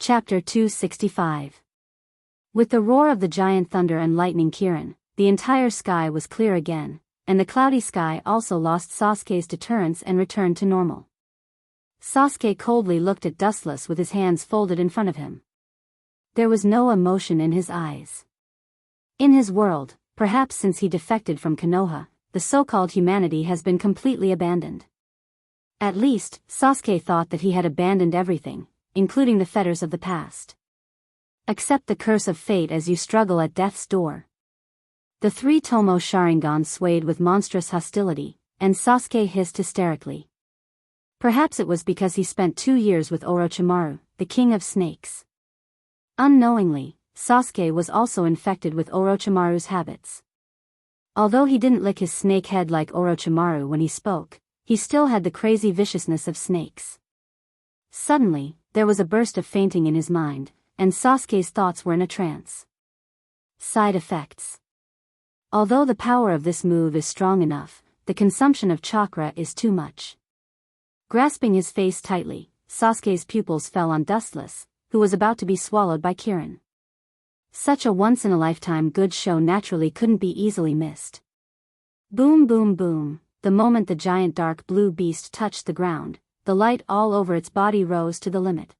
Chapter 265. With the roar of the giant thunder and lightning Kirin, the entire sky was clear again, and the cloudy sky also lost Sasuke's deterrence and returned to normal. Sasuke coldly looked at Dustless with his hands folded in front of him. There was no emotion in his eyes. In his world, perhaps since he defected from Konoha, the so-called humanity has been completely abandoned. At least, Sasuke thought that he had abandoned everything, including the fetters of the past. Accept the curse of fate as you struggle at death's door. The three Tomo Sharingan swayed with monstrous hostility, and Sasuke hissed hysterically. Perhaps it was because he spent 2 years with Orochimaru, the king of snakes. Unknowingly, Sasuke was also infected with Orochimaru's habits. Although he didn't lick his snake head like Orochimaru when he spoke, he still had the crazy viciousness of snakes. Suddenly, there was a burst of fainting in his mind, and Sasuke's thoughts were in a trance. Side effects. Although the power of this move is strong enough, the consumption of chakra is too much. Grasping his face tightly, Sasuke's pupils fell on Dustless, who was about to be swallowed by Kirin. Such a once-in-a-lifetime good show naturally couldn't be easily missed. Boom boom boom, the moment the giant dark blue beast touched the ground, the light all over its body rose to the limit.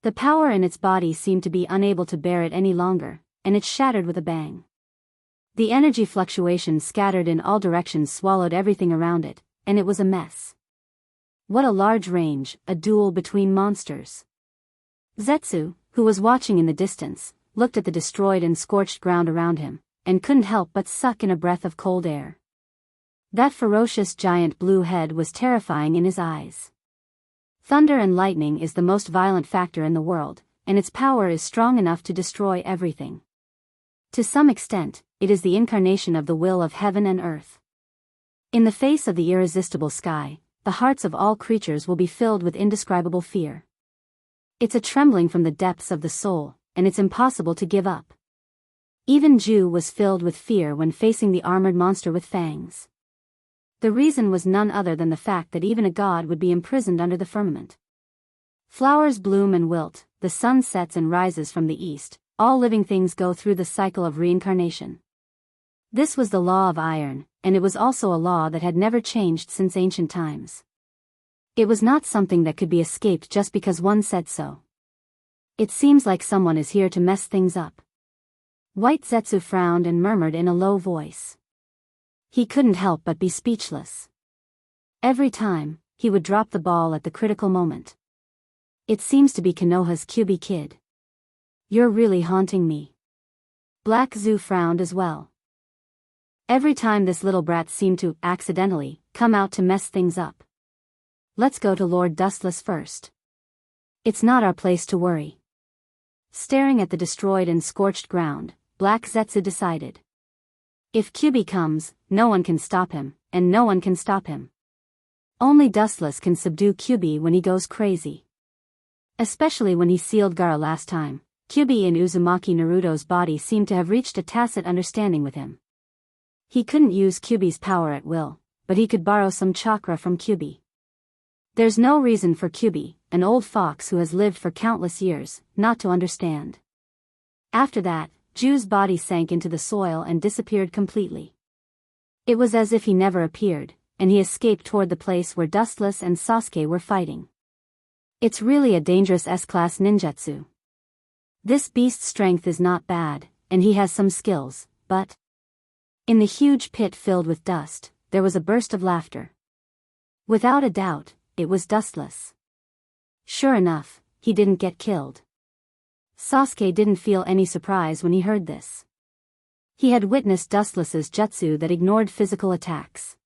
The power in its body seemed to be unable to bear it any longer, and it shattered with a bang. The energy fluctuations scattered in all directions swallowed everything around it, and it was a mess. What a large range, a duel between monsters. Zetsu, who was watching in the distance, looked at the destroyed and scorched ground around him, and couldn't help but suck in a breath of cold air. That ferocious giant blue head was terrifying in his eyes. Thunder and lightning is the most violent factor in the world, and its power is strong enough to destroy everything. To some extent, it is the incarnation of the will of heaven and earth. In the face of the irresistible sky, the hearts of all creatures will be filled with indescribable fear. It's a trembling from the depths of the soul, and it's impossible to give up. Even Ju was filled with fear when facing the armored monster with fangs. The reason was none other than the fact that even a god would be imprisoned under the firmament. Flowers bloom and wilt, the sun sets and rises from the east, all living things go through the cycle of reincarnation. This was the law of iron, and it was also a law that had never changed since ancient times. It was not something that could be escaped just because one said so. It seems like someone is here to mess things up. White Zetsu frowned and murmured in a low voice. He couldn't help but be speechless. Every time, he would drop the ball at the critical moment. It seems to be Konoha's Kyuubi kid. You're really haunting me. Black Zu frowned as well. Every time this little brat seemed to, accidentally, come out to mess things up. Let's go to Lord Dustless first. It's not our place to worry. Staring at the destroyed and scorched ground, Black Zetsu decided. If Kyuubi comes, no one can stop him, and no one can stop him. Only Dustless can subdue Kyuubi when he goes crazy. Especially when he sealed Gaara last time, Kyuubi in Uzumaki Naruto's body seemed to have reached a tacit understanding with him. He couldn't use Kyuubi's power at will, but he could borrow some chakra from Kyuubi. There's no reason for Kyuubi, an old fox who has lived for countless years, not to understand. After that, Ju's body sank into the soil and disappeared completely. It was as if he never appeared, and he escaped toward the place where Dustless and Sasuke were fighting. It's really a dangerous S-class ninjutsu. This beast's strength is not bad, and he has some skills, but... In the huge pit filled with dust, there was a burst of laughter. Without a doubt, it was Dustless. Sure enough, he didn't get killed. Sasuke didn't feel any surprise when he heard this. He had witnessed Dustless's jutsu that ignored physical attacks.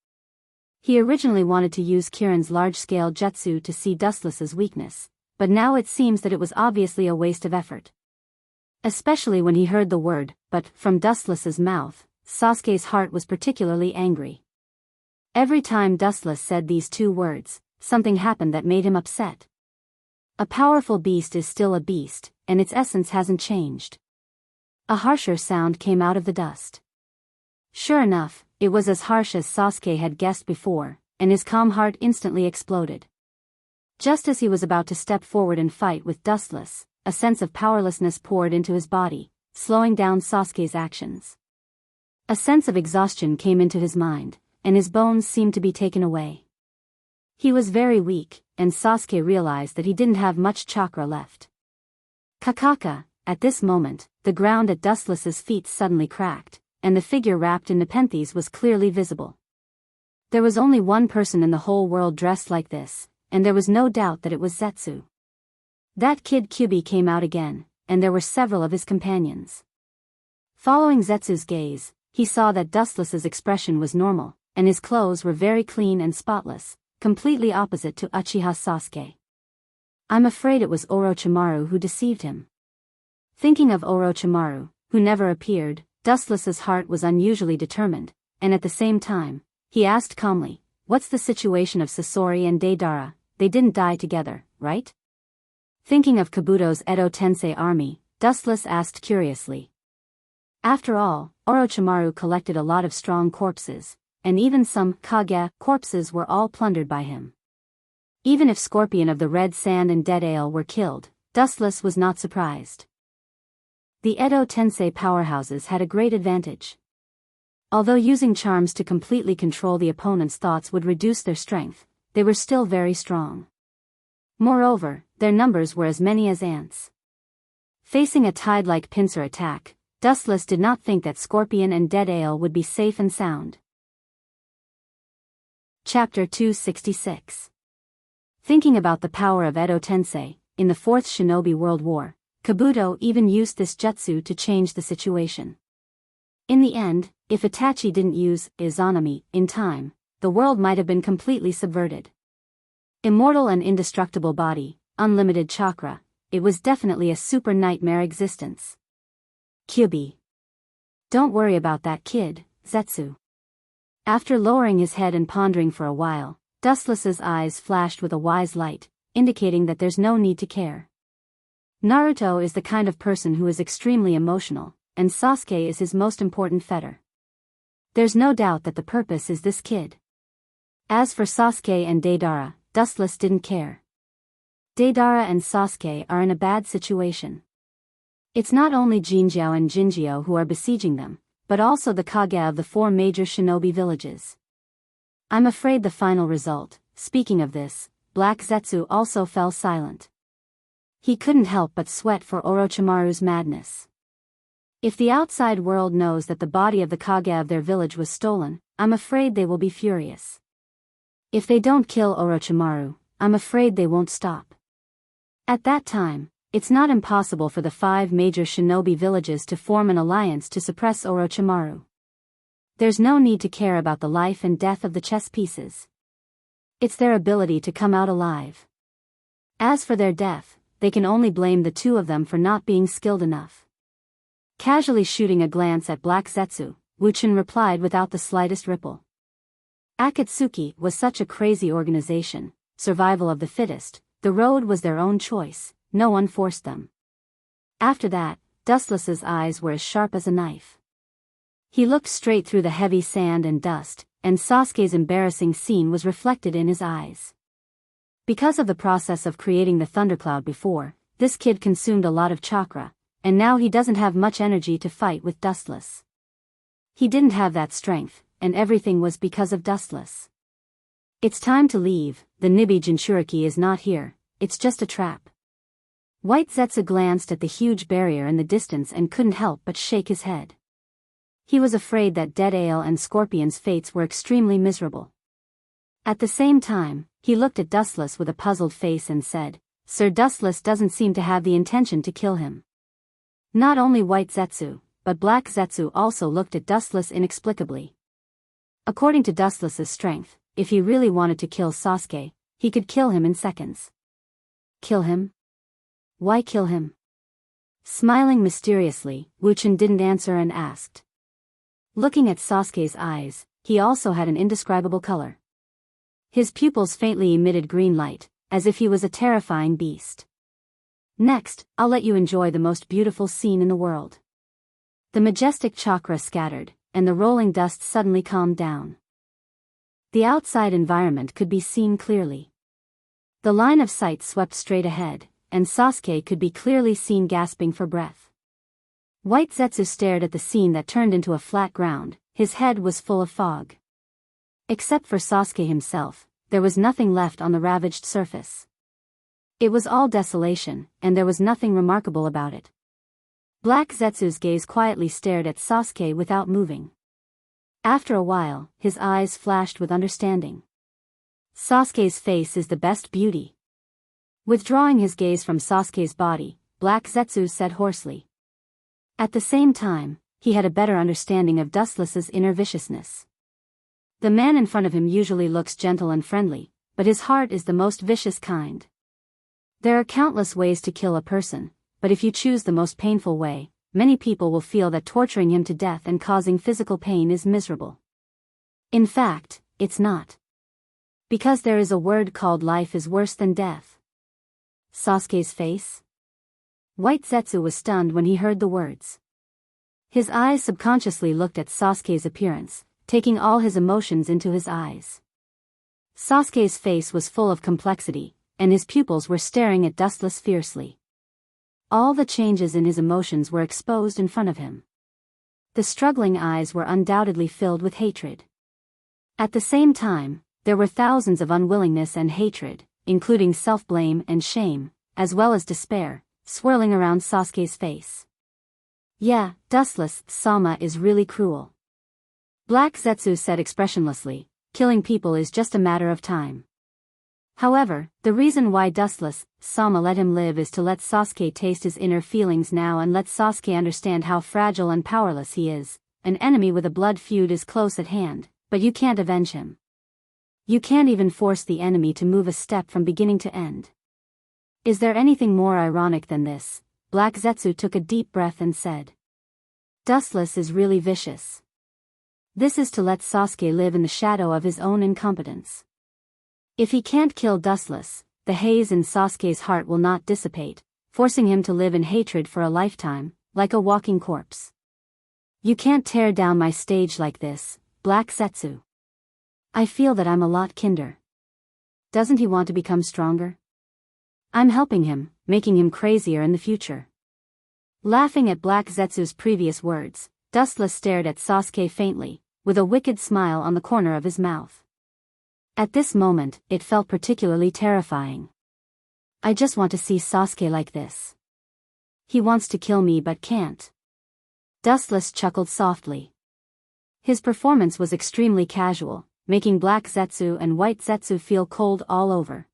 He originally wanted to use Kirin's large-scale jutsu to see Dustless's weakness, but now it seems that it was obviously a waste of effort. Especially when he heard the word, "but," from Dustless's mouth, Sasuke's heart was particularly angry. Every time Dustless said these two words, something happened that made him upset. A powerful beast is still a beast, and its essence hasn't changed. A harsher sound came out of the dust. Sure enough, it was as harsh as Sasuke had guessed before, and his calm heart instantly exploded. Just as he was about to step forward and fight with Dustless, a sense of powerlessness poured into his body, slowing down Sasuke's actions. A sense of exhaustion came into his mind, and his bones seemed to be taken away. He was very weak, and Sasuke realized that he didn't have much chakra left. Kakaka, at this moment, the ground at Dustless's feet suddenly cracked, and the figure wrapped in nepenthes was clearly visible. There was only one person in the whole world dressed like this, and there was no doubt that it was Zetsu. That kid Kyubi came out again, and there were several of his companions. Following Zetsu's gaze, he saw that Dustless's expression was normal, and his clothes were very clean and spotless, completely opposite to Uchiha Sasuke. I'm afraid it was Orochimaru who deceived him. Thinking of Orochimaru, who never appeared, Dustless's heart was unusually determined, and at the same time, he asked calmly, "What's the situation of Sasori and Deidara? They didn't die together, right?" Thinking of Kabuto's Edo Tensei army, Dustless asked curiously. After all, Orochimaru collected a lot of strong corpses, and even some Kage corpses were all plundered by him. Even if Scorpion of the Red Sand and Dead Ale were killed, Dustless was not surprised. The Edo Tensei powerhouses had a great advantage. Although using charms to completely control the opponent's thoughts would reduce their strength, they were still very strong. Moreover, their numbers were as many as ants. Facing a tide-like pincer attack, Dustless did not think that Scorpion and Dead Ale would be safe and sound. Chapter 266. Thinking about the power of Edo Tensei, in the Fourth Shinobi World War, Kabuto even used this jutsu to change the situation. In the end, if Itachi didn't use Izanami in time, the world might have been completely subverted. Immortal and indestructible body, unlimited chakra, it was definitely a super nightmare existence. Kyubi. Don't worry about that kid, Zetsu. After lowering his head and pondering for a while, Dustless's eyes flashed with a wise light, indicating that there's no need to care. Naruto is the kind of person who is extremely emotional, and Sasuke is his most important fetter. There's no doubt that the purpose is this kid. As for Sasuke and Deidara, Dustless didn't care. Deidara and Sasuke are in a bad situation. It's not only Jinjiao and Jinjiao who are besieging them, but also the Kage of the 4 major shinobi villages. I'm afraid the final result, speaking of this, Black Zetsu also fell silent. He couldn't help but sweat for Orochimaru's madness. If the outside world knows that the body of the Kage of their village was stolen, I'm afraid they will be furious. If they don't kill Orochimaru, I'm afraid they won't stop. At that time, it's not impossible for the 5 major shinobi villages to form an alliance to suppress Orochimaru. There's no need to care about the life and death of the chess pieces. It's their ability to come out alive. As for their death, they can only blame the 2 of them for not being skilled enough. Casually shooting a glance at Black Zetsu, Wuchen replied without the slightest ripple. Akatsuki was such a crazy organization, survival of the fittest, the road was their own choice, no one forced them. After that, Dustless's eyes were as sharp as a knife. He looked straight through the heavy sand and dust, and Sasuke's embarrassing scene was reflected in his eyes. Because of the process of creating the thundercloud before, this kid consumed a lot of chakra, and now he doesn't have much energy to fight with Dustless. He didn't have that strength, and everything was because of Dustless. It's time to leave, the Nibi Jinchuriki is not here, it's just a trap. White Zetsu glanced at the huge barrier in the distance and couldn't help but shake his head. He was afraid that Dead Ale and Scorpion's fates were extremely miserable. At the same time, he looked at Dustless with a puzzled face and said, "Sir, Dustless doesn't seem to have the intention to kill him." Not only White Zetsu, but Black Zetsu also looked at Dustless inexplicably. According to Dustless's strength, if he really wanted to kill Sasuke, he could kill him in seconds. Kill him? Why kill him? Smiling mysteriously, Wuchen didn't answer and asked. Looking at Sasuke's eyes, he also had an indescribable color. His pupils faintly emitted green light, as if he was a terrifying beast. Next, I'll let you enjoy the most beautiful scene in the world. The majestic chakra scattered, and the rolling dust suddenly calmed down. The outside environment could be seen clearly. The line of sight swept straight ahead, and Sasuke could be clearly seen gasping for breath. White Zetsu stared at the scene that turned into a flat ground. His head was full of fog. Except for Sasuke himself, there was nothing left on the ravaged surface. It was all desolation, and there was nothing remarkable about it. Black Zetsu's gaze quietly stared at Sasuke without moving. After a while, his eyes flashed with understanding. Sasuke's face is the best beauty. Withdrawing his gaze from Sasuke's body, Black Zetsu said hoarsely. At the same time, he had a better understanding of Dustless's inner viciousness. The man in front of him usually looks gentle and friendly, but his heart is the most vicious kind. There are countless ways to kill a person, but if you choose the most painful way, many people will feel that torturing him to death and causing physical pain is miserable. In fact, it's not. Because there is a word called life is worse than death. Sasuke's face? White Zetsu was stunned when he heard the words. His eyes subconsciously looked at Sasuke's appearance, taking all his emotions into his eyes. Sasuke's face was full of complexity, and his pupils were staring at Dustless fiercely. All the changes in his emotions were exposed in front of him. The struggling eyes were undoubtedly filled with hatred. At the same time, there were thousands of unwillingness and hatred, including self-blame and shame, as well as despair, swirling around Sasuke's face. Yeah, Dustless Sama is really cruel. Black Zetsu said expressionlessly, killing people is just a matter of time. However, the reason why Dustless Sama let him live is to let Sasuke taste his inner feelings now and let Sasuke understand how fragile and powerless he is. An enemy with a blood feud is close at hand, but you can't avenge him. You can't even force the enemy to move a step from beginning to end. Is there anything more ironic than this? Black Zetsu took a deep breath and said. Dustless is really vicious. This is to let Sasuke live in the shadow of his own incompetence. If he can't kill Dustless, the haze in Sasuke's heart will not dissipate, forcing him to live in hatred for a lifetime, like a walking corpse. You can't tear down my stage like this, Black Zetsu. I feel that I'm a lot kinder. Doesn't he want to become stronger? I'm helping him, making him crazier in the future. Laughing at Black Zetsu's previous words, Dustless stared at Sasuke faintly, with a wicked smile on the corner of his mouth. At this moment, it felt particularly terrifying. I just want to see Sasuke like this. He wants to kill me but can't. Dustless chuckled softly. His performance was extremely casual, making Black Zetsu and White Zetsu feel cold all over.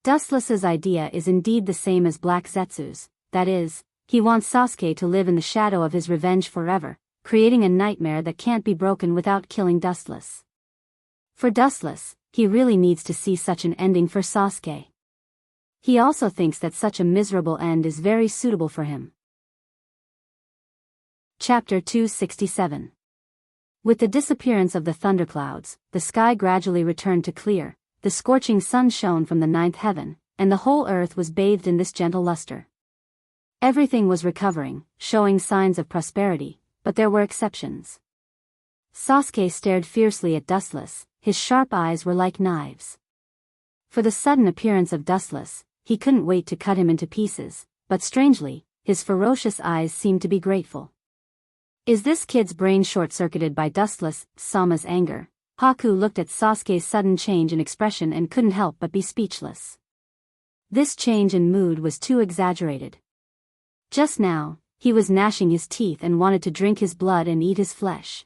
Dustless's idea is indeed the same as Black Zetsu's, that is, he wants Sasuke to live in the shadow of his revenge forever, creating a nightmare that can't be broken without killing Dustless. For Dustless, he really needs to see such an ending for Sasuke. He also thinks that such a miserable end is very suitable for him. Chapter 267. With the disappearance of the thunderclouds, the sky gradually returned to clear, the scorching sun shone from the ninth heaven, and the whole earth was bathed in this gentle luster. Everything was recovering, showing signs of prosperity, but there were exceptions. Sasuke stared fiercely at Dustless, his sharp eyes were like knives. For the sudden appearance of Dustless, he couldn't wait to cut him into pieces, but strangely, his ferocious eyes seemed to be grateful. Is this kid's brain short-circuited by Dustless Sama's anger? Haku looked at Sasuke's sudden change in expression and couldn't help but be speechless. This change in mood was too exaggerated. Just now, he was gnashing his teeth and wanted to drink his blood and eat his flesh.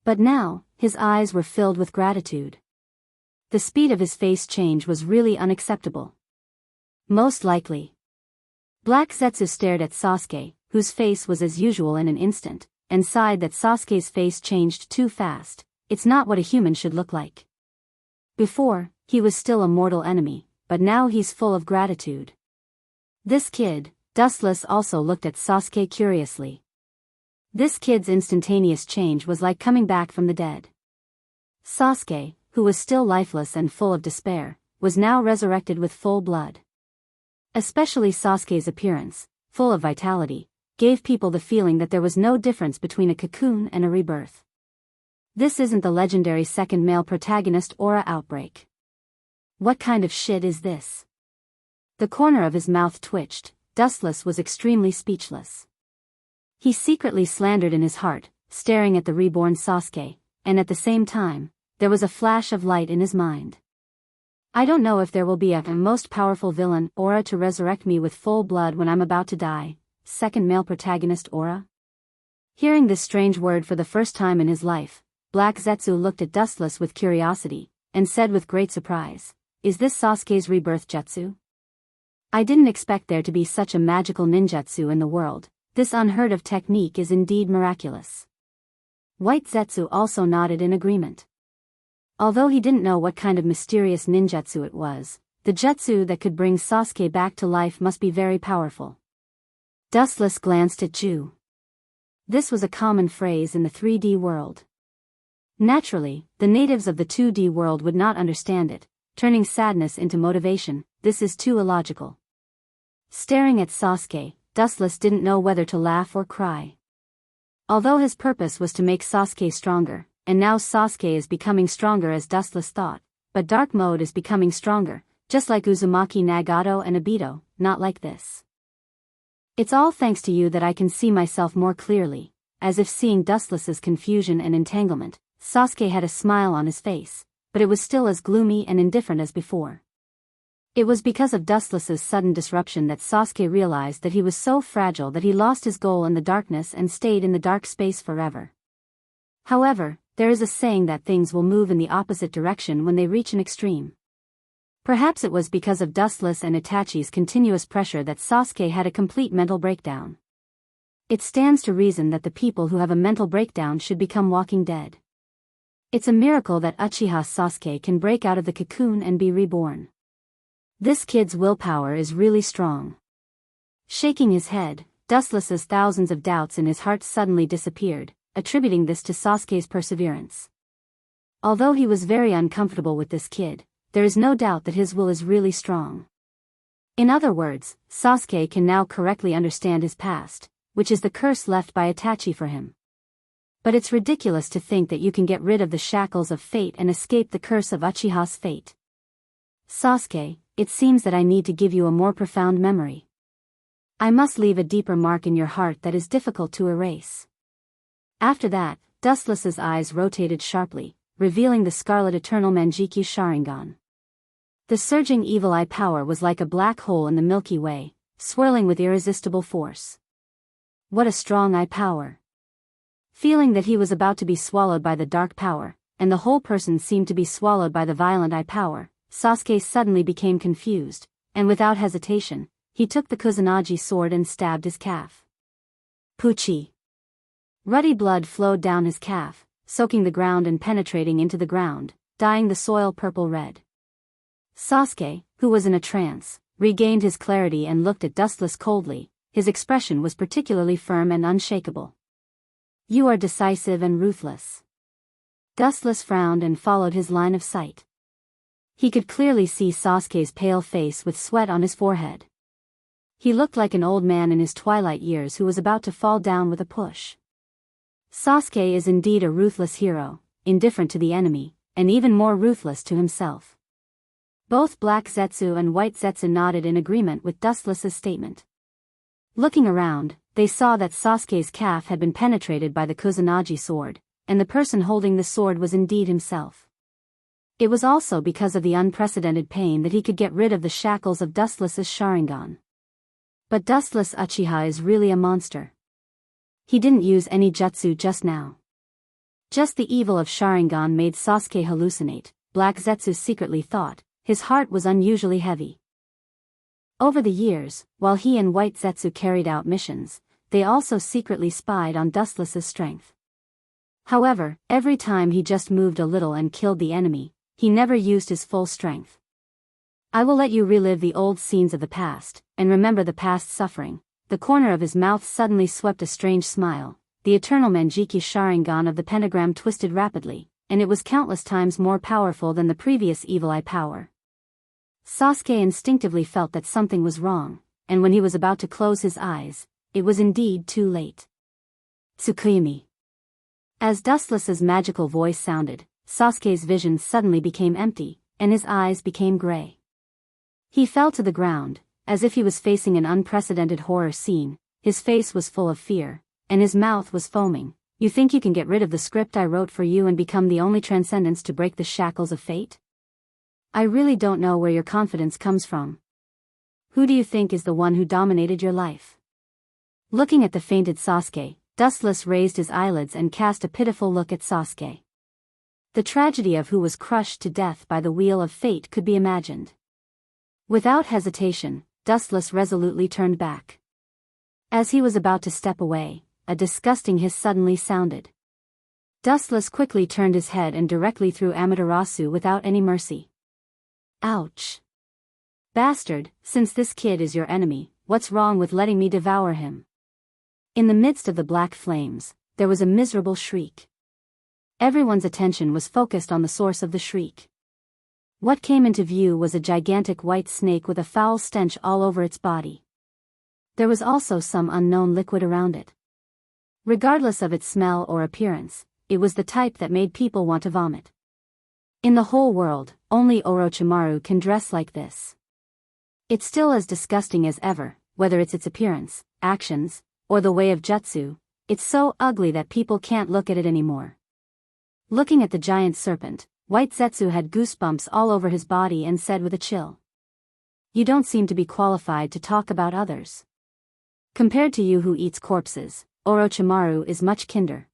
But now, his eyes were filled with gratitude. The speed of his face change was really unacceptable. Most likely. Black Zetsu stared at Sasuke, whose face was as usual in an instant, and sighed that Sasuke's face changed too fast. It's not what a human should look like. Before, he was still a mortal enemy, but now he's full of gratitude. This kid, Dustless also looked at Sasuke curiously. This kid's instantaneous change was like coming back from the dead. Sasuke, who was still lifeless and full of despair, was now resurrected with full blood. Especially Sasuke's appearance, full of vitality, gave people the feeling that there was no difference between a cocoon and a rebirth. This isn't the legendary second male protagonist aura outbreak. What kind of shit is this? The corner of his mouth twitched. Dustless was extremely speechless. He secretly slandered in his heart, staring at the reborn Sasuke, and at the same time, there was a flash of light in his mind. I don't know if there will be a most powerful villain aura to resurrect me with full blood when I'm about to die. Second male protagonist aura? Hearing this strange word for the first time in his life, Black Zetsu looked at Dustless with curiosity, and said with great surprise, "Is this Sasuke's rebirth jutsu? I didn't expect there to be such a magical ninjutsu in the world. This unheard of technique is indeed miraculous." White Zetsu also nodded in agreement. Although he didn't know what kind of mysterious ninjutsu it was, the jutsu that could bring Sasuke back to life must be very powerful. Dustless glanced at Ju. This was a common phrase in the 3D world. Naturally, the natives of the 2D world would not understand it, turning sadness into motivation. This is too illogical. Staring at Sasuke, Dustless didn't know whether to laugh or cry. Although his purpose was to make Sasuke stronger, and now Sasuke is becoming stronger as Dustless thought, but dark mode is becoming stronger, just like Uzumaki Nagato and Obito, not like this. It's all thanks to you that I can see myself more clearly. As if seeing Dustless's confusion and entanglement, Sasuke had a smile on his face, but it was still as gloomy and indifferent as before. It was because of Dustless's sudden disruption that Sasuke realized that he was so fragile that he lost his goal in the darkness and stayed in the dark space forever. However, there is a saying that things will move in the opposite direction when they reach an extreme. Perhaps it was because of Dustless and Itachi's continuous pressure that Sasuke had a complete mental breakdown. It stands to reason that the people who have a mental breakdown should become walking dead. It's a miracle that Uchiha Sasuke can break out of the cocoon and be reborn. This kid's willpower is really strong. Shaking his head, Dustless's thousands of doubts in his heart suddenly disappeared, attributing this to Sasuke's perseverance. Although he was very uncomfortable with this kid, there is no doubt that his will is really strong. In other words, Sasuke can now correctly understand his past, which is the curse left by Itachi for him. But it's ridiculous to think that you can get rid of the shackles of fate and escape the curse of Uchiha's fate. Sasuke, it seems that I need to give you a more profound memory. I must leave a deeper mark in your heart that is difficult to erase. After that, Dustless's eyes rotated sharply, revealing the Scarlet Eternal Manjikyu Sharingan. The surging evil eye power was like a black hole in the Milky Way, swirling with irresistible force. What a strong eye power! Feeling that he was about to be swallowed by the dark power, and the whole person seemed to be swallowed by the violent eye power, Sasuke suddenly became confused, and without hesitation, he took the Kusanagi sword and stabbed his calf. Puchi! Ruddy blood flowed down his calf, soaking the ground and penetrating into the ground, dyeing the soil purple-red. Sasuke, who was in a trance, regained his clarity and looked at Dustless coldly. His expression was particularly firm and unshakable. You are decisive and ruthless. Dustless frowned and followed his line of sight. He could clearly see Sasuke's pale face with sweat on his forehead. He looked like an old man in his twilight years who was about to fall down with a push. Sasuke is indeed a ruthless hero, indifferent to the enemy, and even more ruthless to himself. Both Black Zetsu and White Zetsu nodded in agreement with Dustless's statement. Looking around, they saw that Sasuke's calf had been penetrated by the Kusanagi sword, and the person holding the sword was indeed himself. It was also because of the unprecedented pain that he could get rid of the shackles of Dustless's Sharingan. But Dustless Uchiha is really a monster. He didn't use any jutsu just now. Just the evil of Sharingan made Sasuke hallucinate, Black Zetsu secretly thought. His heart was unusually heavy. Over the years, while he and White Zetsu carried out missions, they also secretly spied on Dustless's strength. However, every time he just moved a little and killed the enemy, he never used his full strength. I will let you relive the old scenes of the past, and remember the past suffering. The corner of his mouth suddenly swept a strange smile. The eternal Manjikyu Sharingan of the pentagram twisted rapidly, and it was countless times more powerful than the previous evil eye power. Sasuke instinctively felt that something was wrong, and when he was about to close his eyes, it was indeed too late. Tsukuyami. As Dustless's magical voice sounded, Sasuke's vision suddenly became empty, and his eyes became gray. He fell to the ground, as if he was facing an unprecedented horror scene. His face was full of fear, and his mouth was foaming. You think you can get rid of the script I wrote for you and become the only transcendence to break the shackles of fate? I really don't know where your confidence comes from. Who do you think is the one who dominated your life? Looking at the fainted Sasuke, Dustless raised his eyelids and cast a pitiful look at Sasuke. The tragedy of who was crushed to death by the wheel of fate could be imagined. Without hesitation, Dustless resolutely turned back. As he was about to step away, a disgusting hiss suddenly sounded. Dustless quickly turned his head and directly threw Amaterasu without any mercy. Ouch! Bastard, since this kid is your enemy, what's wrong with letting me devour him? In the midst of the black flames, there was a miserable shriek. Everyone's attention was focused on the source of the shriek. What came into view was a gigantic white snake with a foul stench all over its body. There was also some unknown liquid around it. Regardless of its smell or appearance, it was the type that made people want to vomit. In the whole world, only Orochimaru can dress like this. It's still as disgusting as ever, whether it's its appearance, actions, or the way of jutsu. It's so ugly that people can't look at it anymore. Looking at the giant serpent, White Zetsu had goosebumps all over his body and said with a chill, "You don't seem to be qualified to talk about others. Compared to you who eats corpses, Orochimaru is much kinder."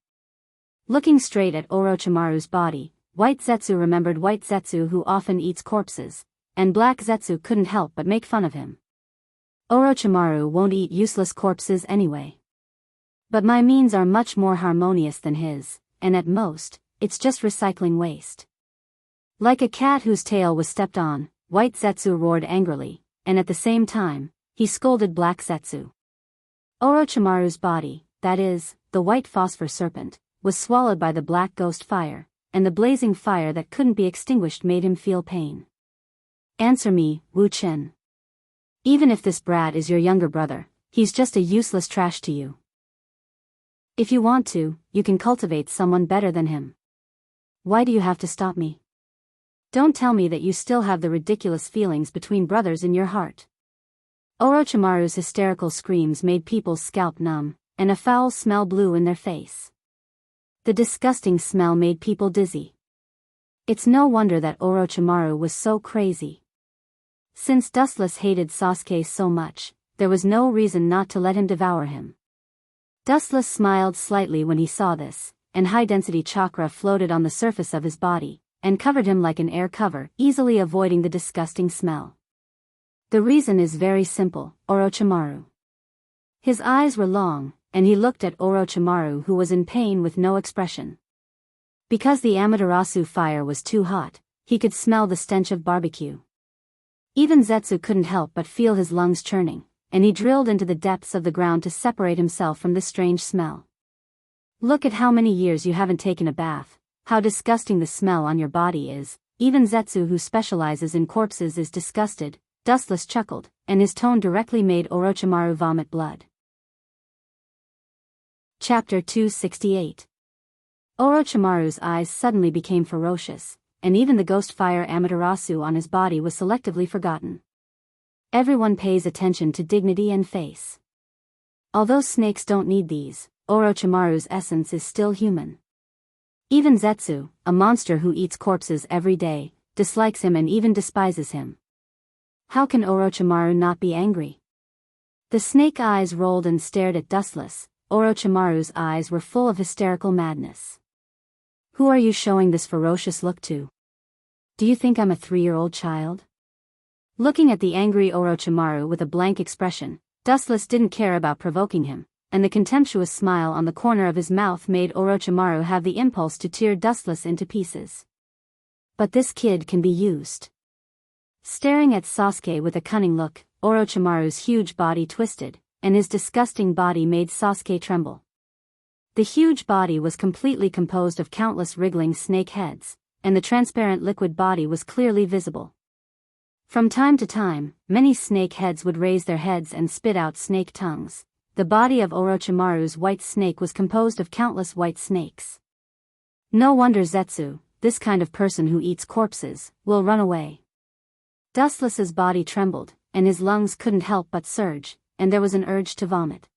Looking straight at Orochimaru's body, White Zetsu remembered White Zetsu who often eats corpses, and Black Zetsu couldn't help but make fun of him. Orochimaru won't eat useless corpses anyway. But my means are much more harmonious than his, and at most, it's just recycling waste. Like a cat whose tail was stepped on, White Zetsu roared angrily, and at the same time, he scolded Black Zetsu. Orochimaru's body, that is, the white phosphor serpent, was swallowed by the black ghost fire, and the blazing fire that couldn't be extinguished made him feel pain. Answer me, Wu Chen. Even if this brat is your younger brother, he's just a useless trash to you. If you want to, you can cultivate someone better than him. Why do you have to stop me? Don't tell me that you still have the ridiculous feelings between brothers in your heart. Orochimaru's hysterical screams made people's scalp numb, and a foul smell blew in their face. The disgusting smell made people dizzy. It's no wonder that Orochimaru was so crazy. Since Dustless hated Sasuke so much, there was no reason not to let him devour him. Dustless smiled slightly when he saw this, and high-density chakra floated on the surface of his body, and covered him like an air cover, easily avoiding the disgusting smell. The reason is very simple, Orochimaru. His eyes were long, and he looked at Orochimaru who was in pain with no expression. Because the Amaterasu fire was too hot, he could smell the stench of barbecue. Even Zetsu couldn't help but feel his lungs churning, and he drilled into the depths of the ground to separate himself from this strange smell. Look at how many years you haven't taken a bath, how disgusting the smell on your body is. Even Zetsu who specializes in corpses is disgusted. Dustless chuckled, and his tone directly made Orochimaru vomit blood. Chapter 268. Orochimaru's eyes suddenly became ferocious, and even the ghost fire Amaterasu on his body was selectively forgotten. Everyone pays attention to dignity and face. Although snakes don't need these, Orochimaru's essence is still human. Even Zetsu, a monster who eats corpses every day, dislikes him and even despises him. How can Orochimaru not be angry? The snake eyes rolled and stared at Dustless. Orochimaru's eyes were full of hysterical madness. Who are you showing this ferocious look to? Do you think I'm a 3-year-old child? Looking at the angry Orochimaru with a blank expression, Dustless didn't care about provoking him, and the contemptuous smile on the corner of his mouth made Orochimaru have the impulse to tear Dustless into pieces. But this kid can be used. Staring at Sasuke with a cunning look, Orochimaru's huge body twisted, and his disgusting body made Sasuke tremble. The huge body was completely composed of countless wriggling snake heads, and the transparent liquid body was clearly visible. From time to time, many snake heads would raise their heads and spit out snake tongues. The body of Orochimaru's white snake was composed of countless white snakes. No wonder Zetsu, this kind of person who eats corpses, will run away. Dustless's body trembled, and his lungs couldn't help but surge, and there was an urge to vomit.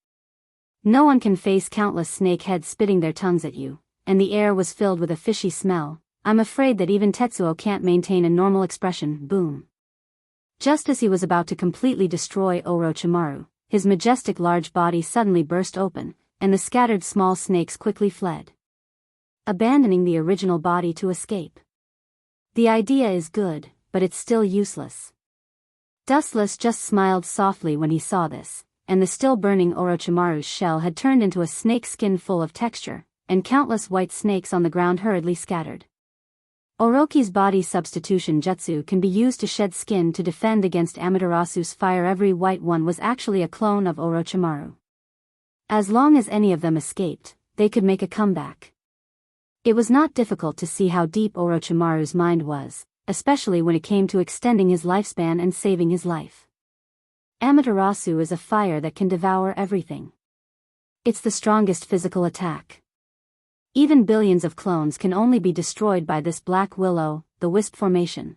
No one can face countless snake heads spitting their tongues at you, and the air was filled with a fishy smell. I'm afraid that even Tetsuo can't maintain a normal expression. Boom. Just as he was about to completely destroy Orochimaru, his majestic large body suddenly burst open, and the scattered small snakes quickly fled, abandoning the original body to escape. The idea is good, but it's still useless. Dustless just smiled softly when he saw this, and the still burning Orochimaru's shell had turned into a snake skin full of texture, and countless white snakes on the ground hurriedly scattered. Orochi's body substitution jutsu can be used to shed skin to defend against Amaterasu's fire. Every white one was actually a clone of Orochimaru. As long as any of them escaped, they could make a comeback. It was not difficult to see how deep Orochimaru's mind was, especially when it came to extending his lifespan and saving his life. Amaterasu is a fire that can devour everything. It's the strongest physical attack. Even billions of clones can only be destroyed by this black willow, the wisp formation.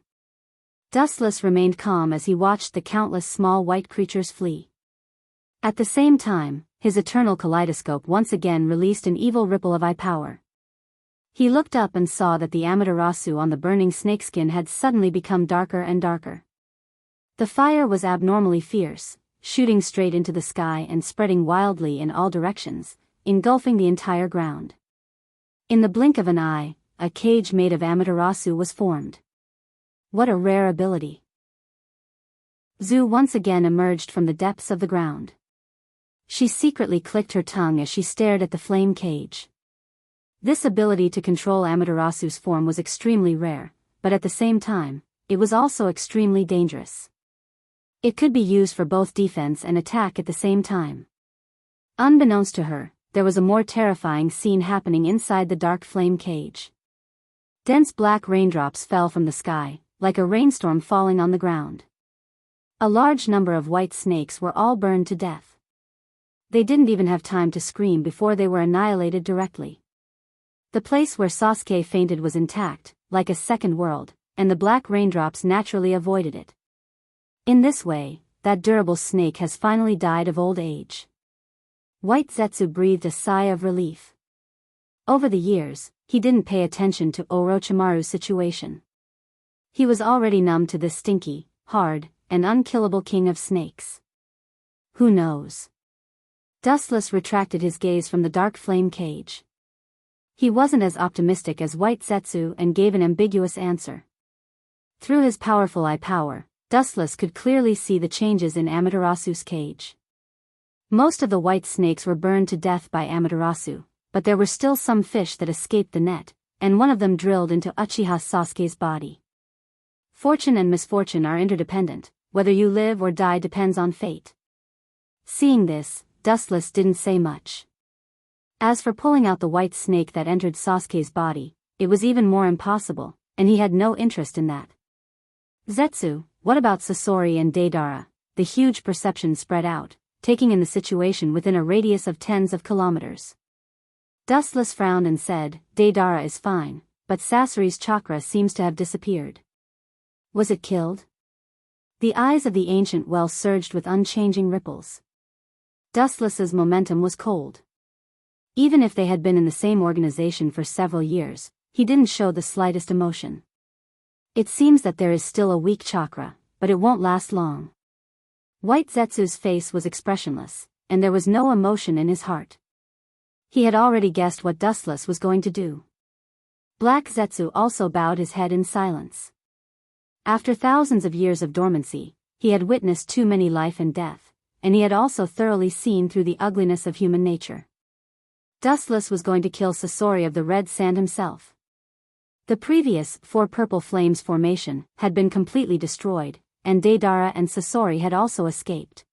Dustless remained calm as he watched the countless small white creatures flee. At the same time, his eternal kaleidoscope once again released an evil ripple of eye power. He looked up and saw that the Amaterasu on the burning snakeskin had suddenly become darker and darker. The fire was abnormally fierce, shooting straight into the sky and spreading wildly in all directions, engulfing the entire ground. In the blink of an eye, a cage made of Amaterasu was formed. What a rare ability. Zu once again emerged from the depths of the ground. She secretly clicked her tongue as she stared at the flame cage. This ability to control Amaterasu's form was extremely rare, but at the same time, it was also extremely dangerous. It could be used for both defense and attack at the same time. Unbeknownst to her, there was a more terrifying scene happening inside the dark flame cage. Dense black raindrops fell from the sky, like a rainstorm falling on the ground. A large number of white snakes were all burned to death. They didn't even have time to scream before they were annihilated directly. The place where Sasuke fainted was intact, like a second world, and the black raindrops naturally avoided it. In this way, that durable snake has finally died of old age. White Zetsu breathed a sigh of relief. Over the years, he didn't pay attention to Orochimaru's situation. He was already numb to this stinky, hard, and unkillable king of snakes. Who knows? Dustless retracted his gaze from the dark flame cage. He wasn't as optimistic as White Zetsu and gave an ambiguous answer. Through his powerful eye power, Dustless could clearly see the changes in Amaterasu's cage. Most of the white snakes were burned to death by Amaterasu, but there were still some fish that escaped the net, and one of them drilled into Uchiha Sasuke's body. Fortune and misfortune are interdependent, whether you live or die depends on fate. Seeing this, Dustless didn't say much. As for pulling out the white snake that entered Sasuke's body, it was even more impossible, and he had no interest in that. Zetsu, what about Sasori and Deidara? The huge perception spread out, taking in the situation within a radius of tens of kilometers. Dustless frowned and said, Deidara is fine, but Sasori's chakra seems to have disappeared. Was it killed? The eyes of the ancient well surged with unchanging ripples. Dustless's momentum was cold. Even if they had been in the same organization for several years, he didn't show the slightest emotion. It seems that there is still a weak chakra, but it won't last long. White Zetsu's face was expressionless, and there was no emotion in his heart. He had already guessed what Dustless was going to do. Black Zetsu also bowed his head in silence. After thousands of years of dormancy, he had witnessed too many life and death, and he had also thoroughly seen through the ugliness of human nature. Dustless was going to kill Sasori of the Red Sand himself. The previous 4 Purple Flames formation had been completely destroyed, and Deidara and Sasori had also escaped.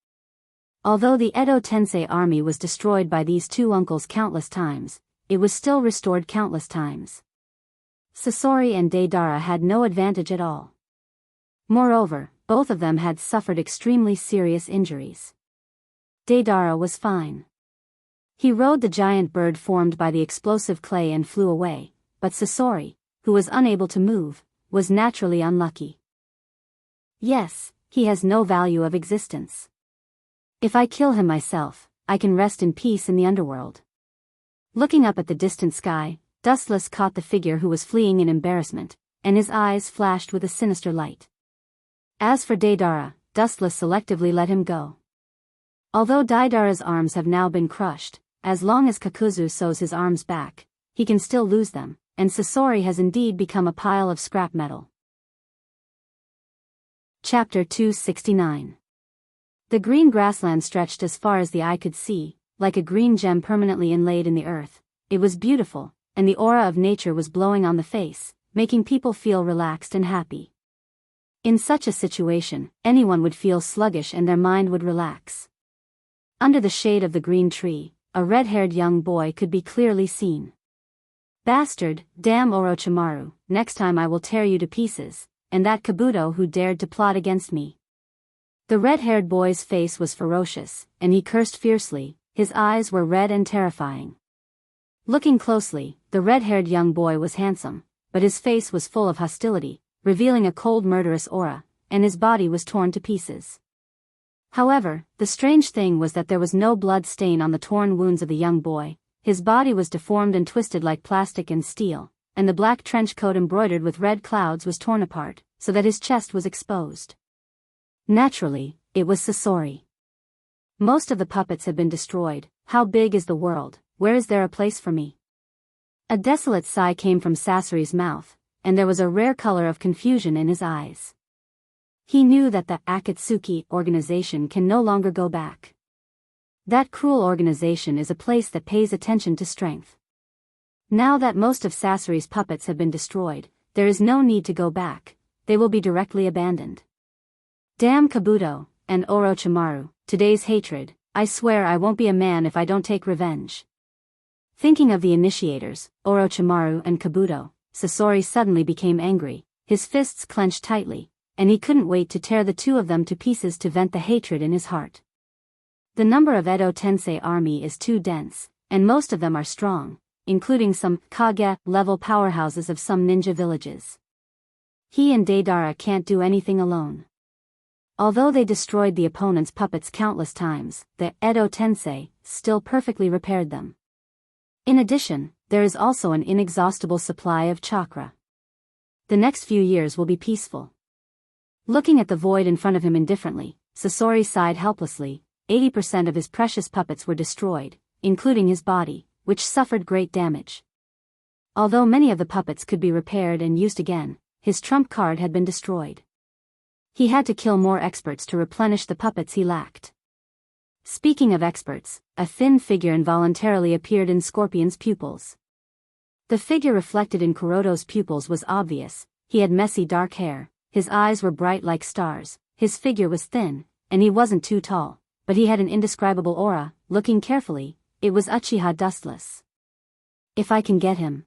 Although the Edo Tensei army was destroyed by these two uncles countless times, it was still restored countless times. Sasori and Deidara had no advantage at all. Moreover, both of them had suffered extremely serious injuries. Deidara was fine. He rode the giant bird formed by the explosive clay and flew away, but Sasori, who was unable to move, was naturally unlucky. Yes, he has no value of existence. If I kill him myself, I can rest in peace in the underworld. Looking up at the distant sky, Dustless caught the figure who was fleeing in embarrassment, and his eyes flashed with a sinister light. As for Daedara, Dustless selectively let him go. Although Daedara's arms have now been crushed, as long as Kakuzu sews his arms back, he can still lose them, and Sasori has indeed become a pile of scrap metal. Chapter 269. The green grassland stretched as far as the eye could see, like a green gem permanently inlaid in the earth. It was beautiful, and the aura of nature was blowing on the face, making people feel relaxed and happy. In such a situation, anyone would feel sluggish and their mind would relax. Under the shade of the green tree, a red-haired young boy could be clearly seen. "Bastard, damn Orochimaru, next time I will tear you to pieces, and that Kabuto who dared to plot against me." The red-haired boy's face was ferocious, and he cursed fiercely. His eyes were red and terrifying. Looking closely, the red-haired young boy was handsome, but his face was full of hostility, revealing a cold murderous aura, and his body was torn to pieces. However, the strange thing was that there was no blood stain on the torn wounds of the young boy. His body was deformed and twisted like plastic and steel, and the black trench coat embroidered with red clouds was torn apart, so that his chest was exposed. Naturally, it was Sasori. Most of the puppets have been destroyed. How big is the world? Where is there a place for me? A desolate sigh came from Sasori's mouth, and there was a rare color of confusion in his eyes. He knew that the Akatsuki organization can no longer go back. That cruel organization is a place that pays attention to strength. Now that most of Sasori's puppets have been destroyed, there is no need to go back. They will be directly abandoned. Damn Kabuto, and Orochimaru, today's hatred, I swear I won't be a man if I don't take revenge. Thinking of the initiators, Orochimaru and Kabuto, Sasori suddenly became angry, his fists clenched tightly, and he couldn't wait to tear the two of them to pieces to vent the hatred in his heart. The number of Edo Tensei army is too dense, and most of them are strong, including some Kage-level powerhouses of some ninja villages. He and Daedara can't do anything alone. Although they destroyed the opponent's puppets countless times, the Edo Tensei still perfectly repaired them. In addition, there is also an inexhaustible supply of chakra. The next few years will be peaceful. Looking at the void in front of him indifferently, Sasori sighed helplessly. 80% of his precious puppets were destroyed, including his body, which suffered great damage. Although many of the puppets could be repaired and used again, his trump card had been destroyed. He had to kill more experts to replenish the puppets he lacked. Speaking of experts, a thin figure involuntarily appeared in Scorpion's pupils. The figure reflected in Kuroto's pupils was obvious. He had messy dark hair, his eyes were bright like stars, his figure was thin, and he wasn't too tall, but he had an indescribable aura. Looking carefully, it was Uchiha Dustless. If I can get him.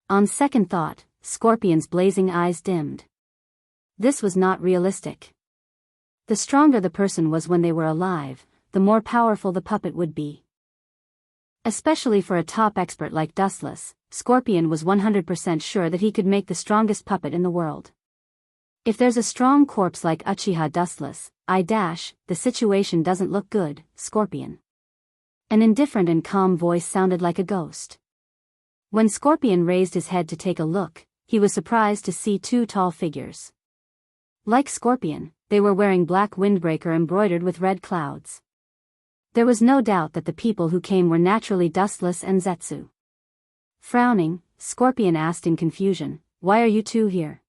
On second thought, Scorpion's blazing eyes dimmed. This was not realistic. The stronger the person was when they were alive, the more powerful the puppet would be. Especially for a top expert like Dustless, Scorpion was 100% sure that he could make the strongest puppet in the world. If there's a strong corpse like Uchiha Dustless, the situation doesn't look good, Scorpion. An indifferent and calm voice sounded like a ghost. When Scorpion raised his head to take a look, he was surprised to see two tall figures. Like Scorpion, they were wearing black windbreaker embroidered with red clouds. There was no doubt that the people who came were naturally Dustless and Zetsu. Frowning, Scorpion asked in confusion, "Why are you two here?"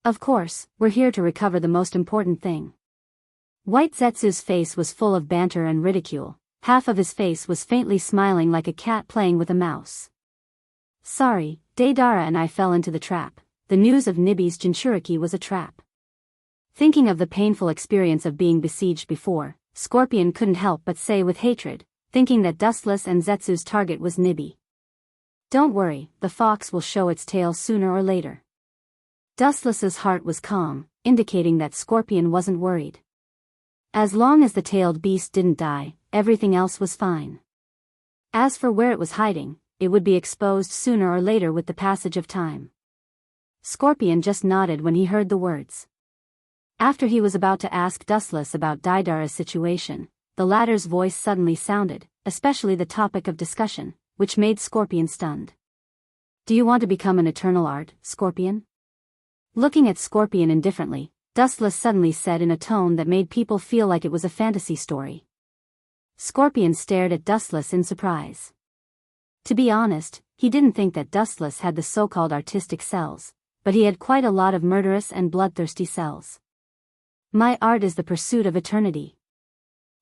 "Of course, we're here to recover the most important thing." White Zetsu's face was full of banter and ridicule. Half of his face was faintly smiling like a cat playing with a mouse. "Sorry, Daedara and I fell into the trap. The news of Nibi's Jinchuriki was a trap." Thinking of the painful experience of being besieged before, Scorpion couldn't help but say with hatred, thinking that Dustless and Zetsu's target was Nibi. "Don't worry, the fox will show its tail sooner or later." Dustless's heart was calm, indicating that Scorpion wasn't worried. As long as the tailed beast didn't die, everything else was fine. As for where it was hiding, it would be exposed sooner or later with the passage of time. Scorpion just nodded when he heard the words. After he was about to ask Dustless about Daidara's situation, the latter's voice suddenly sounded, especially the topic of discussion, which made Scorpion stunned. Do you want to become an eternal art, Scorpion? Looking at Scorpion indifferently, Dustless suddenly said in a tone that made people feel like it was a fantasy story. Scorpion stared at Dustless in surprise. To be honest, he didn't think that Dustless had the so-called artistic cells, but he had quite a lot of murderous and bloodthirsty cells. My art is the pursuit of eternity.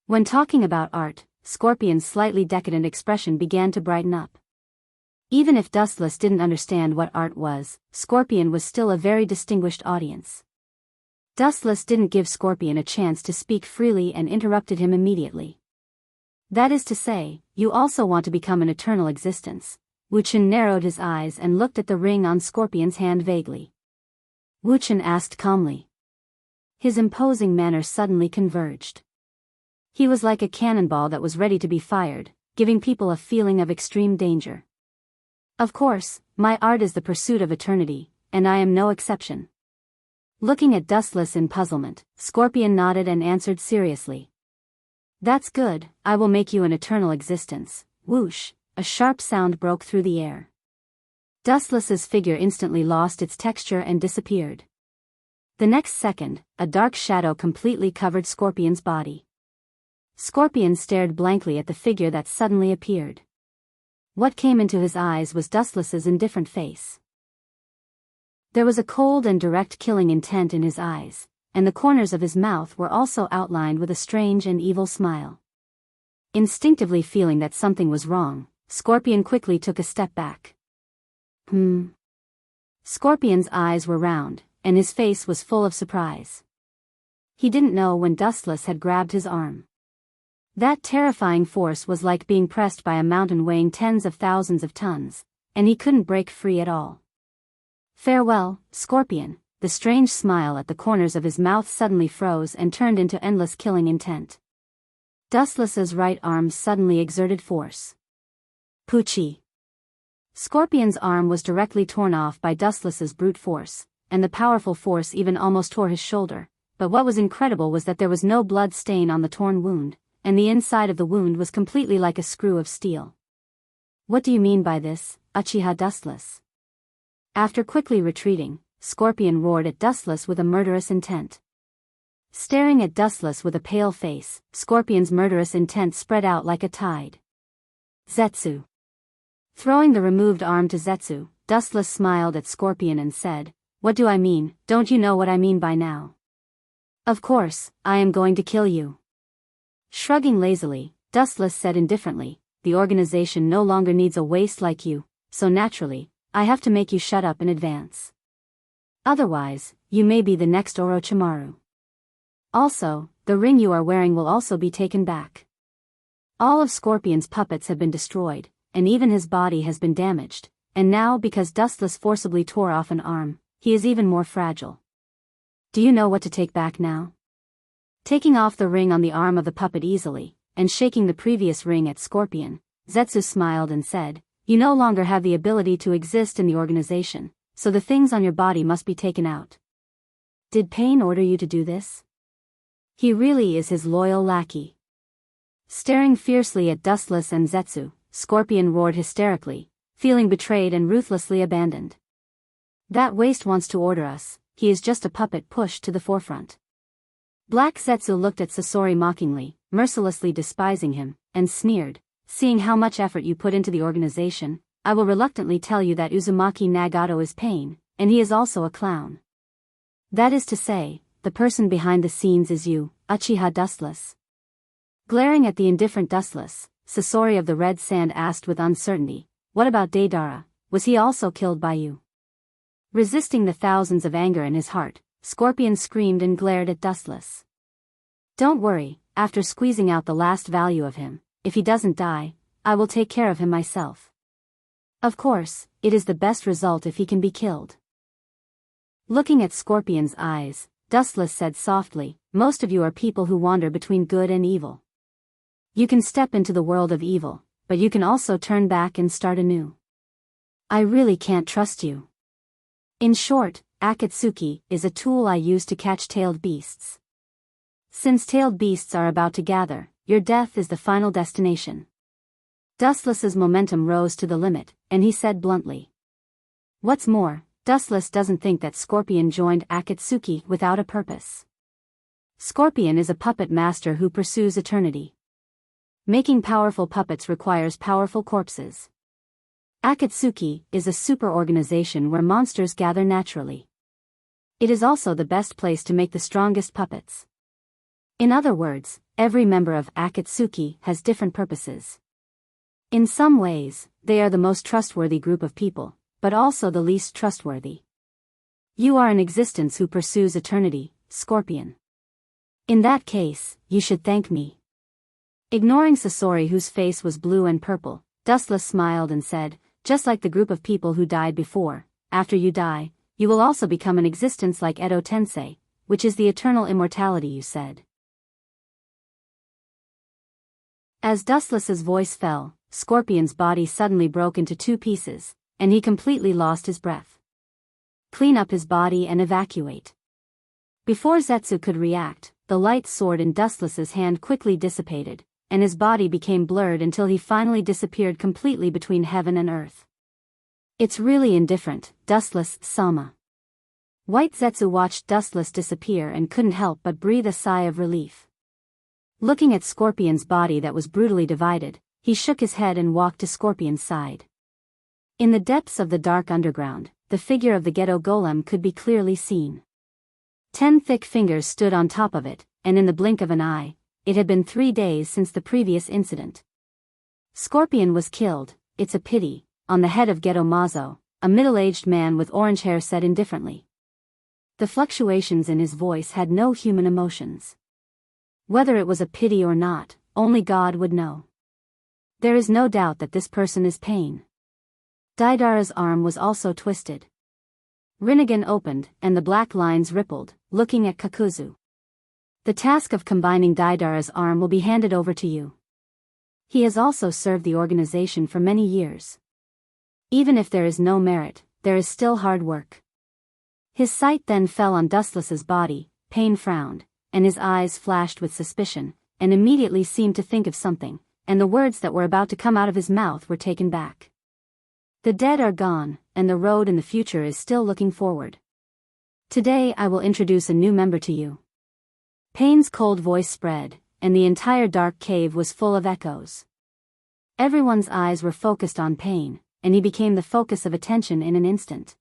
When talking about art, Scorpion's slightly decadent expression began to brighten up. Even if Dustless didn't understand what art was, Scorpion was still a very distinguished audience. Dustless didn't give Scorpion a chance to speak freely and interrupted him immediately. That is to say, you also want to become an eternal existence. Wuchen narrowed his eyes and looked at the ring on Scorpion's hand vaguely. Wuchen asked calmly. His imposing manner suddenly converged. He was like a cannonball that was ready to be fired, giving people a feeling of extreme danger. Of course, my art is the pursuit of eternity, and I am no exception. Looking at Dustless in puzzlement, Scorpion nodded and answered seriously. That's good, I will make you an eternal existence. Whoosh, a sharp sound broke through the air. Dustless's figure instantly lost its texture and disappeared. The next second, a dark shadow completely covered Scorpion's body. Scorpion stared blankly at the figure that suddenly appeared. What came into his eyes was Dustless's indifferent face. There was a cold and direct killing intent in his eyes, and the corners of his mouth were also outlined with a strange and evil smile. Instinctively feeling that something was wrong, Scorpion quickly took a step back. Scorpion's eyes were round, and his face was full of surprise. He didn't know when Dustless had grabbed his arm. That terrifying force was like being pressed by a mountain weighing tens of thousands of tons, and he couldn't break free at all. Farewell, Scorpion. The strange smile at the corners of his mouth suddenly froze and turned into endless killing intent. Dustless's right arm suddenly exerted force. Poochie. Scorpion's arm was directly torn off by Dustless's brute force, and the powerful force even almost tore his shoulder, but what was incredible was that there was no blood stain on the torn wound, and the inside of the wound was completely like a screw of steel. What do you mean by this, Uchiha Dustless? After quickly retreating, Scorpion roared at Dustless with a murderous intent. Staring at Dustless with a pale face, Scorpion's murderous intent spread out like a tide. Zetsu. Throwing the removed arm to Zetsu, Dustless smiled at Scorpion and said, What do I mean? Don't you know what I mean by now? Of course, I am going to kill you. Shrugging lazily, Dustless said indifferently, The organization no longer needs a waste like you, so naturally, I have to make you shut up in advance. Otherwise, you may be the next Orochimaru. Also, the ring you are wearing will also be taken back. All of Scorpion's puppets have been destroyed, and even his body has been damaged, and now because Dustless forcibly tore off an arm, he is even more fragile. Do you know what to take back now? Taking off the ring on the arm of the puppet easily, and shaking the previous ring at Scorpion, Zetsu smiled and said, You no longer have the ability to exist in the organization, so the things on your body must be taken out. Did Pain order you to do this? He really is his loyal lackey. Staring fiercely at Dustless and Zetsu, Scorpion roared hysterically, feeling betrayed and ruthlessly abandoned. That waste wants to order us, he is just a puppet pushed to the forefront. Black Zetsu looked at Sasori mockingly, mercilessly despising him, and sneered, Seeing how much effort you put into the organization, I will reluctantly tell you that Uzumaki Nagato is Pain, and he is also a clown. That is to say, the person behind the scenes is you, Uchiha Dustless. Glaring at the indifferent Dustless, Sasori of the Red Sand asked with uncertainty, What about Deidara, was he also killed by you? Resisting the thousands of anger in his heart, Scorpion screamed and glared at Dustless. Don't worry, after squeezing out the last value of him, if he doesn't die, I will take care of him myself. Of course, it is the best result if he can be killed. Looking at Scorpion's eyes, Dustless said softly, Most of you are people who wander between good and evil. You can step into the world of evil, but you can also turn back and start anew. I really can't trust you. In short, Akatsuki, is a tool I use to catch tailed beasts. Since tailed beasts are about to gather, your death is the final destination. Dustless's momentum rose to the limit, and he said bluntly. What's more, Dustless doesn't think that Scorpion joined Akatsuki without a purpose. Scorpion is a puppet master who pursues eternity. Making powerful puppets requires powerful corpses. Akatsuki is a super organization where monsters gather naturally. It is also the best place to make the strongest puppets. In other words, every member of Akatsuki has different purposes. In some ways, they are the most trustworthy group of people, but also the least trustworthy. You are an existence who pursues eternity, Scorpion. In that case, you should thank me. Ignoring Sasori, whose face was blue and purple, Dustless smiled and said, just like the group of people who died before, after you die, you will also become an existence like Edo Tensei, which is the eternal immortality you said. As Dustless's voice fell, Scorpion's body suddenly broke into two pieces, and he completely lost his breath. Clean up his body and evacuate. Before Zetsu could react, the light sword in Dustless's hand quickly dissipated, and his body became blurred until he finally disappeared completely between heaven and earth. It's really indifferent, Dustless-sama. White Zetsu watched Dustless disappear and couldn't help but breathe a sigh of relief. Looking at Scorpion's body that was brutally divided, he shook his head and walked to Scorpion's side. In the depths of the dark underground, the figure of the ghetto golem could be clearly seen. 10 thick fingers stood on top of it, and in the blink of an eye, it had been 3 days since the previous incident. Scorpion was killed, it's a pity, on the head of Ghetto Mazo, a middle-aged man with orange hair said indifferently. The fluctuations in his voice had no human emotions. Whether it was a pity or not, only God would know. There is no doubt that this person is Pain. Daidara's arm was also twisted. Rinnegan opened, and the black lines rippled, looking at Kakuzu. The task of combining Daidara's arm will be handed over to you. He has also served the organization for many years. Even if there is no merit, there is still hard work. His sight then fell on Dustless's body. Pain frowned, and his eyes flashed with suspicion, and immediately seemed to think of something, and the words that were about to come out of his mouth were taken back. The dead are gone, and the road in the future is still looking forward. Today I will introduce a new member to you. Pain's cold voice spread, and the entire dark cave was full of echoes. Everyone's eyes were focused on Pain, and he became the focus of attention in an instant.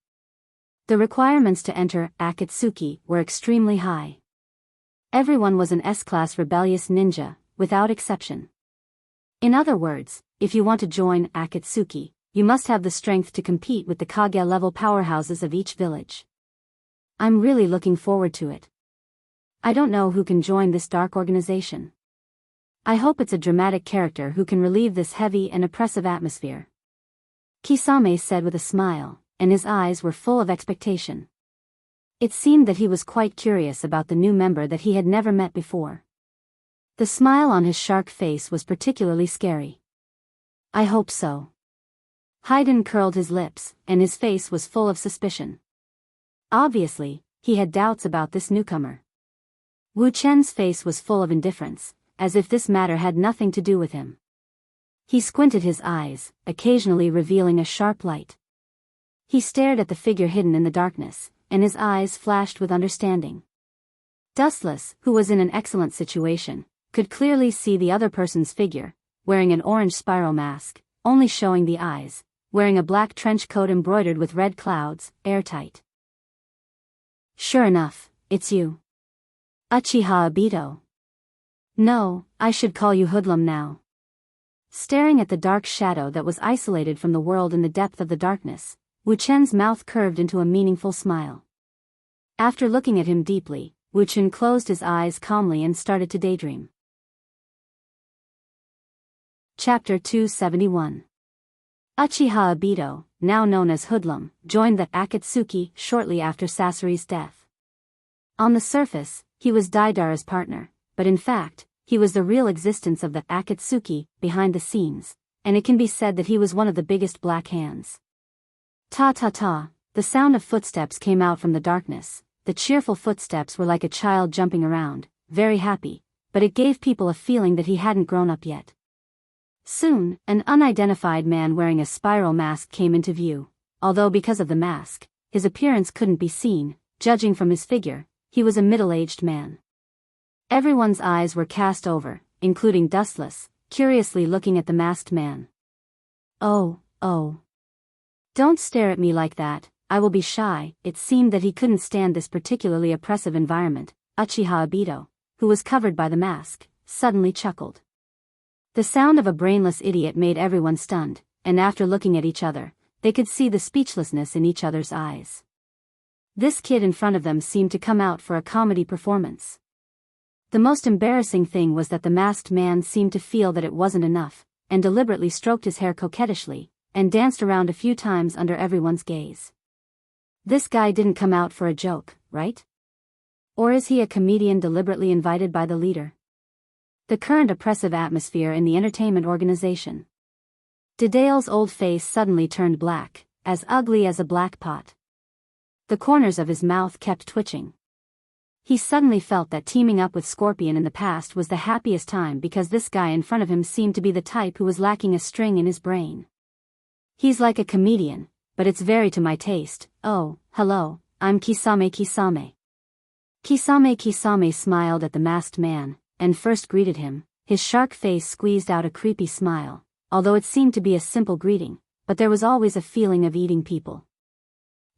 The requirements to enter Akatsuki were extremely high. Everyone was an S-class rebellious ninja, without exception. In other words, if you want to join Akatsuki, you must have the strength to compete with the Kage-level powerhouses of each village. I'm really looking forward to it. I don't know who can join this dark organization. I hope it's a dramatic character who can relieve this heavy and oppressive atmosphere. Kisame said with a smile, and his eyes were full of expectation. It seemed that he was quite curious about the new member that he had never met before. The smile on his shark face was particularly scary. I hope so. Haydn curled his lips, and his face was full of suspicion. Obviously, he had doubts about this newcomer. Wu Chen's face was full of indifference, as if this matter had nothing to do with him. He squinted his eyes, occasionally revealing a sharp light. He stared at the figure hidden in the darkness, and his eyes flashed with understanding. Dustless, who was in an excellent situation, could clearly see the other person's figure, wearing an orange spiral mask, only showing the eyes, wearing a black trench coat embroidered with red clouds, airtight. Sure enough, it's you. Uchiha Obito. No, I should call you Hoodlum now. Staring at the dark shadow that was isolated from the world in the depth of the darkness, Wu Chen's mouth curved into a meaningful smile. After looking at him deeply, Wu Chen closed his eyes calmly and started to daydream. Chapter 271. Uchiha Obito, now known as Hoodlum, joined the Akatsuki shortly after Sasori's death. On the surface, he was Daidara's partner, but in fact, he was the real existence of the Akatsuki behind the scenes, and it can be said that he was one of the biggest black hands. Ta, the sound of footsteps came out from the darkness. The cheerful footsteps were like a child jumping around, very happy, but it gave people a feeling that he hadn't grown up yet. Soon, an unidentified man wearing a spiral mask came into view. Although because of the mask, his appearance couldn't be seen, judging from his figure, he was a middle-aged man. Everyone's eyes were cast over, including Dustless, curiously looking at the masked man. Oh. Don't stare at me like that, I will be shy. It seemed that he couldn't stand this particularly oppressive environment. Uchiha Obito, who was covered by the mask, suddenly chuckled. The sound of a brainless idiot made everyone stunned, and after looking at each other, they could see the speechlessness in each other's eyes. This kid in front of them seemed to come out for a comedy performance. The most embarrassing thing was that the masked man seemed to feel that it wasn't enough, and deliberately stroked his hair coquettishly, and danced around a few times under everyone's gaze. This guy didn't come out for a joke, right? Or is he a comedian deliberately invited by the leader? The current oppressive atmosphere in the entertainment organization. Didale's old face suddenly turned black, as ugly as a black pot. The corners of his mouth kept twitching. He suddenly felt that teaming up with Scorpion in the past was the happiest time because this guy in front of him seemed to be the type who was lacking a string in his brain. He's like a comedian, but it's very to my taste. Oh, hello, I'm Kisame. Kisame smiled at the masked man, and first greeted him. His shark face squeezed out a creepy smile, although it seemed to be a simple greeting, but there was always a feeling of eating people.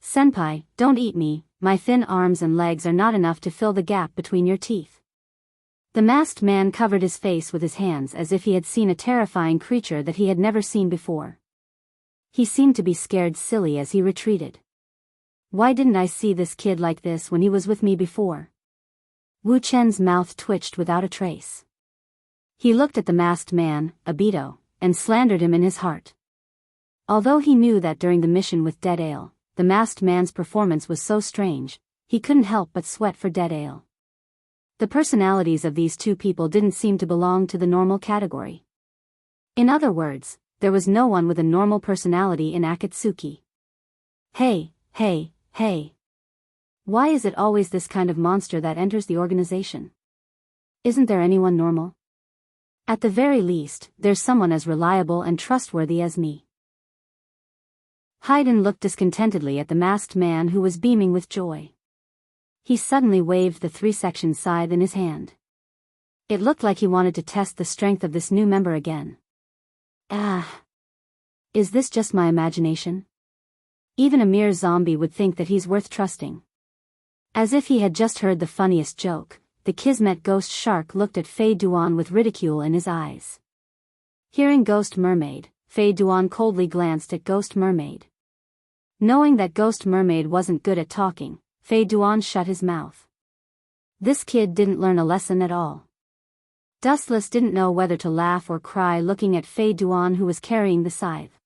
Senpai, don't eat me, my thin arms and legs are not enough to fill the gap between your teeth. The masked man covered his face with his hands as if he had seen a terrifying creature that he had never seen before. He seemed to be scared silly as he retreated. Why didn't I see this kid like this when he was with me before? Wu Chen's mouth twitched without a trace. He looked at the masked man, Obito, and slandered him in his heart. Although he knew that during the mission with Dead Ale, the masked man's performance was so strange, he couldn't help but sweat for Dead Ale. The personalities of these two people didn't seem to belong to the normal category. In other words, there was no one with a normal personality in Akatsuki. Hey. Why is it always this kind of monster that enters the organization? Isn't there anyone normal? At the very least, there's someone as reliable and trustworthy as me. Haydn looked discontentedly at the masked man who was beaming with joy. He suddenly waved the 3-section scythe in his hand. It looked like he wanted to test the strength of this new member again. Is this just my imagination? Even a mere zombie would think that he's worth trusting. As if he had just heard the funniest joke, the Kismet Ghost Shark looked at Fei Duan with ridicule in his eyes. Hearing Ghost Mermaid, Fei Duan coldly glanced at Ghost Mermaid. Knowing that Ghost Mermaid wasn't good at talking, Fei Duan shut his mouth. This kid didn't learn a lesson at all. Dustless didn't know whether to laugh or cry looking at Fei Duan who was carrying the scythe.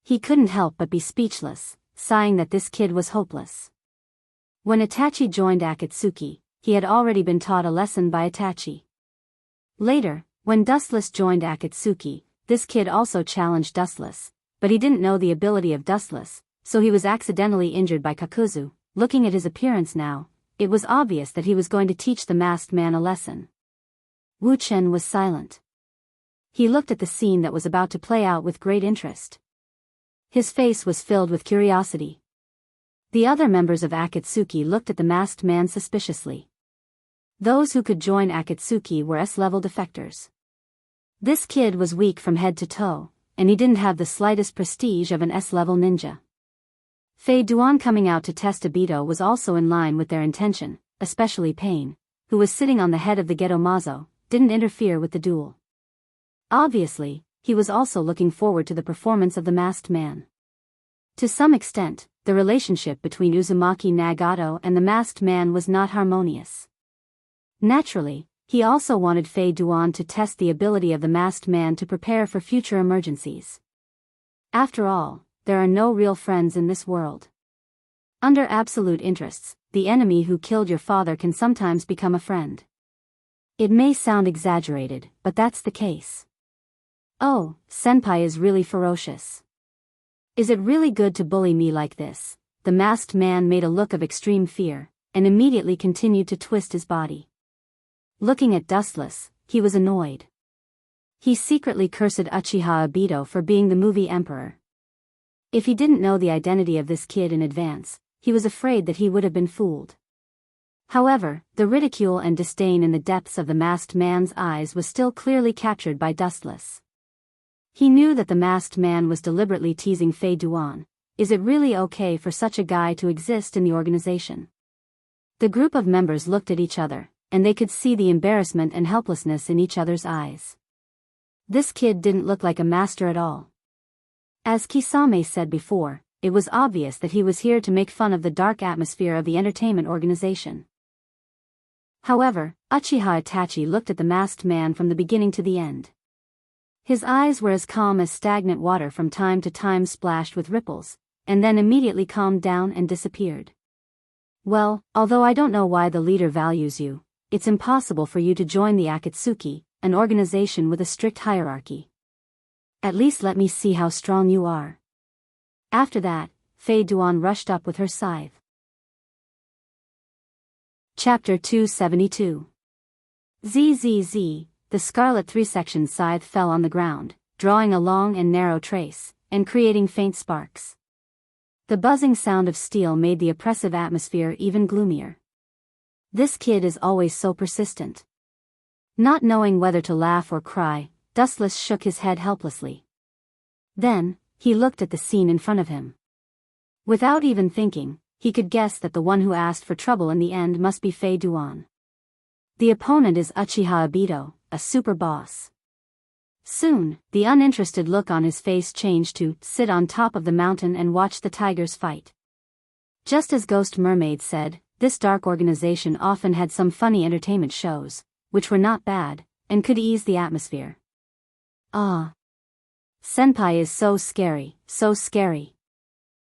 He couldn't help but be speechless, sighing that this kid was hopeless. When Itachi joined Akatsuki, he had already been taught a lesson by Itachi. Later, when Dustless joined Akatsuki, this kid also challenged Dustless, but he didn't know the ability of Dustless, so he was accidentally injured by Kakuzu. Looking at his appearance now, it was obvious that he was going to teach the masked man a lesson. Wu Chen was silent. He looked at the scene that was about to play out with great interest. His face was filled with curiosity. The other members of Akatsuki looked at the masked man suspiciously. Those who could join Akatsuki were S-level defectors. This kid was weak from head to toe, and he didn't have the slightest prestige of an S-level ninja. Fei Duan coming out to test Obito was also in line with their intention, especially Pain, who was sitting on the head of the Gedomazo, didn't interfere with the duel. Obviously, he was also looking forward to the performance of the masked man. To some extent, the relationship between Uzumaki Nagato and the masked man was not harmonious. Naturally, he also wanted Fei Duan to test the ability of the masked man to prepare for future emergencies. After all, there are no real friends in this world. Under absolute interests, the enemy who killed your father can sometimes become a friend. It may sound exaggerated, but that's the case. Oh, Senpai is really ferocious. Is it really good to bully me like this? the masked man made a look of extreme fear, and immediately continued to twist his body. Looking at Dustless, he was annoyed. He secretly cursed Uchiha Obito for being the movie emperor. If he didn't know the identity of this kid in advance, he was afraid that he would have been fooled. However, the ridicule and disdain in the depths of the masked man's eyes was still clearly captured by Dustless. He knew that the masked man was deliberately teasing Fei Duan. Is it really okay for such a guy to exist in the organization? The group of members looked at each other, and they could see the embarrassment and helplessness in each other's eyes. This kid didn't look like a master at all. As Kisame said before, it was obvious that he was here to make fun of the dark atmosphere of the entertainment organization. However, Uchiha Itachi looked at the masked man from the beginning to the end. His eyes were as calm as stagnant water from time to time splashed with ripples, and then immediately calmed down and disappeared. Well, although I don't know why the leader values you, it's impossible for you to join the Akatsuki, an organization with a strict hierarchy. At least let me see how strong you are. After that, Fei Duan rushed up with her scythe. Chapter 272. ZZZ, the scarlet three-section scythe fell on the ground, drawing a long and narrow trace, and creating faint sparks. The buzzing sound of steel made the oppressive atmosphere even gloomier. This kid is always so persistent. Not knowing whether to laugh or cry, Dustless shook his head helplessly. Then, he looked at the scene in front of him. Without even thinking, he could guess that the one who asked for trouble in the end must be Fei Duan. The opponent is Uchiha Obito, a super boss. Soon, the uninterested look on his face changed to sit on top of the mountain and watch the tigers fight. Just as Ghost Mermaid said, this dark organization often had some funny entertainment shows, which were not bad, and could ease the atmosphere. Ah. Senpai is so scary, so scary.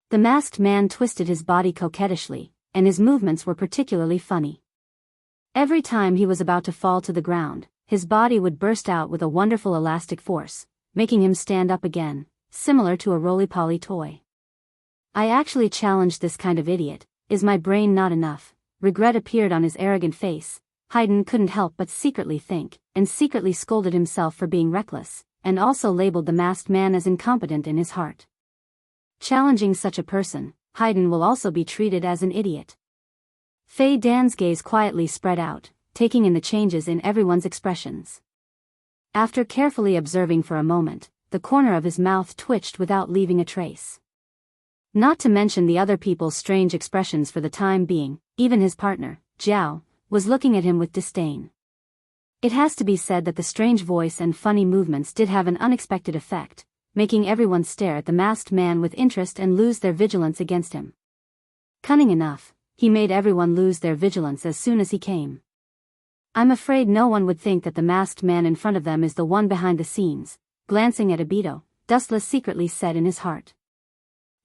The masked man twisted his body coquettishly, and his movements were particularly funny. Every time he was about to fall to the ground, his body would burst out with a wonderful elastic force, making him stand up again, similar to a roly-poly toy. I actually challenged this kind of idiot. Is my brain not enough? Regret appeared on his arrogant face. Haydn couldn't help but secretly think, and secretly scolded himself for being reckless, and also labeled the masked man as incompetent in his heart. Challenging such a person, Haydn will also be treated as an idiot. Fei Dan's gaze quietly spread out, taking in the changes in everyone's expressions. After carefully observing for a moment, the corner of his mouth twitched without leaving a trace. Not to mention the other people's strange expressions for the time being, even his partner, Jiao, was looking at him with disdain. It has to be said that the strange voice and funny movements did have an unexpected effect, making everyone stare at the masked man with interest and lose their vigilance against him. Cunning enough, he made everyone lose their vigilance as soon as he came. I'm afraid no one would think that the masked man in front of them is the one behind the scenes, glancing at Obito, Dustless secretly said in his heart.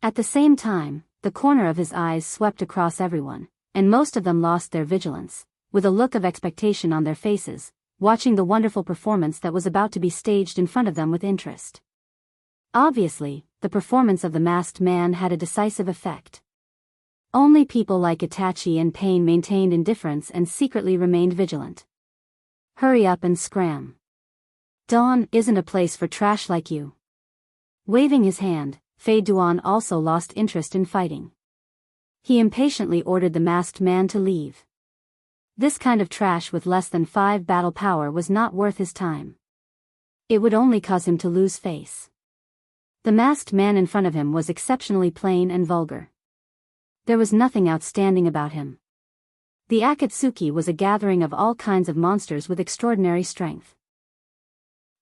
At the same time, the corner of his eyes swept across everyone, and most of them lost their vigilance, with a look of expectation on their faces, watching the wonderful performance that was about to be staged in front of them with interest. Obviously, the performance of the masked man had a decisive effect. Only people like Itachi and Pain maintained indifference and secretly remained vigilant. Hurry up and scram. Dawn isn't a place for trash like you. Waving his hand, Fei Duan also lost interest in fighting. He impatiently ordered the masked man to leave. This kind of trash with less than 5 battle power was not worth his time. It would only cause him to lose face. The masked man in front of him was exceptionally plain and vulgar. There was nothing outstanding about him. The Akatsuki was a gathering of all kinds of monsters with extraordinary strength.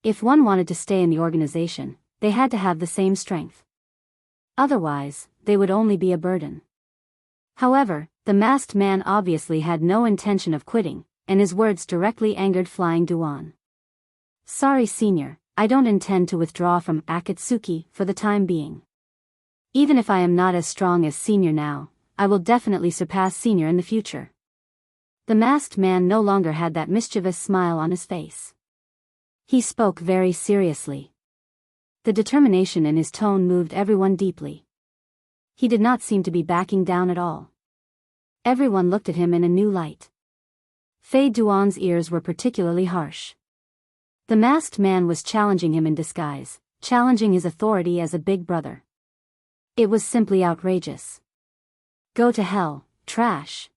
If one wanted to stay in the organization, they had to have the same strength. Otherwise, they would only be a burden. However, the masked man obviously had no intention of quitting, and his words directly angered Flying Duan. Sorry senior, I don't intend to withdraw from Akatsuki for the time being. Even if I am not as strong as senior now, I will definitely surpass senior in the future. The masked man no longer had that mischievous smile on his face. He spoke very seriously. The determination in his tone moved everyone deeply. he did not seem to be backing down at all. Everyone looked at him in a new light. Fei Duan's ears were particularly harsh. The masked man was challenging him in disguise, challenging his authority as a big brother. It was simply outrageous. Go to hell, trash.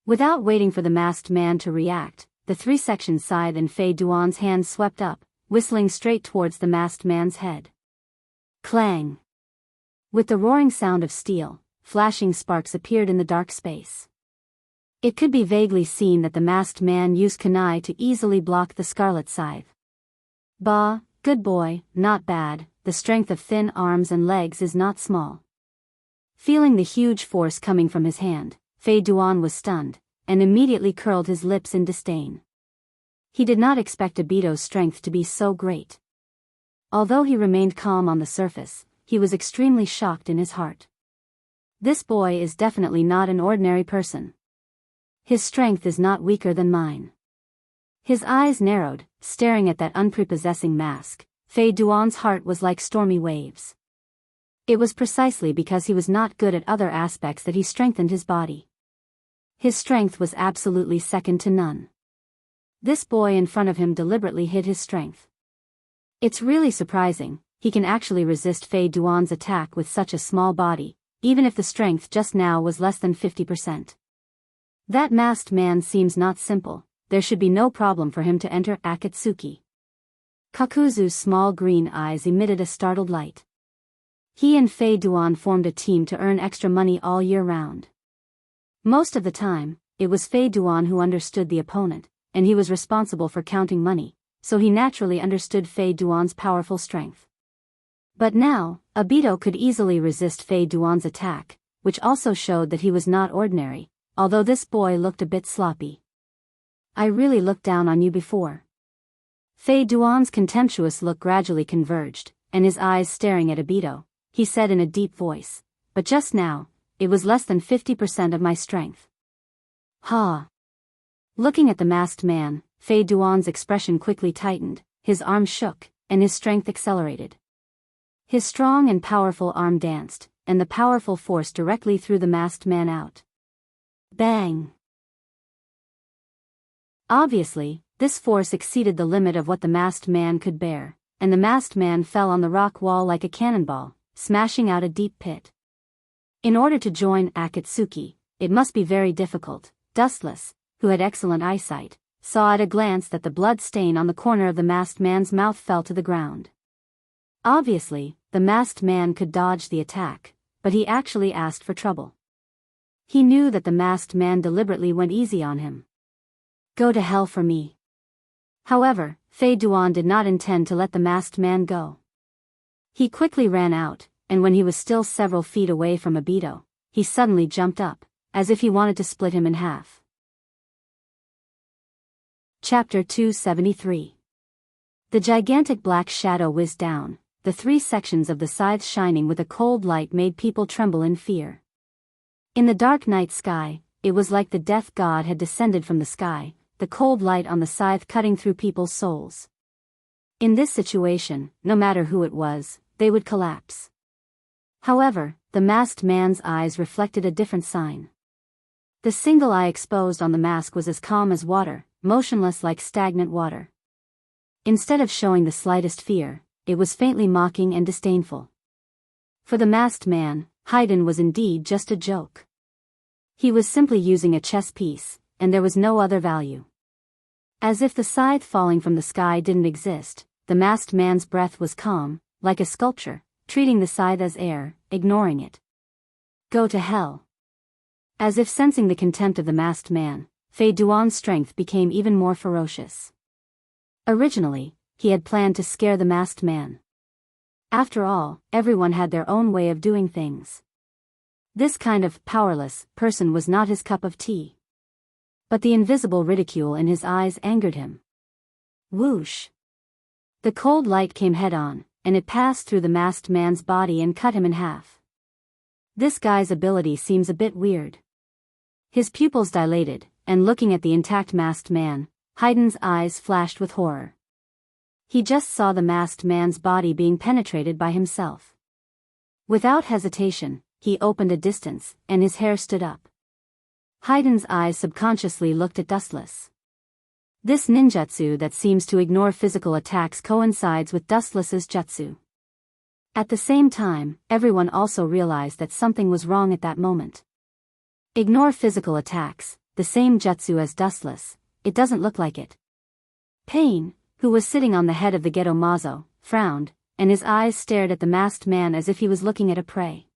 Without waiting for the masked man to react, the 3-section scythe in Fei Duan's hand swept up, whistling straight towards the masked man's head. Clang! With the roaring sound of steel, flashing sparks appeared in the dark space. It could be vaguely seen that the masked man used kunai to easily block the scarlet scythe. Bah, good boy, not bad, the strength of thin arms and legs is not small. Feeling the huge force coming from his hand, Fei Duan was stunned, and immediately curled his lips in disdain. He did not expect Obito's strength to be so great. Although he remained calm on the surface, he was extremely shocked in his heart. This boy is definitely not an ordinary person. His strength is not weaker than mine. His eyes narrowed, staring at that unprepossessing mask. Fei Duan's heart was like stormy waves. It was precisely because he was not good at other aspects that he strengthened his body. His strength was absolutely second to none. This boy in front of him deliberately hid his strength. It's really surprising, he can actually resist Fei Duan's attack with such a small body, even if the strength just now was less than 50%. That masked man seems not simple, there should be no problem for him to enter Akatsuki. Kakuzu's small green eyes emitted a startled light. He and Fei Duan formed a team to earn extra money all year round. Most of the time, it was Fei Duan who understood the opponent, and he was responsible for counting money, so he naturally understood Fei Duan's powerful strength. But now, Obito could easily resist Fei Duan's attack, which also showed that he was not ordinary, although this boy looked a bit sloppy. I really looked down on you before. Fei Duan's contemptuous look gradually converged, and his eyes staring at Obito, he said in a deep voice, but just now, it was less than 50% of my strength. Ha! Looking at the masked man, Fei Duan's expression quickly tightened, his arm shook, and his strength accelerated. His strong and powerful arm danced, and the powerful force directly threw the masked man out. Bang! Obviously, this force exceeded the limit of what the masked man could bear, and the masked man fell on the rock wall like a cannonball, smashing out a deep pit. In order to join Akatsuki, it must be very difficult. Dustless, who had excellent eyesight, saw at a glance that the blood stain on the corner of the masked man's mouth fell to the ground. Obviously, the masked man could dodge the attack, but he actually asked for trouble. He knew that the masked man deliberately went easy on him. Go to hell for me. However, Fei Duan did not intend to let the masked man go. He quickly ran out, and when he was still several feet away from Obito, he suddenly jumped up, as if he wanted to split him in half. Chapter 273. The gigantic black shadow whizzed down, the 3 sections of the scythe shining with a cold light made people tremble in fear. In the dark night sky, it was like the death god had descended from the sky, the cold light on the scythe cutting through people's souls. In this situation, no matter who it was, they would collapse. However, the masked man's eyes reflected a different sign. The single eye exposed on the mask was as calm as water, motionless like stagnant water. Instead of showing the slightest fear, it was faintly mocking and disdainful. For the masked man, Haydn was indeed just a joke. He was simply using a chess piece, and there was no other value. As if the scythe falling from the sky didn't exist, the masked man's breath was calm, like a sculpture, treating the scythe as air, ignoring it. Go to hell. As if sensing the contempt of the masked man, Fei Duan's strength became even more ferocious. Originally, he had planned to scare the masked man. After all, everyone had their own way of doing things. This kind of powerless person was not his cup of tea. But the invisible ridicule in his eyes angered him. Whoosh! The cold light came head-on, and it passed through the masked man's body and cut him in half. This guy's ability seems a bit weird. His pupils dilated, and looking at the intact masked man, Haydn's eyes flashed with horror. He just saw the masked man's body being penetrated by himself. Without hesitation, he opened a distance, and his hair stood up. Haiden's eyes subconsciously looked at Dustless. This ninjutsu that seems to ignore physical attacks coincides with Dustless's jutsu. At the same time, everyone also realized that something was wrong at that moment. Ignore physical attacks, the same jutsu as Dustless, it doesn't look like it. Pain, who was sitting on the head of the Gedo Mazo, frowned, and his eyes stared at the masked man as if he was looking at a prey.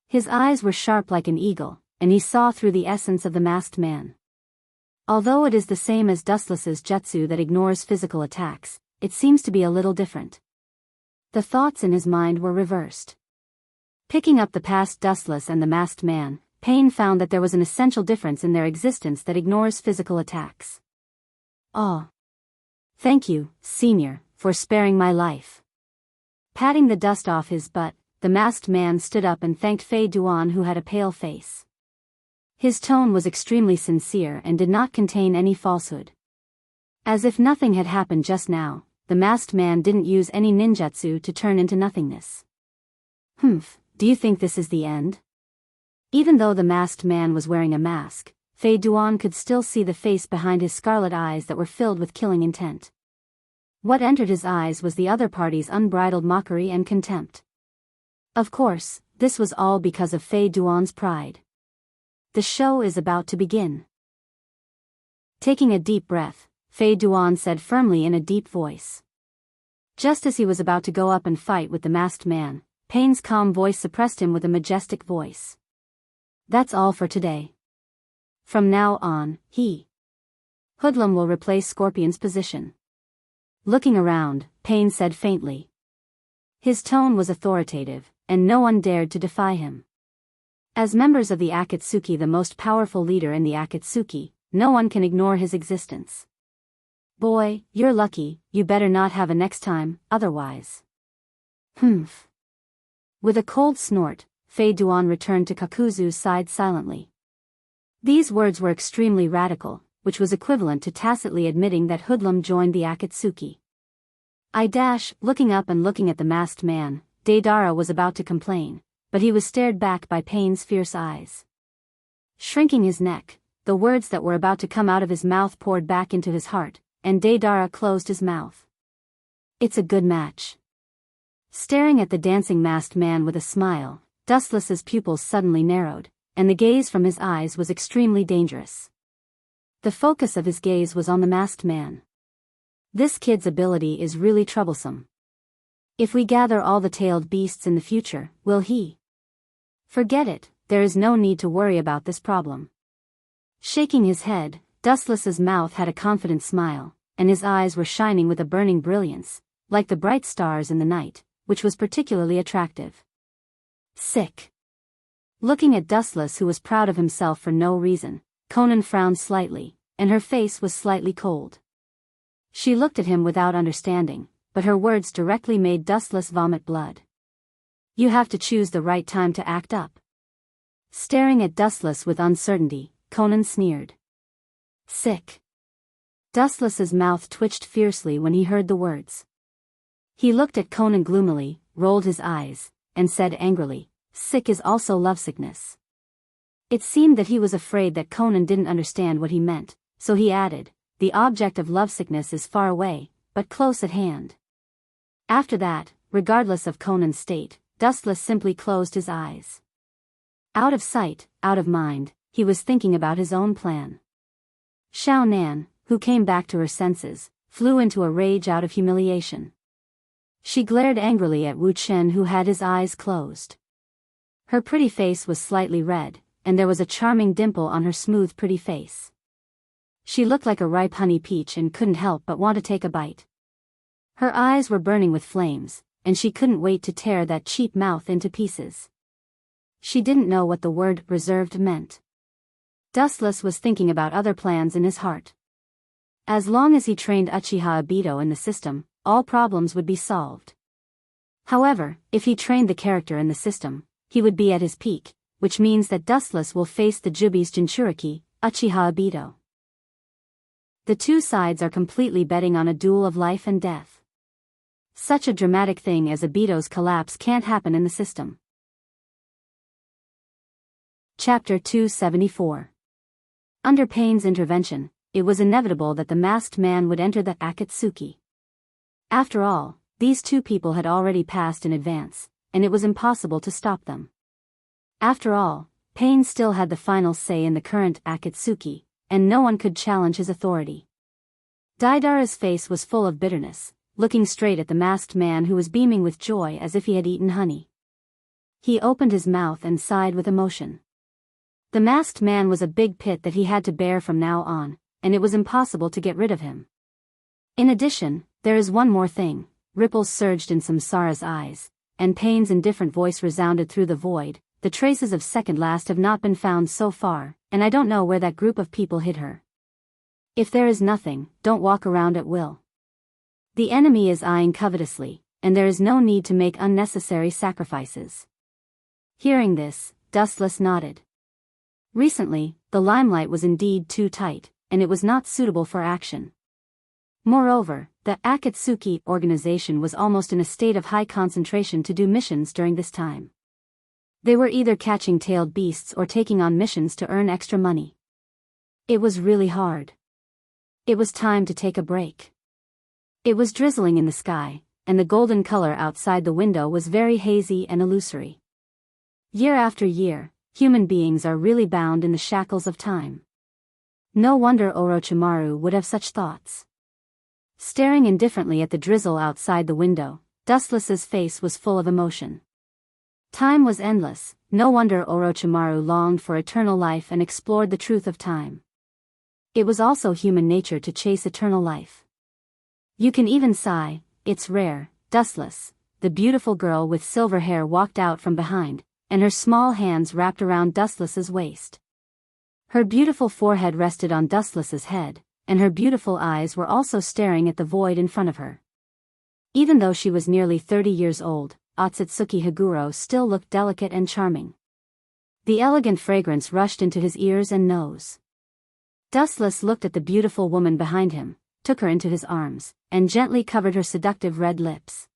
His eyes were sharp like an eagle, and he saw through the essence of the masked man. Although it is the same as Dustless's jutsu that ignores physical attacks, it seems to be a little different. The thoughts in his mind were reversed. Picking up the past Dustless and the masked man, Pain found that there was an essential difference in their existence that ignores physical attacks. Oh. Thank you, Senior, for sparing my life. Patting the dust off his butt, the masked man stood up and thanked Fei Duan, who had a pale face. His tone was extremely sincere and did not contain any falsehood. As if nothing had happened just now, the masked man didn't use any ninjutsu to turn into nothingness. Do you think this is the end? Even though the masked man was wearing a mask, Fei Duan could still see the face behind his scarlet eyes that were filled with killing intent. What entered his eyes was the other party's unbridled mockery and contempt. Of course, this was all because of Fei Duan's pride. The show is about to begin. Taking a deep breath, Fei Duan said firmly in a deep voice. Just as he was about to go up and fight with the masked man, Pain's calm voice suppressed him with a majestic voice. That's all for today. From now on, Hoodlum will replace Scorpion's position. Looking around, Pain said faintly. His tone was authoritative, and no one dared to defy him. As members of the Akatsuki, the most powerful leader in the Akatsuki, no one can ignore his existence. Boy, you're lucky, you better not have a next time, otherwise. With a cold snort, Fei Duan returned to Kakuzu's side silently. These words were extremely radical, which was equivalent to tacitly admitting that Hoodlum joined the Akatsuki. Looking up and looking at the masked man, Deidara was about to complain, but he was stared back by Pain's fierce eyes. Shrinking his neck, the words that were about to come out of his mouth poured back into his heart, and Deidara closed his mouth. It's a good match. Staring at the dancing masked man with a smile, Dustless's pupils suddenly narrowed, and the gaze from his eyes was extremely dangerous. The focus of his gaze was on the masked man. This kid's ability is really troublesome. If we gather all the tailed beasts in the future, will he? Forget it, there is no need to worry about this problem. Shaking his head, Dustless's mouth had a confident smile, and his eyes were shining with a burning brilliance, like the bright stars in the night, which was particularly attractive. Sick. Looking at Dustless, who was proud of himself for no reason, Conan frowned slightly, and her face was slightly cold. She looked at him without understanding, but her words directly made Dustless vomit blood. You have to choose the right time to act up. Staring at Dustless with uncertainty, Conan sneered. Sick. Dustless's mouth twitched fiercely when he heard the words. He looked at Conan gloomily, rolled his eyes, and said angrily, sick is also lovesickness. It seemed that he was afraid that Conan didn't understand what he meant, so he added, the object of lovesickness is far away, but close at hand. After that, regardless of Conan's state, Dustless simply closed his eyes. Out of sight, out of mind, he was thinking about his own plan. Xiao Nan, who came back to her senses, flew into a rage out of humiliation. She glared angrily at Wu Chen, who had his eyes closed. Her pretty face was slightly red, and there was a charming dimple on her smooth pretty face. She looked like a ripe honey peach and couldn't help but want to take a bite. Her eyes were burning with flames, and she couldn't wait to tear that cheap mouth into pieces. She didn't know what the word reserved meant. Dustless was thinking about other plans in his heart. As long as he trained Uchiha Obito in the system, all problems would be solved. However, if he trained the character in the system, he would be at his peak, which means that Dustless will face the Jubi's Jinchuriki, Uchiha Obito. The two sides are completely betting on a duel of life and death. Such a dramatic thing as Obito's collapse can't happen in the system. Chapter 274. Under Pain's intervention, it was inevitable that the masked man would enter the Akatsuki. After all, these two people had already passed in advance, and it was impossible to stop them. After all, Pain still had the final say in the current Akatsuki, and no one could challenge his authority. Daidara's face was full of bitterness, looking straight at the masked man who was beaming with joy as if he had eaten honey. He opened his mouth and sighed with emotion. The masked man was a big pit that he had to bear from now on, and it was impossible to get rid of him. In addition, there is one more thing. Ripples surged in Samsara's eyes, and Pain's indifferent voice resounded through the void. The traces of Second Last have not been found so far, and I don't know where that group of people hid her. If there is nothing, don't walk around at will. The enemy is eyeing covetously, and there is no need to make unnecessary sacrifices. Hearing this, Dustless nodded. Recently, the limelight was indeed too tight, and it was not suitable for action. Moreover, the Akatsuki organization was almost in a state of high concentration to do missions during this time. They were either catching tailed beasts or taking on missions to earn extra money. It was really hard. It was time to take a break. It was drizzling in the sky, and the golden color outside the window was very hazy and illusory. Year after year, human beings are really bound in the shackles of time. No wonder Orochimaru would have such thoughts. Staring indifferently at the drizzle outside the window, Dustless's face was full of emotion. Time was endless, no wonder Orochimaru longed for eternal life and explored the truth of time. It was also human nature to chase eternal life. You can even sigh, it's rare. Dustless, the beautiful girl with silver hair, walked out from behind, and her small hands wrapped around Dustless's waist. Her beautiful forehead rested on Dustless's head, and her beautiful eyes were also staring at the void in front of her. Even though she was nearly 30 years old, Otsutsuki Higuro still looked delicate and charming. The elegant fragrance rushed into his ears and nose. Dustless looked at the beautiful woman behind him, took her into his arms, and gently covered her seductive red lips.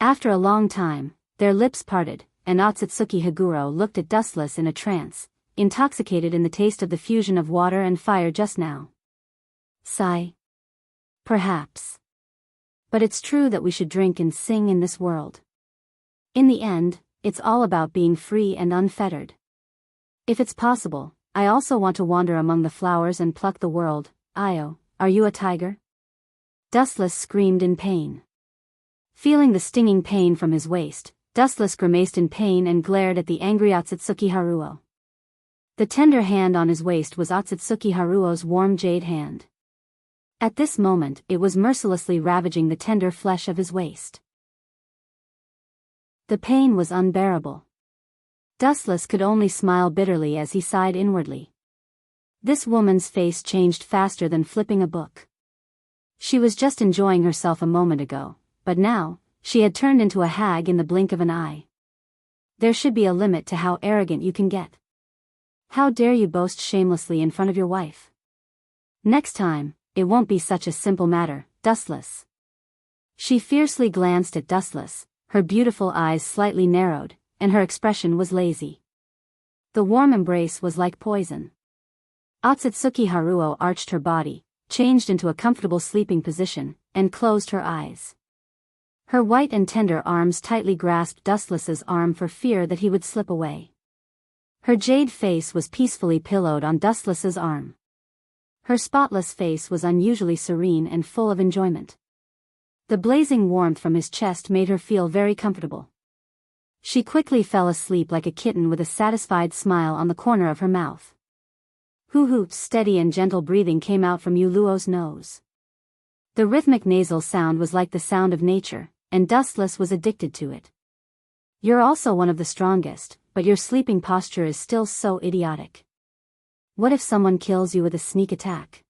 After a long time, their lips parted, and Otsutsuki Higuro looked at Dustless in a trance, intoxicated in the taste of the fusion of water and fire just now. Sigh. Perhaps. But it's true that we should drink and sing in this world. In the end, it's all about being free and unfettered. If it's possible, I also want to wander among the flowers and pluck the world. Io, are you a tiger? Dustless screamed in pain. Feeling the stinging pain from his waist, Dustless grimaced in pain and glared at the angry Otsutsuki Haruo. The tender hand on his waist was Otsutsuki Haruo's warm jade hand. At this moment, it was mercilessly ravaging the tender flesh of his waist. The pain was unbearable. Dustless could only smile bitterly as he sighed inwardly. This woman's face changed faster than flipping a book. She was just enjoying herself a moment ago, but now, she had turned into a hag in the blink of an eye. There should be a limit to how arrogant you can get. How dare you boast shamelessly in front of your wife? Next time, it won't be such a simple matter, Dustless. She fiercely glanced at Dustless, her beautiful eyes slightly narrowed, and her expression was lazy. The warm embrace was like poison. Otsutsuki Haruo arched her body, changed into a comfortable sleeping position, and closed her eyes. Her white and tender arms tightly grasped Dustless's arm for fear that he would slip away. Her jade face was peacefully pillowed on Dustless's arm. Her spotless face was unusually serene and full of enjoyment. The blazing warmth from his chest made her feel very comfortable. She quickly fell asleep like a kitten with a satisfied smile on the corner of her mouth. Hoo-hoot's steady and gentle breathing came out from Yuluo's nose. The rhythmic nasal sound was like the sound of nature, and Dustless was addicted to it. You're also one of the strongest, but your sleeping posture is still so idiotic. What if someone kills you with a sneak attack?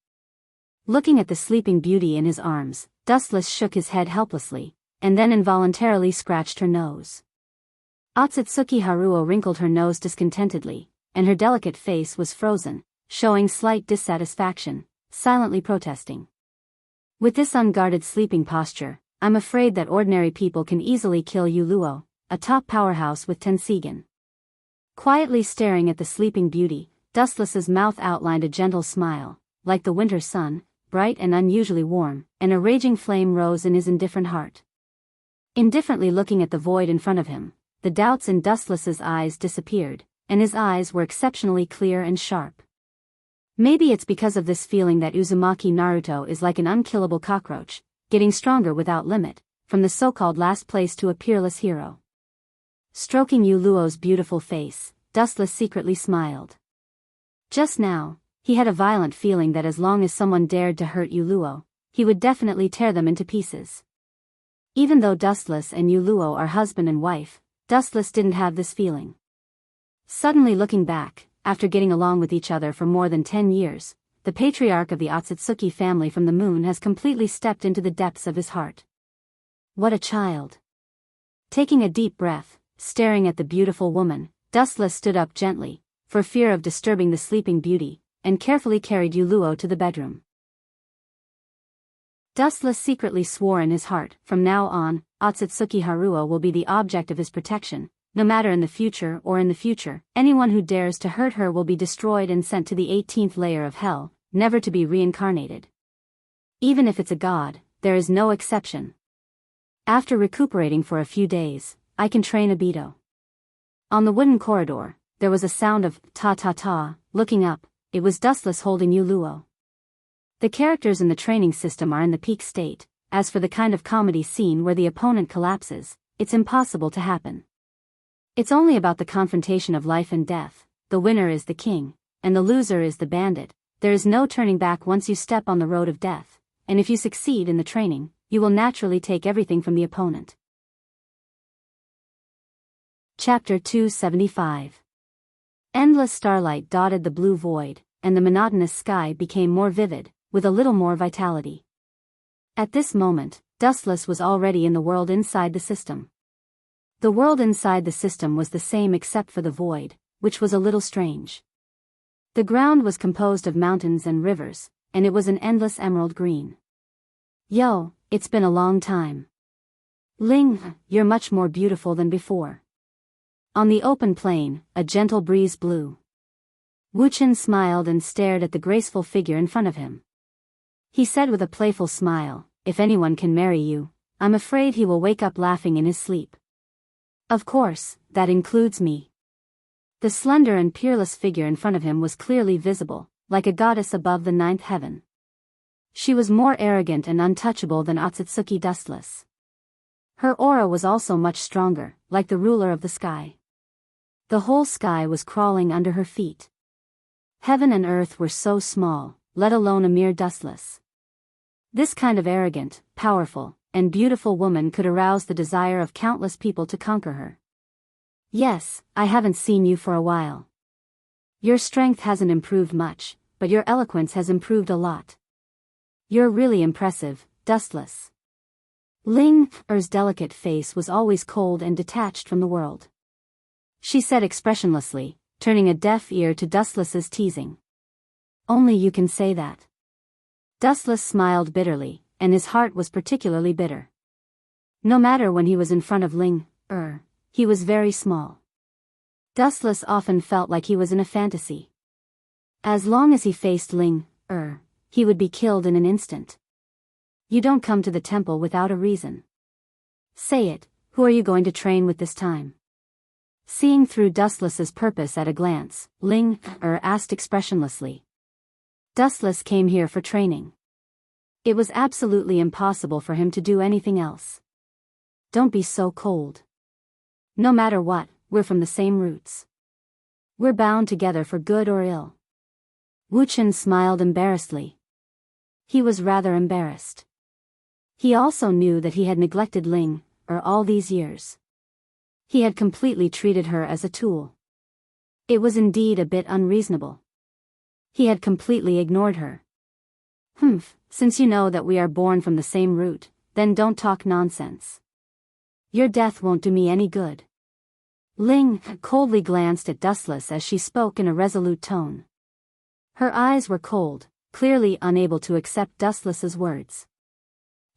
Looking at the sleeping beauty in his arms, Dustless shook his head helplessly, and then involuntarily scratched her nose. Otsutsuki Haruo wrinkled her nose discontentedly, and her delicate face was frozen, showing slight dissatisfaction, silently protesting. With this unguarded sleeping posture, I'm afraid that ordinary people can easily kill Yuluo, a top powerhouse with Tensigen. Quietly staring at the sleeping beauty, Dustless's mouth outlined a gentle smile, like the winter sun, bright and unusually warm, and a raging flame rose in his indifferent heart. Indifferently looking at the void in front of him, the doubts in Dustless's eyes disappeared, and his eyes were exceptionally clear and sharp. Maybe it's because of this feeling that Uzumaki Naruto is like an unkillable cockroach, getting stronger without limit, from the so-called last place to a peerless hero. Stroking Yuluo's beautiful face, Dustless secretly smiled. Just now, he had a violent feeling that as long as someone dared to hurt Yuluo, he would definitely tear them into pieces. Even though Dustless and Yuluo are husband and wife, Dustless didn't have this feeling. Suddenly looking back, after getting along with each other for more than 10 years, the patriarch of the Otsutsuki family from the moon has completely stepped into the depths of his heart. What a child. Taking a deep breath, staring at the beautiful woman, Dustless stood up gently, for fear of disturbing the sleeping beauty, and carefully carried Yuluo to the bedroom. Dustless secretly swore in his heart, from now on, Otsutsuki Haruo will be the object of his protection. No matter in the future or in the future, anyone who dares to hurt her will be destroyed and sent to the 18th layer of hell, never to be reincarnated. Even if it's a god, there is no exception. After recuperating for a few days, I can train Obito. On the wooden corridor, there was a sound of ta-ta-ta. Looking up, it was Dustless holding Yuluo. The characters in the training system are in the peak state. As for the kind of comedy scene where the opponent collapses, it's impossible to happen. It's only about the confrontation of life and death. The winner is the king, and the loser is the bandit. There is no turning back once you step on the road of death, and if you succeed in the training, you will naturally take everything from the opponent. Chapter 275. Endless starlight dotted the blue void, and the monotonous sky became more vivid, with a little more vitality. At this moment, Dustless was already in the world inside the system. The world inside the system was the same except for the void, which was a little strange. The ground was composed of mountains and rivers, and it was an endless emerald green. Yo, it's been a long time. Ling, you're much more beautiful than before. On the open plain, a gentle breeze blew. Wuchen smiled and stared at the graceful figure in front of him. He said with a playful smile, if anyone can marry you, I'm afraid he will wake up laughing in his sleep. Of course, that includes me. The slender and peerless figure in front of him was clearly visible, like a goddess above the 9th heaven. She was more arrogant and untouchable than Otsutsuki Dustless. Her aura was also much stronger, like the ruler of the sky. The whole sky was crawling under her feet. Heaven and earth were so small, let alone a mere Dustless. This kind of arrogant, powerful, and beautiful woman could arouse the desire of countless people to conquer her. Yes, I haven't seen you for a while. Your strength hasn't improved much, but your eloquence has improved a lot. You're really impressive, Dustless. Ling Er's delicate face was always cold and detached from the world. She said expressionlessly, turning a deaf ear to Dustless's teasing. Only you can say that. Dustless smiled bitterly, and his heart was particularly bitter. No matter when he was in front of Ling he was very small. Dustless often felt like he was in a fantasy. As long as he faced Ling he would be killed in an instant. You don't come to the temple without a reason. Say it, who are you going to train with this time? Seeing through Dustless's purpose at a glance, Ling asked expressionlessly. Dustless came here for training. It was absolutely impossible for him to do anything else. Don't be so cold. No matter what, we're from the same roots. We're bound together for good or ill. Wuchen smiled embarrassedly. He was rather embarrassed. He also knew that he had neglected Ling all these years. He had completely treated her as a tool. It was indeed a bit unreasonable. He had completely ignored her. Since you know that we are born from the same root, then don't talk nonsense. Your death won't do me any good. Ling coldly glanced at Dustless as she spoke in a resolute tone. Her eyes were cold, clearly unable to accept Dustless's words.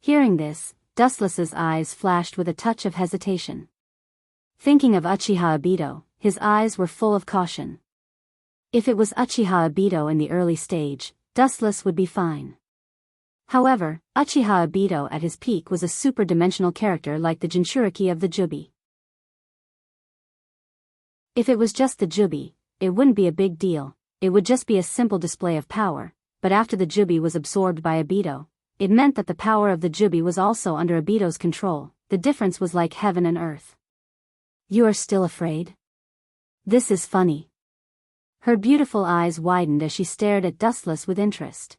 Hearing this, Dustless's eyes flashed with a touch of hesitation. Thinking of Uchiha Obito, his eyes were full of caution. If it was Uchiha Obito in the early stage, Dustless would be fine. However, Uchiha Obito at his peak was a super-dimensional character like the Jinchuriki of the Jubi. If it was just the Jubi, it wouldn't be a big deal, it would just be a simple display of power, but after the Jubi was absorbed by Obito, it meant that the power of the Jubi was also under Obito's control. The difference was like heaven and earth. You are still afraid? This is funny. Her beautiful eyes widened as she stared at Dustless with interest.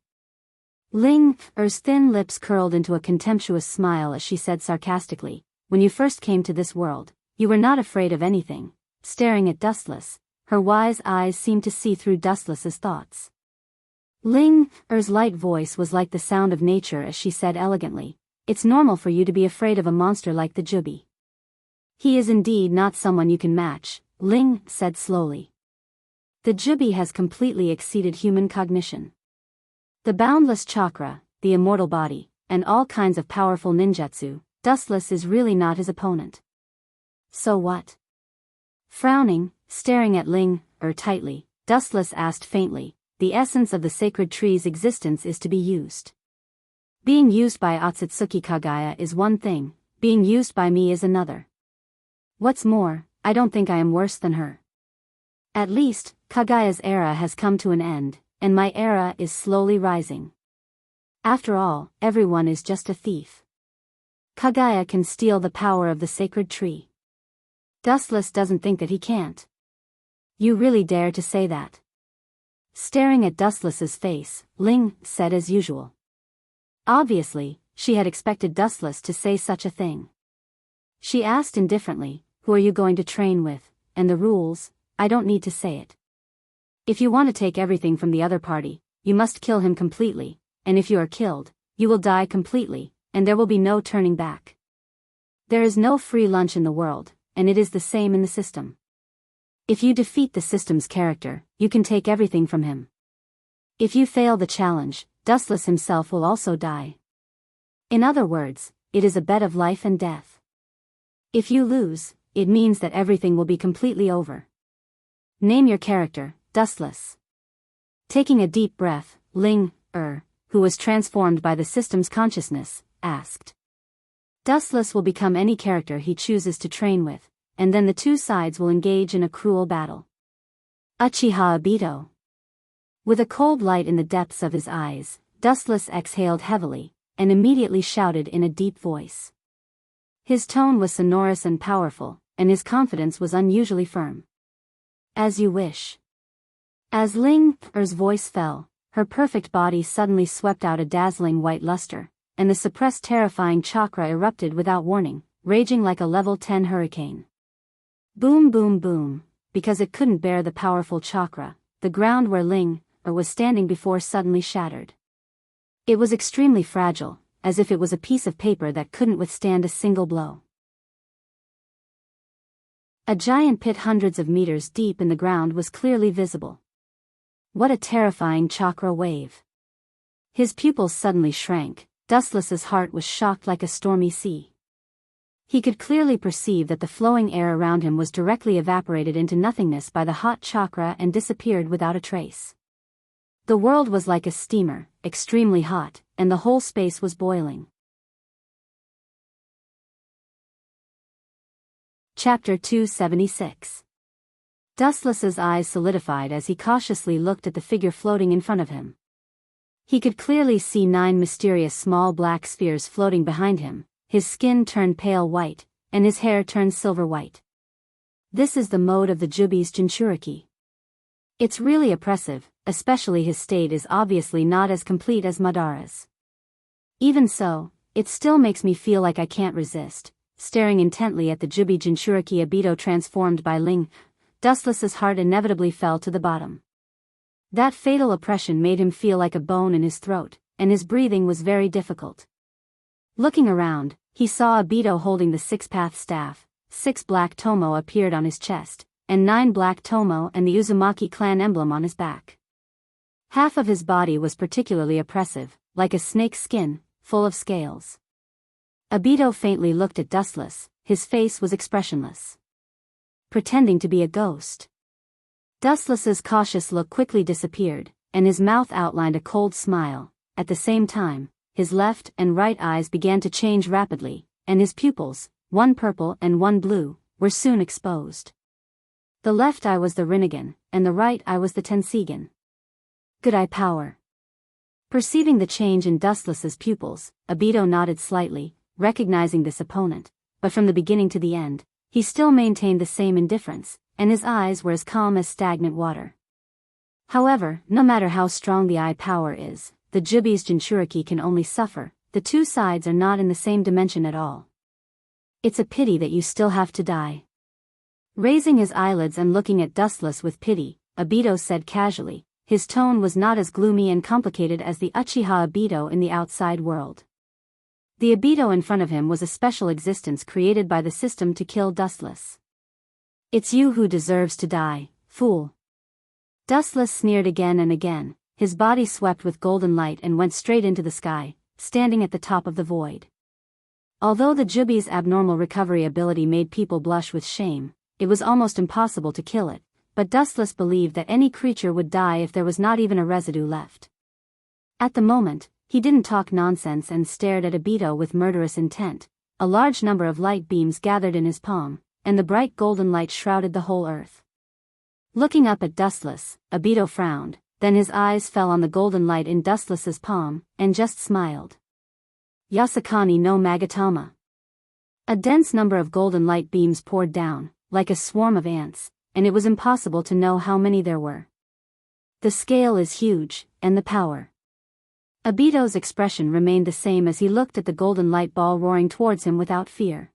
Ling Er's thin lips curled into a contemptuous smile as she said sarcastically, when you first came to this world, you were not afraid of anything. Staring at Dustless, her wise eyes seemed to see through Dustless's thoughts. Ling Er's light voice was like the sound of nature as she said elegantly, it's normal for you to be afraid of a monster like the Jubi. He is indeed not someone you can match, Ling said slowly. The Jubi has completely exceeded human cognition. The boundless chakra, the immortal body, and all kinds of powerful ninjutsu, Dustless is really not his opponent. So what? Frowning, staring at Ling tightly, Dustless asked faintly, the essence of the sacred tree's existence is to be used. Being used by Otsutsuki Kagaya is one thing, being used by me is another. What's more, I don't think I am worse than her. At least, Kagaya's era has come to an end, and my era is slowly rising. After all, everyone is just a thief. Kagaya can steal the power of the sacred tree. Dustless doesn't think that he can't. You really dare to say that? Staring at Dustless's face, Ling said as usual. Obviously, she had expected Dustless to say such a thing. She asked indifferently, who are you going to train with, and the rules, I don't need to say it. If you want to take everything from the other party, you must kill him completely, and if you are killed, you will die completely, and there will be no turning back. There is no free lunch in the world, and it is the same in the system. If you defeat the system's character, you can take everything from him. If you fail the challenge, Dustless himself will also die. In other words, it is a bet of life and death. If you lose, it means that everything will be completely over. Name your character, Dustless. Taking a deep breath, Ling who was transformed by the system's consciousness, asked. Dustless will become any character he chooses to train with, and then the two sides will engage in a cruel battle. Uchiha Obito. With a cold light in the depths of his eyes, Dustless exhaled heavily, and immediately shouted in a deep voice. His tone was sonorous and powerful, and his confidence was unusually firm. As you wish. As Ling Er's voice fell, her perfect body suddenly swept out a dazzling white luster, and the suppressed terrifying chakra erupted without warning, raging like a level 10 hurricane. Boom boom boom, because it couldn't bear the powerful chakra, the ground where Ling was standing before suddenly shattered. It was extremely fragile, as if it was a piece of paper that couldn't withstand a single blow. A giant pit hundreds of meters deep in the ground was clearly visible. What a terrifying chakra wave. His pupils suddenly shrank, Dustless's heart was shocked like a stormy sea. He could clearly perceive that the flowing air around him was directly evaporated into nothingness by the hot chakra and disappeared without a trace. The world was like a steamer, extremely hot, and the whole space was boiling. Chapter 276. Dustless's eyes solidified as he cautiously looked at the figure floating in front of him. He could clearly see 9 mysterious small black spheres floating behind him, his skin turned pale white, and his hair turned silver white. This is the mode of the Jubi's Jinchuriki. It's really oppressive, especially his state is obviously not as complete as Madara's. Even so, it still makes me feel like I can't resist. Staring intently at the Jubi Jinchuriki Obito transformed by Ling, Dustless's heart inevitably fell to the bottom. That fatal oppression made him feel like a bone in his throat, and his breathing was very difficult. Looking around, he saw Obito holding the 6-path staff, 6 black tomo appeared on his chest, and 9 black tomo and the Uzumaki clan emblem on his back. Half of his body was particularly oppressive, like a snake's skin, full of scales. Obito faintly looked at Dustless, his face was expressionless. pretending to be a ghost. Dustless's cautious look quickly disappeared, and his mouth outlined a cold smile. At the same time, his left and right eyes began to change rapidly, and his pupils, one purple and one blue, were soon exposed. The left eye was the Rinnegan, and the right eye was the Tensegan. Good eye power. Perceiving the change in Dustless's pupils, Abito nodded slightly, recognizing this opponent, but from the beginning to the end, he still maintained the same indifference, and his eyes were as calm as stagnant water. However, no matter how strong the eye power is, the Jubi's Jinchuriki can only suffer. The two sides are not in the same dimension at all. It's a pity that you still have to die. Raising his eyelids and looking at Dustless with pity, Abito said casually. His tone was not as gloomy and complicated as the Uchiha Abito in the outside world. The Abito in front of him was a special existence created by the system to kill Dustless. It's you who deserves to die, fool. Dustless sneered again and again. His body swept with golden light and went straight into the sky, standing at the top of the void. Although the Jubi's abnormal recovery ability made people blush with shame, it was almost impossible to kill it, but Dustless believed that any creature would die if there was not even a residue left. At the moment, he didn't talk nonsense and stared at Abito with murderous intent. A large number of light beams gathered in his palm, and the bright golden light shrouded the whole earth. Looking up at Dustless, Abito frowned, then his eyes fell on the golden light in Dustless's palm, and just smiled. Yasakani no Magatama. A dense number of golden light beams poured down, like a swarm of ants, and it was impossible to know how many there were. The scale is huge, and the power. Abito's expression remained the same as he looked at the golden light ball roaring towards him without fear.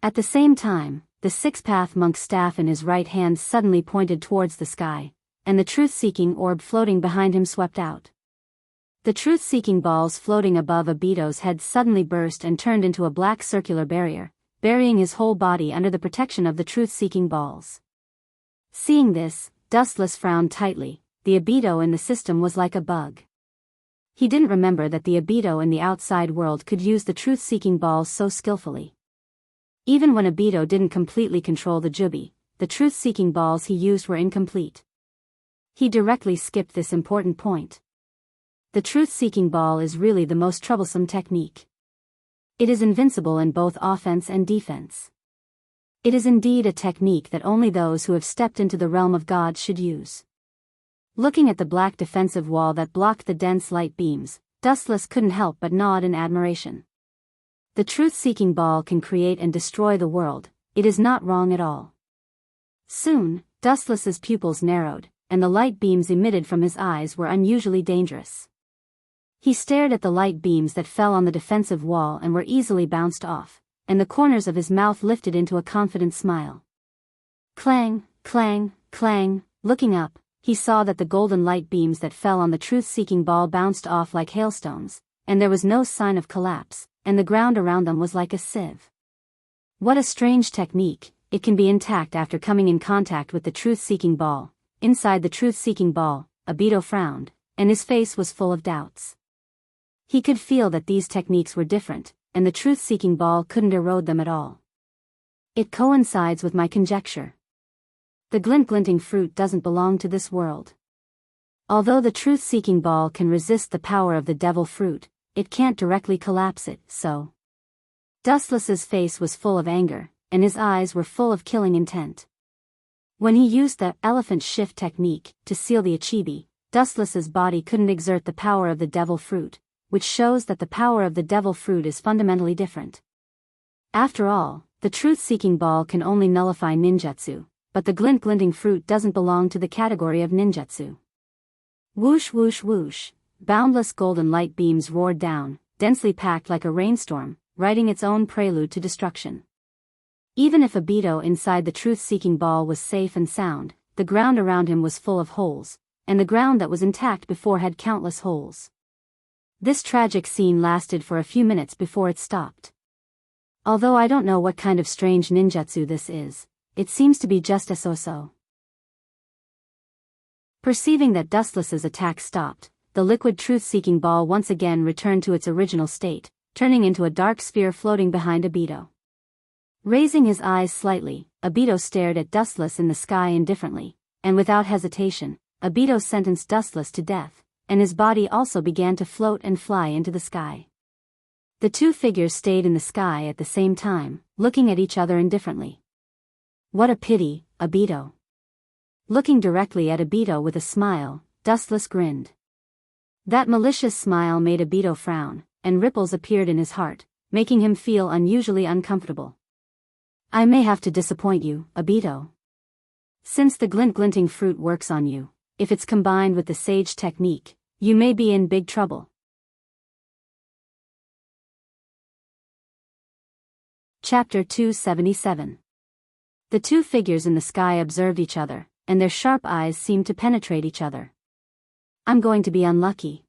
At the same time, the six-path monk's staff in his right hand suddenly pointed towards the sky, and the truth-seeking orb floating behind him swept out. The truth-seeking balls floating above Abito's head suddenly burst and turned into a black circular barrier, burying his whole body under the protection of the truth-seeking balls. Seeing this, Dustless frowned tightly. The Abito in the system was like a bug. He didn't remember that the Abito in the outside world could use the truth-seeking balls so skillfully. Even when Abito didn't completely control the Jubi, the truth-seeking balls he used were incomplete. He directly skipped this important point. The truth-seeking ball is really the most troublesome technique. It is invincible in both offense and defense. It is indeed a technique that only those who have stepped into the realm of God should use. Looking at the black defensive wall that blocked the dense light beams, Dustless couldn't help but nod in admiration. The truth-seeking ball can create and destroy the world. It is not wrong at all. Soon, Dustless's pupils narrowed, and the light beams emitted from his eyes were unusually dangerous. He stared at the light beams that fell on the defensive wall and were easily bounced off, and the corners of his mouth lifted into a confident smile. Clang, clang, clang. Looking up, he saw that the golden light beams that fell on the truth-seeking ball bounced off like hailstones, and there was no sign of collapse, and the ground around them was like a sieve. What a strange technique. It can be intact after coming in contact with the truth-seeking ball. Inside the truth-seeking ball, Abito frowned, and his face was full of doubts. He could feel that these techniques were different, and the truth-seeking ball couldn't erode them at all. It coincides with my conjecture. The glinting fruit doesn't belong to this world. Although the truth-seeking ball can resist the power of the devil fruit, it can't directly collapse it, so. Dustless's face was full of anger, and his eyes were full of killing intent. When he used the elephant shift technique to seal the Achibi, Dustless's body couldn't exert the power of the devil fruit, which shows that the power of the devil fruit is fundamentally different. After all, the truth-seeking ball can only nullify ninjutsu, but the glinting fruit doesn't belong to the category of ninjutsu. Whoosh whoosh whoosh, boundless golden light beams roared down, densely packed like a rainstorm, writing its own prelude to destruction. Even if Abito inside the truth-seeking ball was safe and sound, the ground around him was full of holes, and the ground that was intact before had countless holes. This tragic scene lasted for a few minutes before it stopped. Although I don't know what kind of strange ninjutsu this is, it seems to be just a so-so. Perceiving that Dustless's attack stopped, the liquid truth-seeking ball once again returned to its original state, turning into a dark sphere floating behind Abito. Raising his eyes slightly, Obito stared at Dustless in the sky indifferently, and without hesitation, Obito sentenced Dustless to death, and his body also began to float and fly into the sky. The two figures stayed in the sky at the same time, looking at each other indifferently. What a pity, Obito. Looking directly at Obito with a smile, Dustless grinned. That malicious smile made Obito frown, and ripples appeared in his heart, making him feel unusually uncomfortable. I may have to disappoint you, Obito. Since the glinting fruit works on you, if it's combined with the sage technique, you may be in big trouble. Chapter 277. The two figures in the sky observed each other, and their sharp eyes seemed to penetrate each other. I'm going to be unlucky.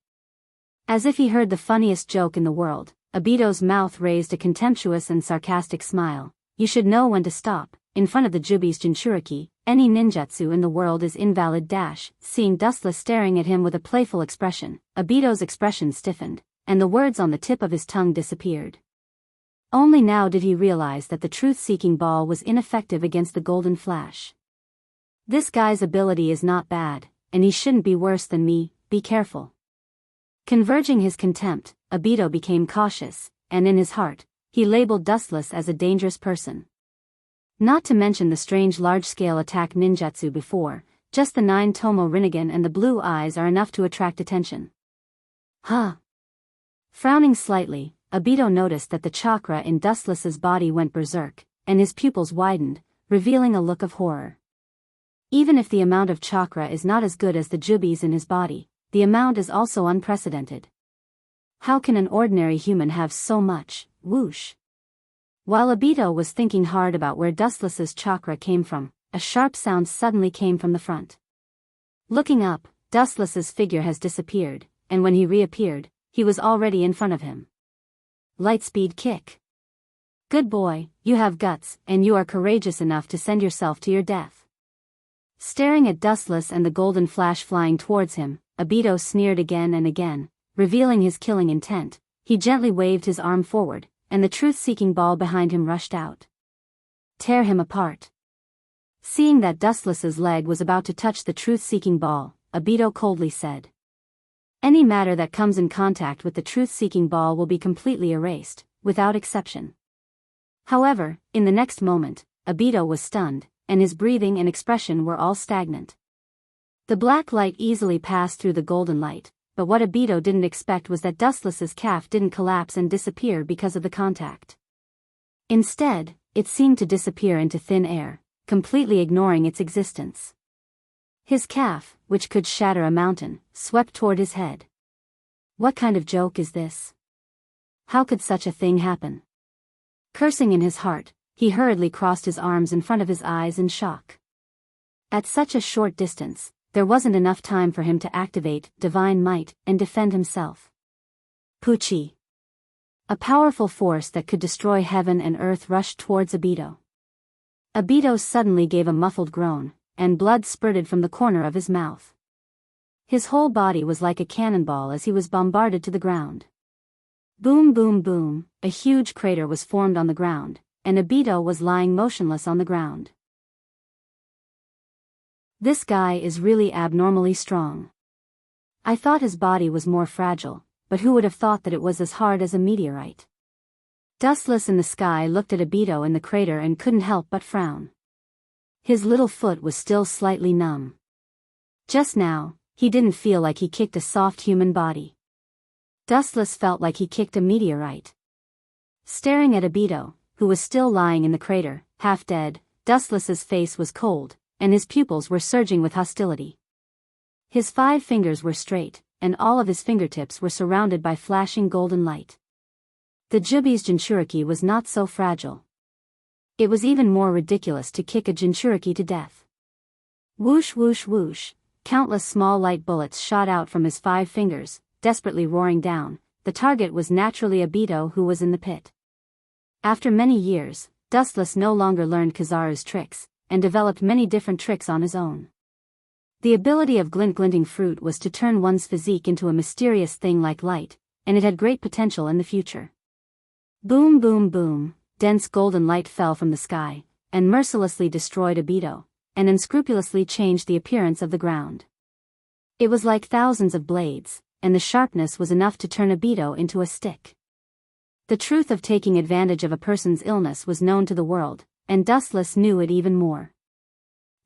As if he heard the funniest joke in the world, Obito's mouth raised a contemptuous and sarcastic smile. You should know when to stop. In front of the Jubi's Jinchuriki, any ninjutsu in the world is invalid. Seeing Dustless staring at him with a playful expression, Obito's expression stiffened, and the words on the tip of his tongue disappeared. Only now did he realize that the truth-seeking ball was ineffective against the golden flash. This guy's ability is not bad, and he shouldn't be worse than me, be careful. Converging his contempt, Obito became cautious, and in his heart, he labeled Dustless as a dangerous person. Not to mention the strange large-scale attack ninjutsu before, just the 9 Tomo Rinnegan and the blue eyes are enough to attract attention. Huh. Frowning slightly, Obito noticed that the chakra in Dustless's body went berserk, and his pupils widened, revealing a look of horror. Even if the amount of chakra is not as good as the Jubi's in his body, the amount is also unprecedented. How can an ordinary human have so much? Whoosh. While Obito was thinking hard about where Dustless's chakra came from, a sharp sound suddenly came from the front. Looking up, Dustless's figure has disappeared, and when he reappeared, he was already in front of him. Lightspeed kick. Good boy, you have guts, and you are courageous enough to send yourself to your death. Staring at Dustless and the golden flash flying towards him, Obito sneered again and again, revealing his killing intent. He gently waved his arm forward, and the truth-seeking ball behind him rushed out. Tear him apart. Seeing that Dustless's leg was about to touch the truth-seeking ball, Obito coldly said. Any matter that comes in contact with the truth-seeking ball will be completely erased, without exception. However, in the next moment, Obito was stunned, and his breathing and expression were all stagnant. The black light easily passed through the golden light, but what Obito didn't expect was that Dustless's calf didn't collapse and disappear because of the contact. Instead, it seemed to disappear into thin air, completely ignoring its existence. His calf, which could shatter a mountain, swept toward his head. What kind of joke is this? How could such a thing happen? Cursing in his heart, he hurriedly crossed his arms in front of his eyes in shock. At such a short distance, there wasn't enough time for him to activate divine might and defend himself. Pucci. A powerful force that could destroy heaven and earth rushed towards Obito. Obito suddenly gave a muffled groan, and blood spurted from the corner of his mouth. His whole body was like a cannonball as he was bombarded to the ground. Boom boom boom, a huge crater was formed on the ground, and Obito was lying motionless on the ground. This guy is really abnormally strong. I thought his body was more fragile, but who would have thought that it was as hard as a meteorite? Dustless in the sky looked at Obito in the crater and couldn't help but frown. His little foot was still slightly numb. Just now, he didn't feel like he kicked a soft human body. Dustless felt like he kicked a meteorite. Staring at Obito, who was still lying in the crater, half dead, Dustless's face was cold, and his pupils were surging with hostility. His 5 fingers were straight, and all of his fingertips were surrounded by flashing golden light. The Jubi's Jinchuriki was not so fragile. It was even more ridiculous to kick a Jinchuriki to death. Whoosh whoosh whoosh, countless small light bullets shot out from his 5 fingers, desperately roaring down. The target was naturally Obito, who was in the pit. After many years, Dustless no longer learned Kizaru's tricks, and developed many different tricks on his own. The ability of glinting fruit was to turn one's physique into a mysterious thing like light, and it had great potential in the future. Boom boom boom, dense golden light fell from the sky, and mercilessly destroyed Obito, and unscrupulously changed the appearance of the ground. It was like thousands of blades, and the sharpness was enough to turn Obito into a stick. The truth of taking advantage of a person's illness was known to the world, and Dustless knew it even more.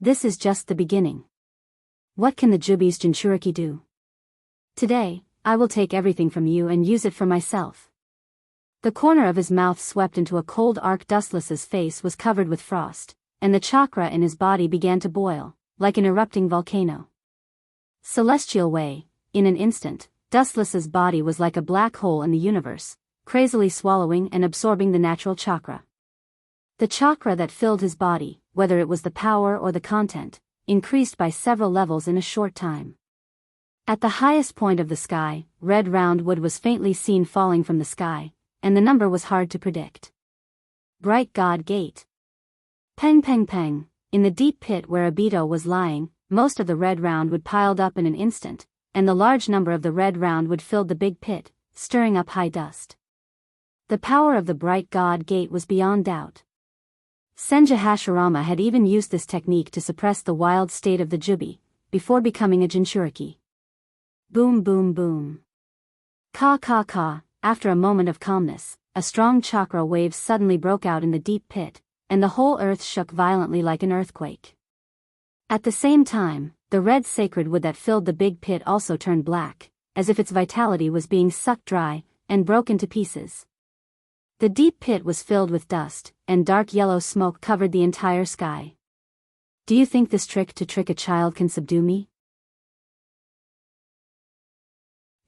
This is just the beginning. What can the Jubi's Jinchuriki do? Today, I will take everything from you and use it for myself. The corner of his mouth swept into a cold arc. Dustless's face was covered with frost, and the chakra in his body began to boil, like an erupting volcano. Celestial way, in an instant, Dustless's body was like a black hole in the universe, crazily swallowing and absorbing the natural chakra. The chakra that filled his body, whether it was the power or the content, increased by several levels in a short time. At the highest point of the sky, red round wood was faintly seen falling from the sky, and the number was hard to predict. Bright God Gate. Peng peng peng, in the deep pit where Obito was lying, most of the red round wood piled up in an instant, and the large number of the red round wood filled the big pit, stirring up high dust. The power of the Bright God Gate was beyond doubt. Senja Hashirama had even used this technique to suppress the wild state of the Jubi, before becoming a Jinchuriki. Boom boom boom. Ka ka ka, after a moment of calmness, a strong chakra wave suddenly broke out in the deep pit, and the whole earth shook violently like an earthquake. At the same time, the red sacred wood that filled the big pit also turned black, as if its vitality was being sucked dry, and broke into pieces. The deep pit was filled with dust, and dark yellow smoke covered the entire sky. Do you think this trick to trick a child can subdue me?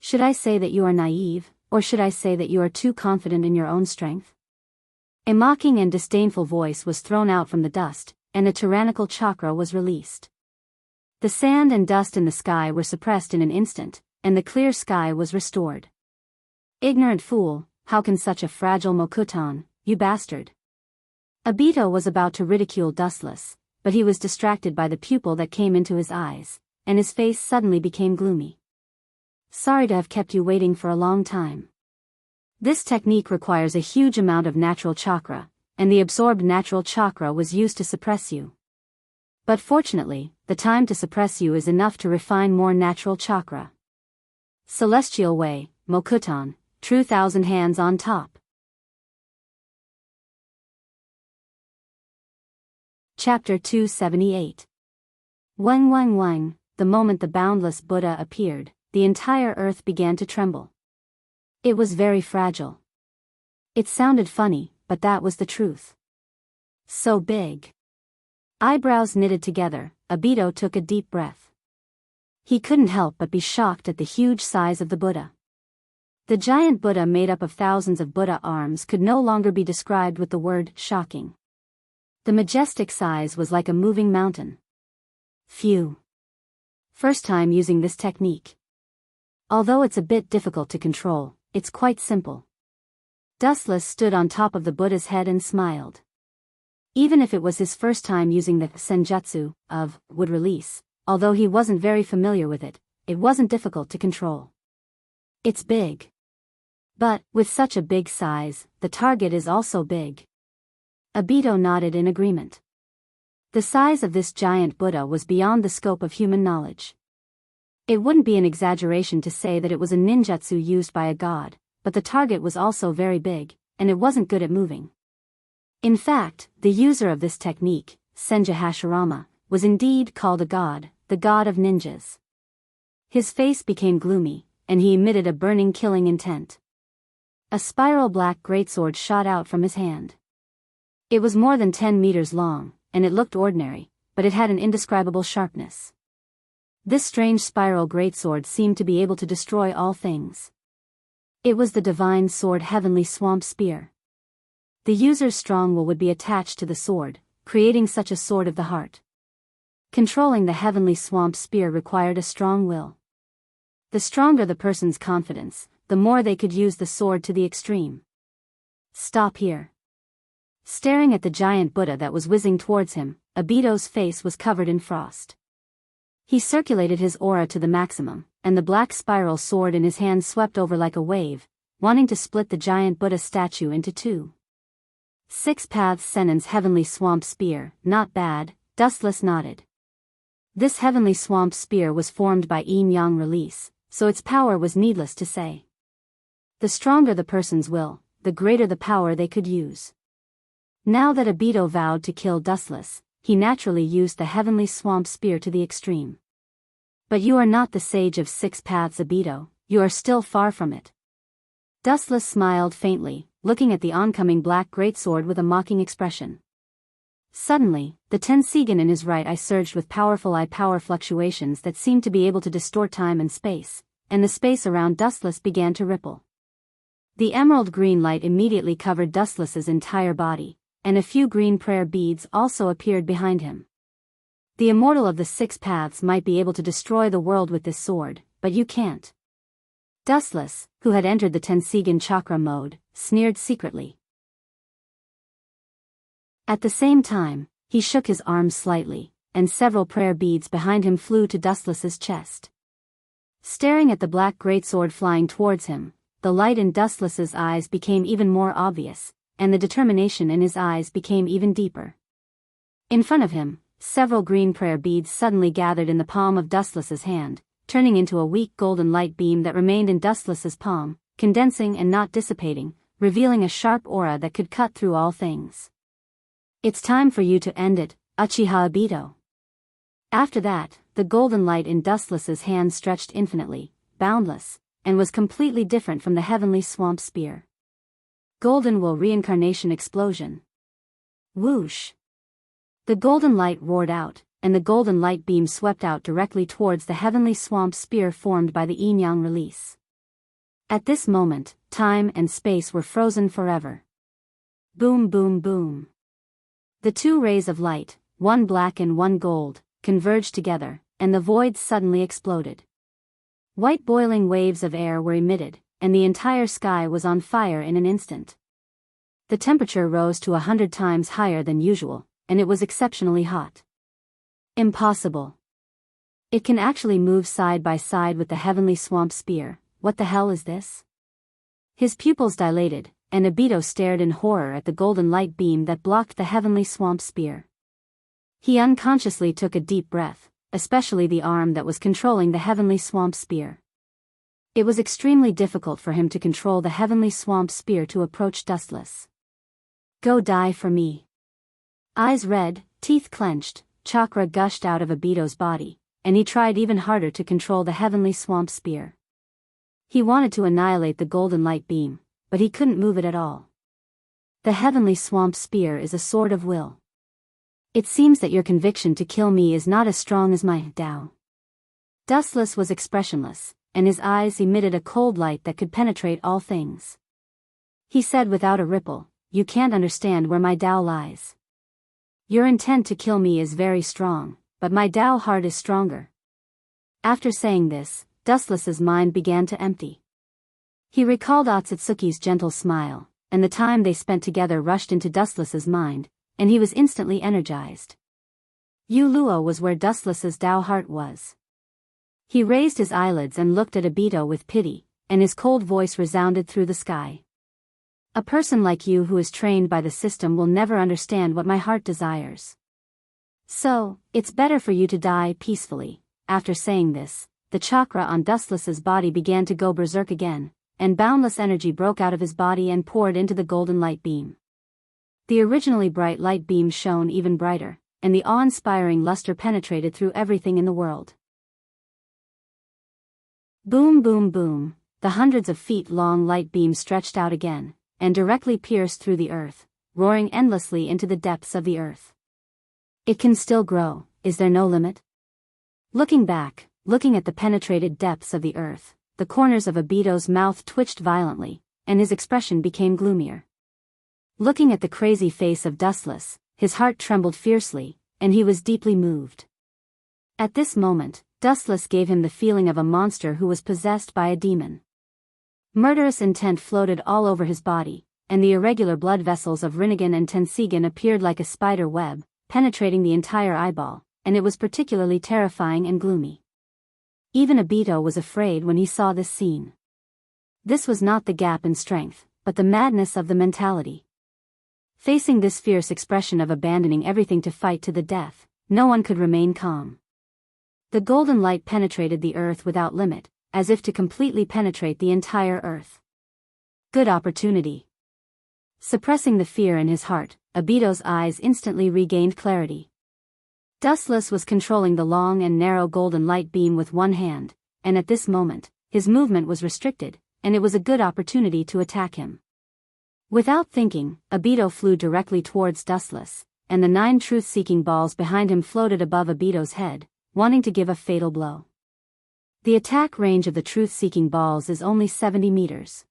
Should I say that you are naive, or should I say that you are too confident in your own strength? A mocking and disdainful voice was thrown out from the dust, and a tyrannical chakra was released. The sand and dust in the sky were suppressed in an instant, and the clear sky was restored. Ignorant fool, how can such a fragile Mokuton, you bastard? Obito was about to ridicule Dustless, but he was distracted by the pupil that came into his eyes, and his face suddenly became gloomy. Sorry to have kept you waiting for a long time. This technique requires a huge amount of natural chakra, and the absorbed natural chakra was used to suppress you. But fortunately, the time to suppress you is enough to refine more natural chakra. Celestial way, Mokuton, true thousand hands on top. Chapter 278. Wang wang wang, the moment the boundless Buddha appeared, the entire earth began to tremble. It was very fragile. It sounded funny, but that was the truth. So big. Eyebrows knitted together, Obito took a deep breath. He couldn't help but be shocked at the huge size of the Buddha. The giant Buddha made up of thousands of Buddha arms could no longer be described with the word shocking. The majestic size was like a moving mountain. Phew. First time using this technique. Although it's a bit difficult to control, it's quite simple. Dustless stood on top of the Buddha's head and smiled. Even if it was his first time using the senjutsu of wood release, although he wasn't very familiar with it, it wasn't difficult to control. It's big. But, with such a big size, the target is also big. Obito nodded in agreement. The size of this giant Buddha was beyond the scope of human knowledge. It wouldn't be an exaggeration to say that it was a ninjutsu used by a god, but the target was also very big, and it wasn't good at moving. In fact, the user of this technique, Senja Hashirama, was indeed called a god, the god of ninjas. His face became gloomy, and he emitted a burning killing intent. A spiral black greatsword shot out from his hand. It was more than 10 meters long, and it looked ordinary, but it had an indescribable sharpness. This strange spiral greatsword seemed to be able to destroy all things. It was the divine sword Heavenly Swamp Spear. The user's strong will would be attached to the sword, creating such a sword of the heart. Controlling the Heavenly Swamp Spear required a strong will. The stronger the person's confidence, the more they could use the sword to the extreme. Stop here. Staring at the giant Buddha that was whizzing towards him, Obito's face was covered in frost. He circulated his aura to the maximum, and the black spiral sword in his hand swept over like a wave, wanting to split the giant Buddha statue into two. 6 Paths Senon's Heavenly Swamp Spear, not bad, Dustless nodded. This Heavenly Swamp Spear was formed by Yin Yang release, so its power was needless to say. The stronger the person's will, the greater the power they could use. Now that Obito vowed to kill Dustless, he naturally used the Heavenly Swamp Spear to the extreme. But you are not the sage of 6 paths, Obito, you are still far from it. Dustless smiled faintly, looking at the oncoming black greatsword with a mocking expression. Suddenly, the Tensigen in his right eye surged with powerful eye power fluctuations that seemed to be able to distort time and space, and the space around Dustless began to ripple. The emerald green light immediately covered Dustless's entire body, and a few green prayer beads also appeared behind him. The immortal of the 6 paths might be able to destroy the world with this sword, but you can't. Dustless, who had entered the Tensigen chakra mode, sneered secretly. At the same time, he shook his arms slightly, and several prayer beads behind him flew to Dustless's chest. Staring at the black greatsword flying towards him, the light in Dustless's eyes became even more obvious, and the determination in his eyes became even deeper. In front of him, several green prayer beads suddenly gathered in the palm of Dustless's hand, turning into a weak golden light beam that remained in Dustless's palm, condensing and not dissipating, revealing a sharp aura that could cut through all things. It's time for you to end it, Uchiha Obito. After that, the golden light in Dustless's hand stretched infinitely, boundless, and was completely different from the Heavenly Swamp Spear. Golden Will Reincarnation Explosion. Whoosh! The golden light roared out, and the golden light beam swept out directly towards the Heavenly Swamp Spear formed by the Yin Yang release. At this moment, time and space were frozen forever. Boom boom boom. The two rays of light, one black and one gold, converged together, and the void suddenly exploded. White boiling waves of air were emitted, and the entire sky was on fire in an instant. The temperature rose to 100 times higher than usual, and it was exceptionally hot. Impossible. It can actually move side by side with the Heavenly Swamp Spear. What the hell is this? His pupils dilated, and Obito stared in horror at the golden light beam that blocked the Heavenly Swamp Spear. He unconsciously took a deep breath, especially the arm that was controlling the Heavenly Swamp Spear. It was extremely difficult for him to control the Heavenly Swamp Spear to approach Dustless. Go die for me. Eyes red, teeth clenched, chakra gushed out of Obito's body, and he tried even harder to control the Heavenly Swamp Spear. He wanted to annihilate the golden light beam, but he couldn't move it at all. The Heavenly Swamp Spear is a sword of will. It seems that your conviction to kill me is not as strong as my Tao. Dustless was expressionless, and his eyes emitted a cold light that could penetrate all things. He said without a ripple, "You can't understand where my Tao lies. Your intent to kill me is very strong, but my Tao heart is stronger." After saying this, Dustless's mind began to empty. He recalled Otsutsuki's gentle smile, and the time they spent together rushed into Dustless's mind, and he was instantly energized. Yu Luo was where Dustless's Tao heart was. He raised his eyelids and looked at Obito with pity, and his cold voice resounded through the sky. A person like you who is trained by the system will never understand what my heart desires. So, it's better for you to die peacefully. After saying this, the chakra on Dustless's body began to go berserk again, and boundless energy broke out of his body and poured into the golden light beam. The originally bright light beam shone even brighter, and the awe-inspiring luster penetrated through everything in the world. Boom boom boom, the hundreds of feet long light beam stretched out again, and directly pierced through the earth, roaring endlessly into the depths of the earth. It can still grow, is there no limit? Looking back, looking at the penetrated depths of the earth, the corners of Obito's mouth twitched violently, and his expression became gloomier. Looking at the crazy face of Dustless, his heart trembled fiercely, and he was deeply moved. At this moment, Dustless gave him the feeling of a monster who was possessed by a demon. Murderous intent floated all over his body, and the irregular blood vessels of Rinnegan and Tensigen appeared like a spider web, penetrating the entire eyeball, and it was particularly terrifying and gloomy. Even Obito was afraid when he saw this scene. This was not the gap in strength, but the madness of the mentality. Facing this fierce expression of abandoning everything to fight to the death, no one could remain calm. The golden light penetrated the earth without limit, as if to completely penetrate the entire earth. Good opportunity. Suppressing the fear in his heart, Obito's eyes instantly regained clarity. Dustless was controlling the long and narrow golden light beam with one hand, and at this moment, his movement was restricted, and it was a good opportunity to attack him. Without thinking, Obito flew directly towards Dustless, and the 9 truth-seeking balls behind him floated above Obito's head, wanting to give a fatal blow. The attack range of the truth-seeking balls is only 70 meters.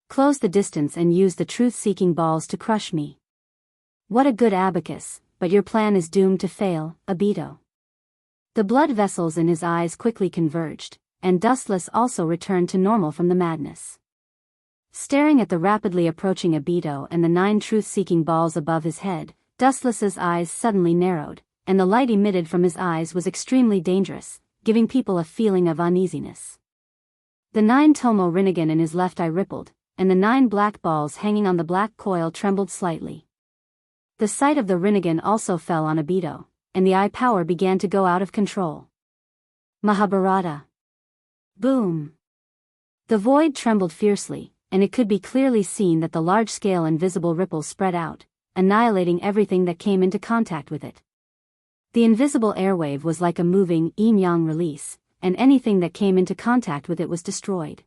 Close the distance and use the truth-seeking balls to crush me. What a good abacus, but your plan is doomed to fail, Obito. The blood vessels in his eyes quickly converged, and Dustless also returned to normal from the madness. Staring at the rapidly approaching Obito and the 9 truth-seeking balls above his head, Dustless's eyes suddenly narrowed, and the light emitted from his eyes was extremely dangerous, giving people a feeling of uneasiness. The 9 Tomo Rinnegan in his left eye rippled, and the 9 black balls hanging on the black coil trembled slightly. The sight of the Rinnegan also fell on Obito, and the eye power began to go out of control. Mahabharata. Boom! The void trembled fiercely, and it could be clearly seen that the large-scale invisible ripples spread out, annihilating everything that came into contact with it. The invisible airwave was like a moving yin-yang release, and anything that came into contact with it was destroyed.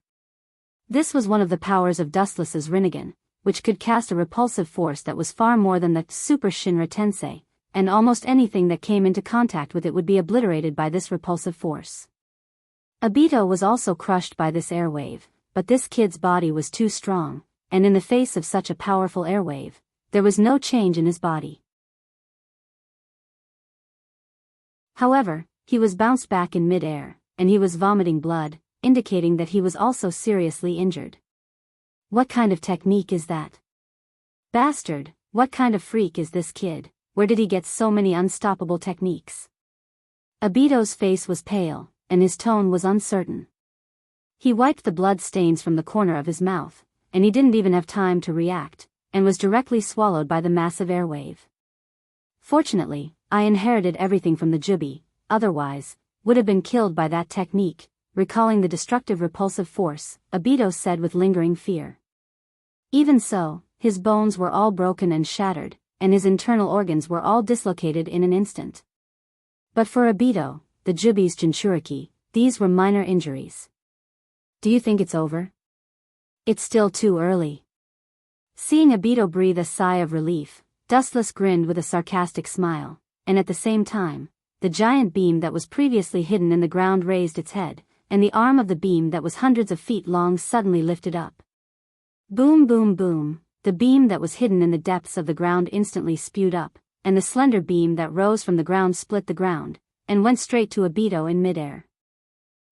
This was one of the powers of Dustless's Rinnegan, which could cast a repulsive force that was far more than the Super Shinra Tensei, and almost anything that came into contact with it would be obliterated by this repulsive force. Obito was also crushed by this airwave, but this kid's body was too strong, and in the face of such a powerful airwave, there was no change in his body. However, he was bounced back in mid-air, and he was vomiting blood, indicating that he was also seriously injured. What kind of technique is that? Bastard, what kind of freak is this kid? Where did he get so many unstoppable techniques? Obito's face was pale, and his tone was uncertain. He wiped the blood stains from the corner of his mouth, and he didn't even have time to react, and was directly swallowed by the massive airwave. Fortunately, I inherited everything from the Jubi, otherwise, would have been killed by that technique, recalling the destructive repulsive force, Obito said with lingering fear. Even so, his bones were all broken and shattered, and his internal organs were all dislocated in an instant. But for Obito, the Jubi's Jinchuriki, these were minor injuries. Do you think it's over? It's still too early. Seeing Obito breathe a sigh of relief, Dustless grinned with a sarcastic smile, and at the same time, the giant beam that was previously hidden in the ground raised its head, and the arm of the beam that was hundreds of feet long suddenly lifted up. Boom boom boom, the beam that was hidden in the depths of the ground instantly spewed up, and the slender beam that rose from the ground split the ground, and went straight to Obito in midair.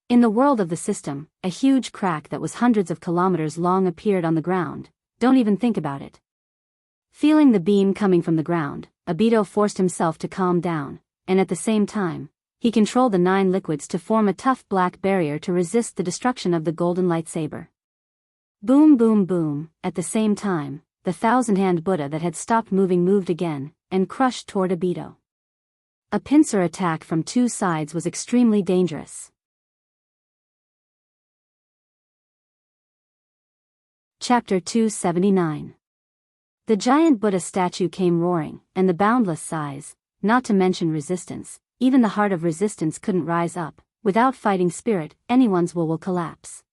In the world of the system, a huge crack that was hundreds of kilometers long appeared on the ground. Don't even think about it. Feeling the beam coming from the ground, Obito forced himself to calm down, and at the same time, he controlled the 9 liquids to form a tough black barrier to resist the destruction of the golden lightsaber. Boom boom boom, at the same time, the thousand-hand Buddha that had stopped moving moved again, and crushed toward Obito. A pincer attack from 2 sides was extremely dangerous. Chapter 279. The giant Buddha statue came roaring, and the boundless size, not to mention resistance, even the heart of resistance couldn't rise up. Without fighting spirit, anyone's will collapse.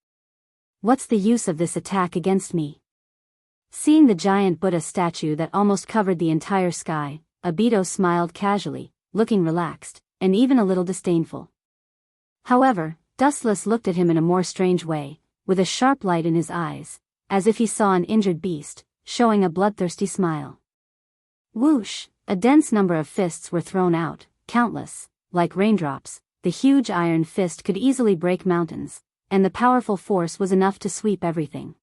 What's the use of this attack against me? Seeing the giant Buddha statue that almost covered the entire sky, Obito smiled casually, looking relaxed, and even a little disdainful. However, Dustless looked at him in a more strange way, with a sharp light in his eyes, as if he saw an injured beast, showing a bloodthirsty smile. Whoosh! A dense number of fists were thrown out, countless, like raindrops. The huge iron fist could easily break mountains, and the powerful force was enough to sweep everything.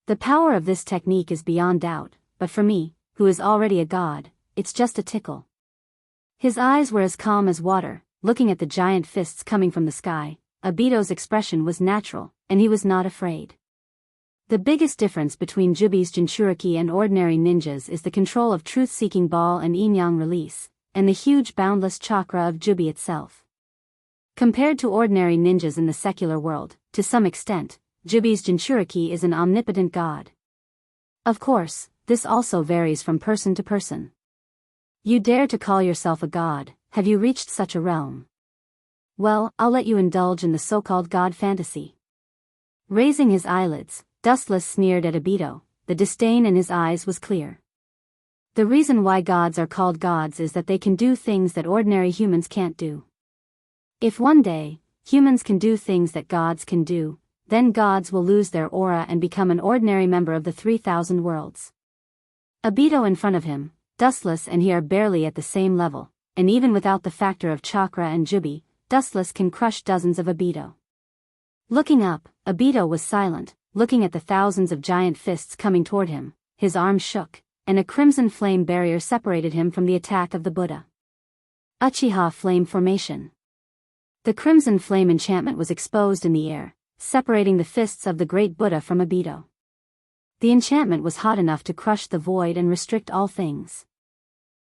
The power of this technique is beyond doubt, but for me, who is already a god, it's just a tickle. His eyes were as calm as water, looking at the giant fists coming from the sky. Obito's expression was natural, and he was not afraid. The biggest difference between Jubi's Jinchuriki and ordinary ninjas is the control of truth-seeking ball and yin-yang release, and the huge boundless chakra of Jubi itself. Compared to ordinary ninjas in the secular world, to some extent, Jubi's Jinchuriki is an omnipotent god. Of course, this also varies from person to person. You dare to call yourself a god, have you reached such a realm? Well, I'll let you indulge in the so-called god fantasy. Raising his eyelids, Dustless sneered at Obito. The disdain in his eyes was clear. The reason why gods are called gods is that they can do things that ordinary humans can't do. If one day, humans can do things that gods can do, then gods will lose their aura and become an ordinary member of the 3,000 worlds. Obito in front of him, Dustless and he are barely at the same level, and even without the factor of chakra and Jubi, Dustless can crush dozens of Obito. Looking up, Obito was silent, looking at the thousands of giant fists coming toward him. His arms shook, and a crimson flame barrier separated him from the attack of the Buddha. Uchiha Flame Formation. The crimson flame enchantment was exposed in the air, separating the fists of the great Buddha from Obito. The enchantment was hot enough to crush the void and restrict all things.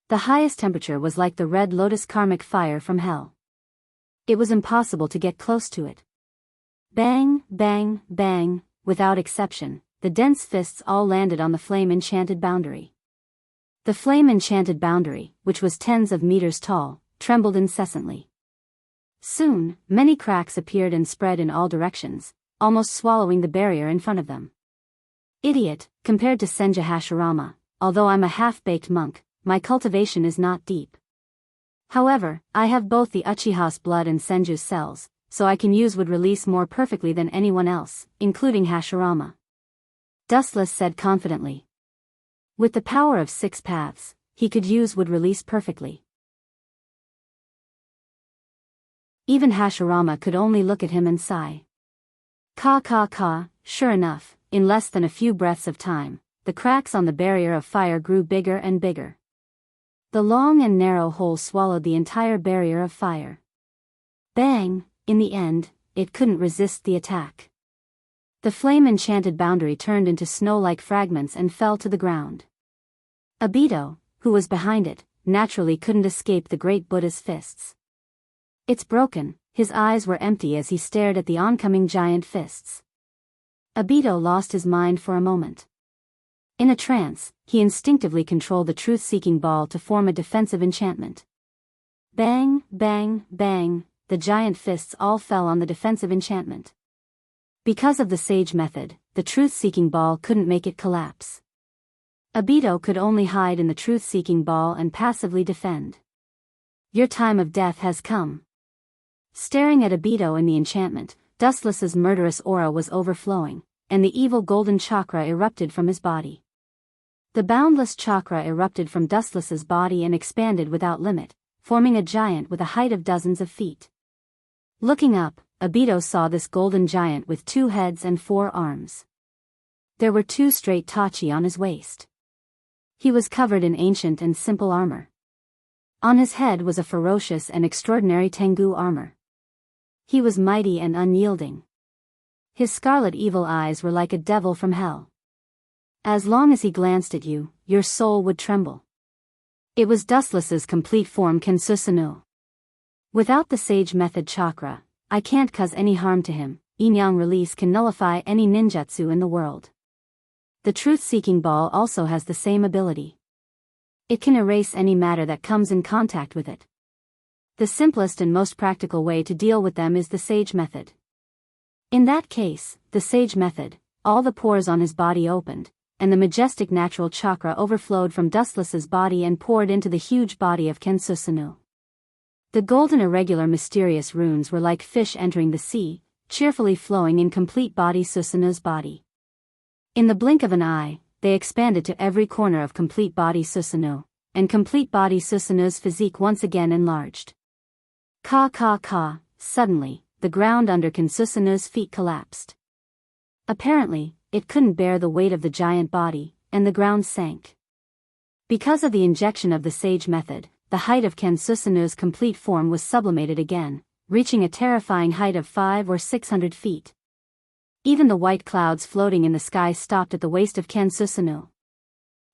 The highest temperature was like the red lotus karmic fire from hell. It was impossible to get close to it. Bang, bang, bang, without exception, the dense fists all landed on the flame-enchanted boundary. The flame-enchanted boundary, which was tens of meters tall, trembled incessantly. Soon, many cracks appeared and spread in all directions, almost swallowing the barrier in front of them. Idiot, compared to Senja Hashirama, although I'm a half-baked monk, my cultivation is not deep. However, I have both the Uchiha's blood and Senju's cells, so I can use wood release more perfectly than anyone else, including Hashirama. Dustless said confidently. With the power of 6 paths, he could use wood release perfectly. Even Hashirama could only look at him and sigh. Sure enough, in less than a few breaths of time, the cracks on the barrier of fire grew bigger and bigger. The long and narrow hole swallowed the entire barrier of fire. Bang! In the end, it couldn't resist the attack. The flame-enchanted boundary turned into snow-like fragments and fell to the ground. Obito, who was behind it, naturally couldn't escape the great Buddha's fists. It's broken, his eyes were empty as he stared at the oncoming giant fists. Obito lost his mind for a moment. In a trance, he instinctively controlled the truth-seeking ball to form a defensive enchantment. Bang, bang, bang, the giant fists all fell on the defensive enchantment. Because of the sage method, the truth-seeking ball couldn't make it collapse. Obito could only hide in the truth-seeking ball and passively defend. Your time of death has come. Staring at Obito in the enchantment, Dustless's murderous aura was overflowing, and the evil golden chakra erupted from his body. The boundless chakra erupted from Dustless's body and expanded without limit, forming a giant with a height of dozens of feet. Looking up, Obito saw this golden giant with 2 heads and 4 arms. There were 2 straight tachi on his waist. He was covered in ancient and simple armor. On his head was a ferocious and extraordinary Tengu armor. He was mighty and unyielding. His scarlet evil eyes were like a devil from hell. As long as he glanced at you, your soul would tremble. It was Dustless's complete form Kensusuno. Without the sage method chakra, I can't cause any harm to him. Yin-yang release can nullify any ninjutsu in the world. The truth-seeking ball also has the same ability. It can erase any matter that comes in contact with it. The simplest and most practical way to deal with them is the sage method. In that case, the sage method, all the pores on his body opened, and the majestic natural chakra overflowed from Dustless's body and poured into the huge body of Kensusuno. The golden irregular mysterious runes were like fish entering the sea, cheerfully flowing in complete body Susanu's body. In the blink of an eye, they expanded to every corner of complete body Susanoo, and complete body Susanu's physique once again enlarged. Suddenly, the ground under Kensusunu's feet collapsed. Apparently, it couldn't bear the weight of the giant body, and the ground sank. Because of the injection of the sage method, the height of Kensusunu's complete form was sublimated again, reaching a terrifying height of 500 or 600 feet. Even the white clouds floating in the sky stopped at the waist of Ken Susanoo.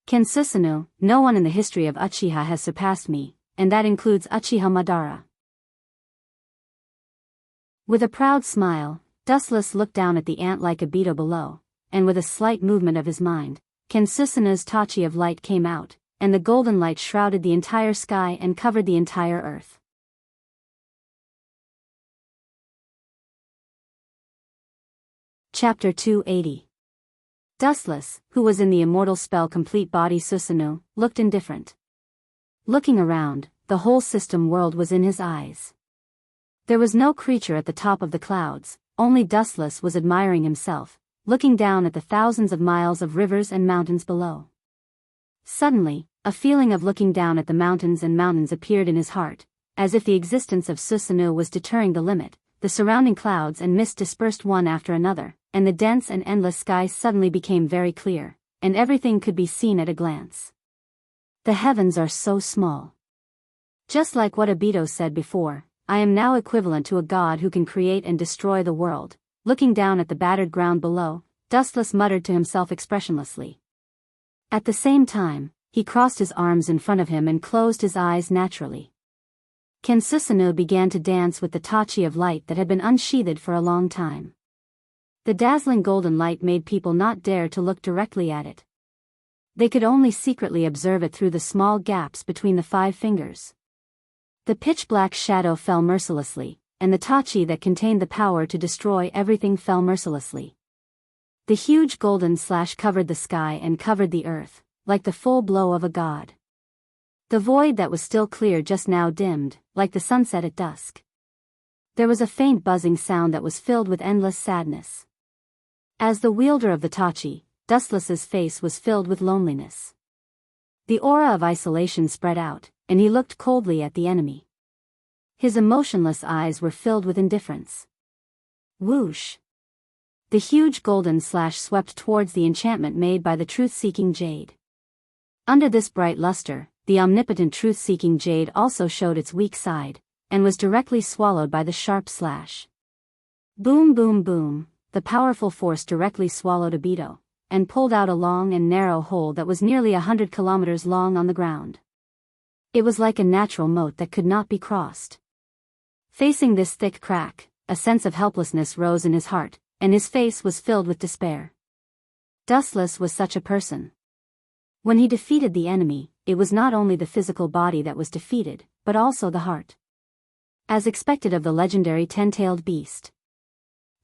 Ken Susanoo, no one in the history of Uchiha has surpassed me, and that includes Uchiha Madara. With a proud smile, Dustless looked down at the ant-like Obito below, and with a slight movement of his mind, Ken Susanoo's Tachi of light came out, and the golden light shrouded the entire sky and covered the entire earth. Chapter 280. Dustless, who was in the immortal spell complete body Susanoo, looked indifferent. Looking around, the whole system world was in his eyes. There was no creature at the top of the clouds, only Dustless was admiring himself, looking down at the thousands of miles of rivers and mountains below. Suddenly, a feeling of looking down at the mountains and mountains appeared in his heart, as if the existence of Susanoo was deterring the limit. The surrounding clouds and mist dispersed one after another, and the dense and endless sky suddenly became very clear, and everything could be seen at a glance. The heavens are so small. Just like what Obito said before, I am now equivalent to a god who can create and destroy the world. Looking down at the battered ground below, Dustless muttered to himself expressionlessly. At the same time, he crossed his arms in front of him and closed his eyes naturally. Ken Susanoo began to dance with the Tachi of light that had been unsheathed for a long time. The dazzling golden light made people not dare to look directly at it. They could only secretly observe it through the small gaps between the 5 fingers. The pitch-black shadow fell mercilessly, and the Tachi that contained the power to destroy everything fell mercilessly. The huge golden slash covered the sky and covered the earth, like the full blow of a god. The void that was still clear just now dimmed, like the sunset at dusk. There was a faint buzzing sound that was filled with endless sadness. As the wielder of the Tachi, Dustless's face was filled with loneliness. The aura of isolation spread out, and he looked coldly at the enemy. His emotionless eyes were filled with indifference. Whoosh! The huge golden slash swept towards the enchantment made by the truth-seeking jade. Under this bright luster, the omnipotent truth-seeking jade also showed its weak side, and was directly swallowed by the sharp slash. Boom boom boom, the powerful force directly swallowed Obito, and pulled out a long and narrow hole that was nearly 100 kilometers long on the ground. It was like a natural moat that could not be crossed. Facing this thick crack, a sense of helplessness rose in his heart, and his face was filled with despair. Dustless was such a person. When he defeated the enemy, it was not only the physical body that was defeated, but also the heart. As expected of the legendary 10-tailed beast.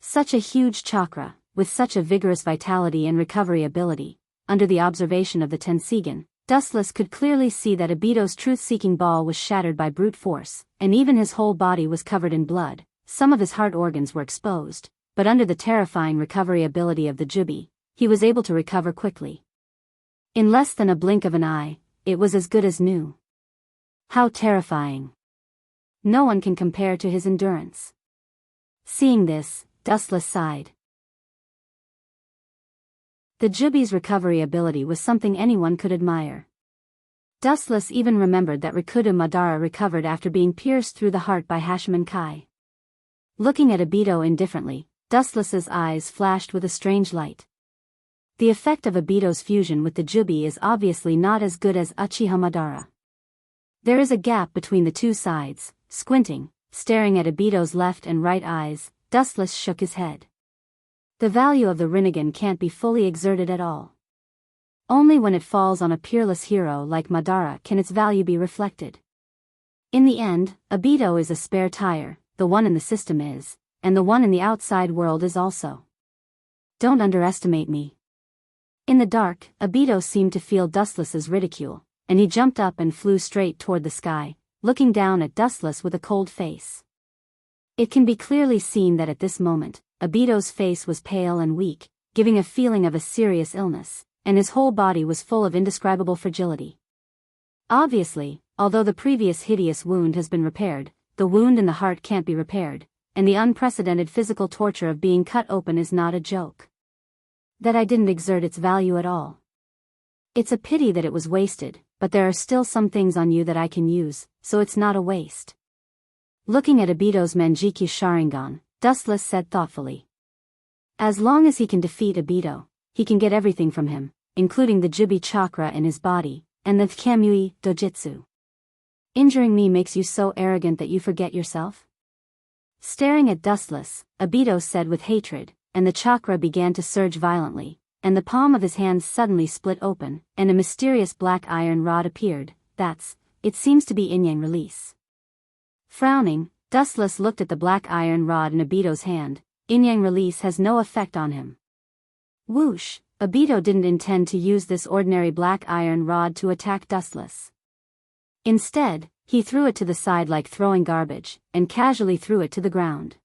Such a huge chakra, with such a vigorous vitality and recovery ability, under the observation of the Tensegan, Dustless could clearly see that Obito's truth-seeking ball was shattered by brute force, and even his whole body was covered in blood. Some of his heart organs were exposed, but under the terrifying recovery ability of the Jubi, he was able to recover quickly. In less than a blink of an eye, it was as good as new. How terrifying! No one can compare to his endurance. Seeing this, Dustless sighed. The Jubi's recovery ability was something anyone could admire. Dustless even remembered that Rikudo Madara recovered after being pierced through the heart by Hashimoto Kai. Looking at Obito indifferently, Dustless's eyes flashed with a strange light. The effect of Obito's fusion with the Jubi is obviously not as good as Uchiha Madara. There is a gap between the two sides. Squinting, staring at Obito's left and right eyes, Dustless shook his head. The value of the Rinnegan can't be fully exerted at all. Only when it falls on a peerless hero like Madara can its value be reflected. In the end, Obito is a spare tire, the one in the system is, and the one in the outside world is also. Don't underestimate me. In the dark, Obito seemed to feel Dustless's ridicule, and he jumped up and flew straight toward the sky, looking down at Dustless with a cold face. It can be clearly seen that at this moment, Obito's face was pale and weak, giving a feeling of a serious illness, and his whole body was full of indescribable fragility. Obviously, although the previous hideous wound has been repaired, the wound in the heart can't be repaired, and the unprecedented physical torture of being cut open is not a joke. That I didn't exert its value at all. It's a pity that it was wasted, but there are still some things on you that I can use, so it's not a waste. Looking at Obito's Manjikyu Sharingan, Dustless said thoughtfully. As long as he can defeat Obito, he can get everything from him, including the Jibi chakra in his body, and the Kamui dojitsu. Injuring me makes you so arrogant that you forget yourself? Staring at Dustless, Obito said with hatred, and the chakra began to surge violently, and the palm of his hand suddenly split open, and a mysterious black iron rod appeared. It seems to be yin-yang release. Frowning, Dustless looked at the black iron rod in Obito's hand. Yin-yang release has no effect on him. Whoosh, Obito didn't intend to use this ordinary black iron rod to attack Dustless. Instead, he threw it to the side like throwing garbage, and casually threw it to the ground.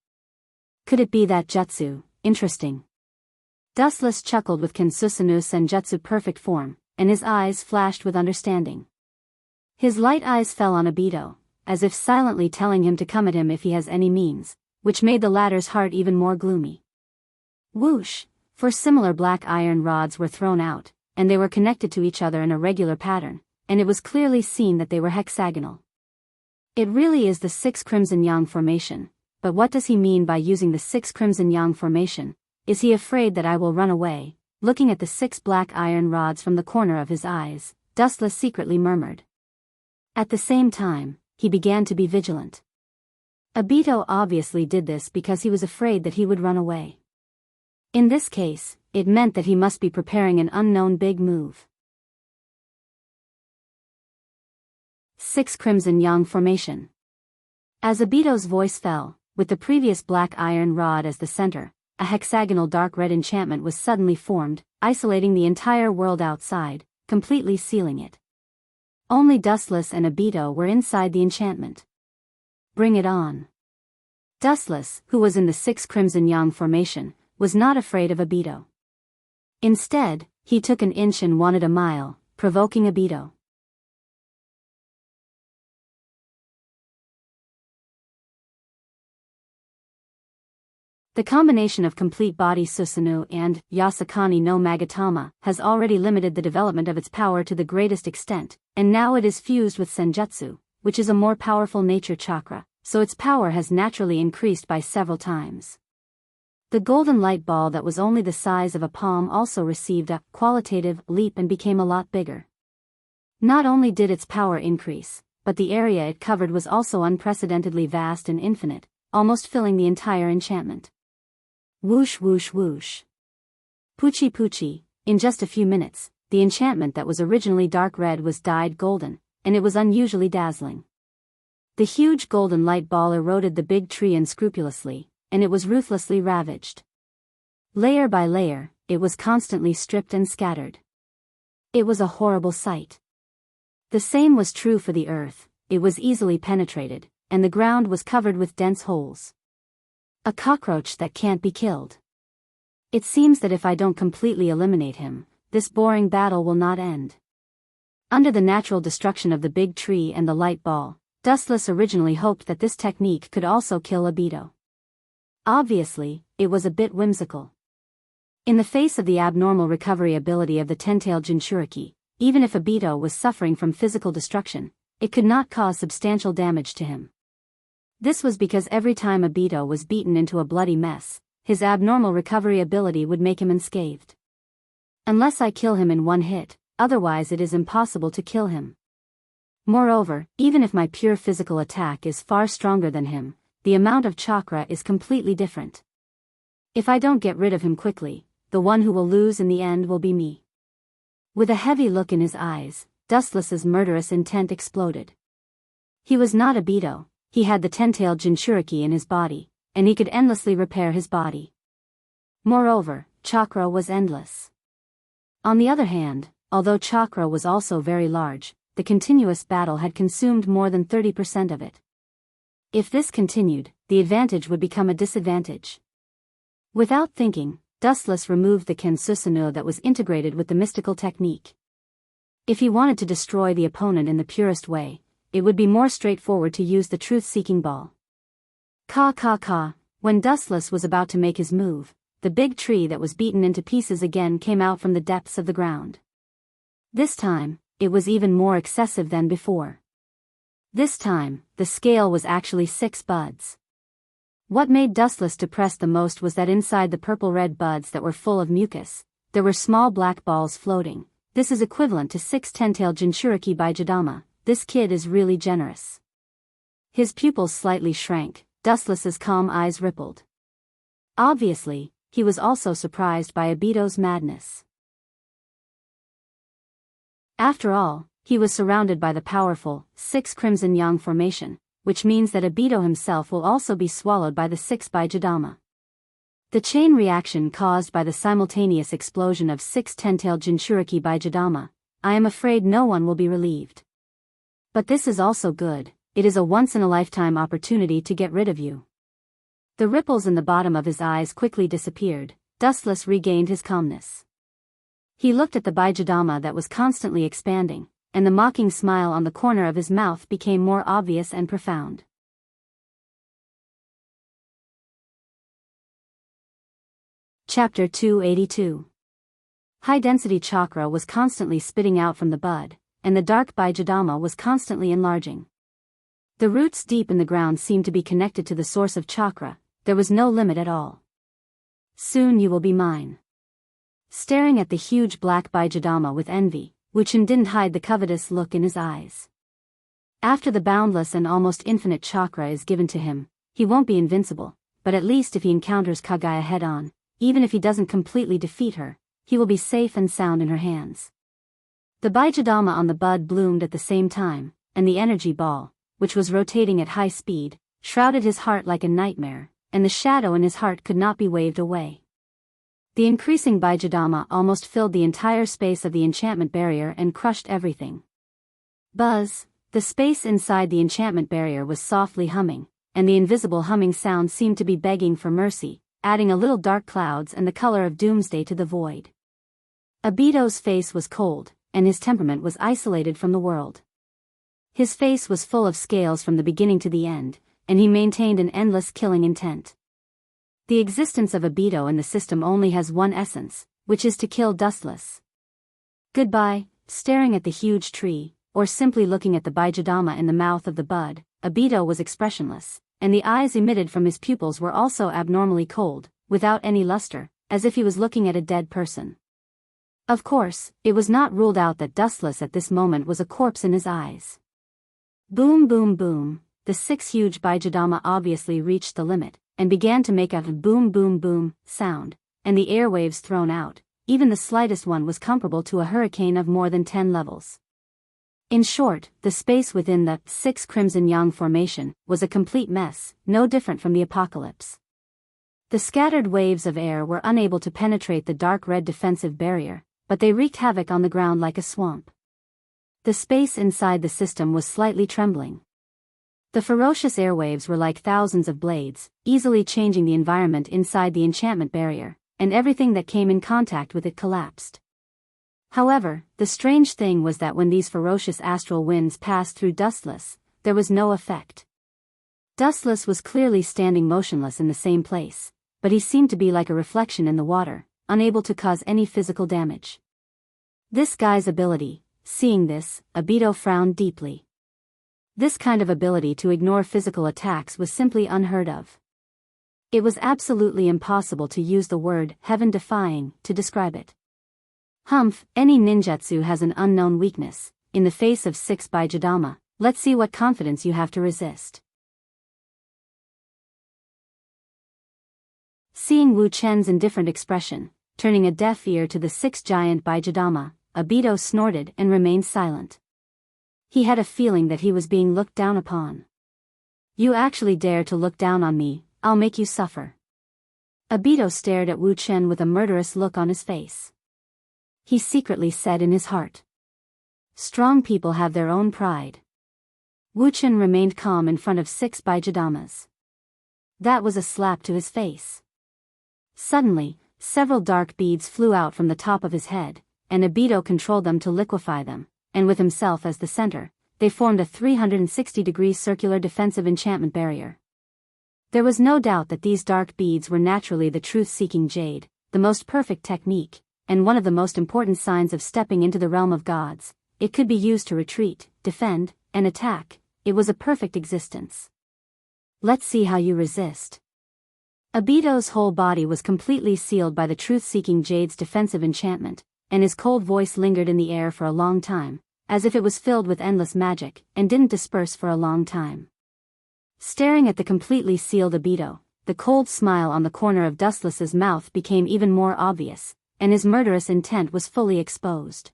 Could it be that jutsu? Interesting. Dustless chuckled with Kensusuno Senjutsu perfect form, and his eyes flashed with understanding. His light eyes fell on Obito, as if silently telling him to come at him if he has any means, which made the latter's heart even more gloomy. Whoosh, for similar black iron rods were thrown out, and they were connected to each other in a regular pattern, and it was clearly seen that they were hexagonal. It really is the 6 Crimson Yang formation, but what does he mean by using the 6 Crimson Yang formation? Is he afraid that I will run away? Looking at the 6 black iron rods from the corner of his eyes, Dustless secretly murmured. At the same time, he began to be vigilant. Obito obviously did this because he was afraid that he would run away. In this case, it meant that he must be preparing an unknown big move. 6 Crimson Yang formation. As Obito's voice fell, with the previous black iron rod as the center, a hexagonal dark red enchantment was suddenly formed, isolating the entire world outside, completely sealing it. Only Dustless and Obito were inside the enchantment. Bring it on. Dustless, who was in the 6 Crimson Yang formation, was not afraid of Obito. Instead, he took an inch and wanted a mile, provoking Obito. The combination of complete body Susanoo and Yasakani no Magatama has already limited the development of its power to the greatest extent, and now it is fused with Senjutsu, which is a more powerful nature chakra, so its power has naturally increased by several times. The golden light ball that was only the size of a palm also received a qualitative leap and became a lot bigger. Not only did its power increase, but the area it covered was also unprecedentedly vast and infinite, almost filling the entire enchantment. Whoosh whoosh whoosh. Poochie poochie, in just a few minutes, the enchantment that was originally dark red was dyed golden, and it was unusually dazzling. The huge golden light ball eroded the big tree unscrupulously, and it was ruthlessly ravaged. Layer by layer, it was constantly stripped and scattered. It was a horrible sight. The same was true for the earth, it was easily penetrated, and the ground was covered with dense holes. A cockroach that can't be killed. It seems that if I don't completely eliminate him, this boring battle will not end. Under the natural destruction of the big tree and the light ball, Dustless originally hoped that this technique could also kill Obito. Obviously, it was a bit whimsical. In the face of the abnormal recovery ability of the ten-tailed Jinchuriki, even if Obito was suffering from physical destruction, it could not cause substantial damage to him. This was because every time Obito was beaten into a bloody mess, his abnormal recovery ability would make him unscathed. Unless I kill him in one hit, otherwise it is impossible to kill him. Moreover, even if my pure physical attack is far stronger than him, the amount of chakra is completely different. If I don't get rid of him quickly, the one who will lose in the end will be me. With a heavy look in his eyes, Dustless's murderous intent exploded. He was not Obito. He had the ten-tailed Jinchuriki in his body, and he could endlessly repair his body. Moreover, chakra was endless. On the other hand, although chakra was also very large, the continuous battle had consumed more than 30% of it. If this continued, the advantage would become a disadvantage. Without thinking, Dustless removed the Kensusuno that was integrated with the mystical technique. If he wanted to destroy the opponent in the purest way, it would be more straightforward to use the truth-seeking ball. Ka ka ka, when Dustless was about to make his move, the big tree that was beaten into pieces again came out from the depths of the ground. This time, it was even more excessive than before. This time, the scale was actually 6 buds. What made Dustless depressed the most was that inside the purple-red buds that were full of mucus, there were small black balls floating. This is equivalent to 6 ten-tailed Jinchuriki Baijadama. This kid is really generous. His pupils slightly shrank, Dustless's calm eyes rippled. Obviously, he was also surprised by Obito's madness. After all, he was surrounded by the powerful 6 Crimson Yang formation, which means that Obito himself will also be swallowed by the 6 Baijadama. The chain reaction caused by the simultaneous explosion of 6 ten-tailed Jinchuriki Baijadama, I am afraid no one will be relieved. But this is also good, it is a once-in-a-lifetime opportunity to get rid of you. The ripples in the bottom of his eyes quickly disappeared, Dustless regained his calmness. He looked at the Baijadama that was constantly expanding, and the mocking smile on the corner of his mouth became more obvious and profound. Chapter 282. High-density chakra was constantly spitting out from the bud, and the dark Baijadama was constantly enlarging. The roots deep in the ground seemed to be connected to the source of chakra, there was no limit at all. Soon you will be mine. Staring at the huge black Baijadama with envy, Wuchen didn't hide the covetous look in his eyes. After the boundless and almost infinite chakra is given to him, he won't be invincible, but at least if he encounters Kaguya head-on, even if he doesn't completely defeat her, he will be safe and sound in her hands. The Baijadama on the bud bloomed at the same time, and the energy ball, which was rotating at high speed, shrouded his heart like a nightmare, and the shadow in his heart could not be waved away. The increasing Baijadama almost filled the entire space of the enchantment barrier and crushed everything. Buzz, the space inside the enchantment barrier was softly humming, and the invisible humming sound seemed to be begging for mercy, adding a little dark clouds and the color of doomsday to the void. Obito's face was cold, and his temperament was isolated from the world. His face was full of scales from the beginning to the end, and he maintained an endless killing intent. The existence of Obito in the system only has one essence, which is to kill Dustless. Goodbye, staring at the huge tree, or simply looking at the Baijadama in the mouth of the bud, Obito was expressionless, and the eyes emitted from his pupils were also abnormally cold, without any luster, as if he was looking at a dead person. Of course, it was not ruled out that Dustless at this moment was a corpse in his eyes. Boom boom boom, the 6 huge Baijadama obviously reached the limit, and began to make a boom boom boom sound, and the airwaves thrown out, even the slightest one was comparable to a hurricane of more than 10 levels. In short, the space within the 6 Crimson Yang formation was a complete mess, no different from the apocalypse. The scattered waves of air were unable to penetrate the dark red defensive barrier, but they wreaked havoc on the ground like a swamp. The space inside the system was slightly trembling. The ferocious airwaves were like thousands of blades, easily changing the environment inside the enchantment barrier, and everything that came in contact with it collapsed. However, the strange thing was that when these ferocious astral winds passed through Dustless, there was no effect. Dustless was clearly standing motionless in the same place, but he seemed to be like a reflection in the water, unable to cause any physical damage. This guy's ability, seeing this, Obito frowned deeply. This kind of ability to ignore physical attacks was simply unheard of. It was absolutely impossible to use the word heaven-defying to describe it. Humph, any ninjutsu has an unknown weakness. In the face of 6 Baijadama, let's see what confidence you have to resist. Seeing Wu Chen's indifferent expression, turning a deaf ear to the 6 giant Baijadama, Obito snorted and remained silent. He had a feeling that he was being looked down upon. You actually dare to look down on me, I'll make you suffer. Obito stared at Wu Chen with a murderous look on his face. He secretly said in his heart. Strong people have their own pride. Wu Chen remained calm in front of 6 Baijadamas. That was a slap to his face. Suddenly, several dark beads flew out from the top of his head, and Obito controlled them to liquefy them, and with himself as the center, they formed a 360-degree circular defensive enchantment barrier. There was no doubt that these dark beads were naturally the truth-seeking jade, the most perfect technique, and one of the most important signs of stepping into the realm of gods. It could be used to retreat, defend, and attack. It was a perfect existence. Let's see how you resist. Obito's whole body was completely sealed by the truth-seeking jade's defensive enchantment, and his cold voice lingered in the air for a long time, as if it was filled with endless magic, and didn't disperse for a long time. Staring at the completely sealed Obito, the cold smile on the corner of Dustless's mouth became even more obvious, and his murderous intent was fully exposed.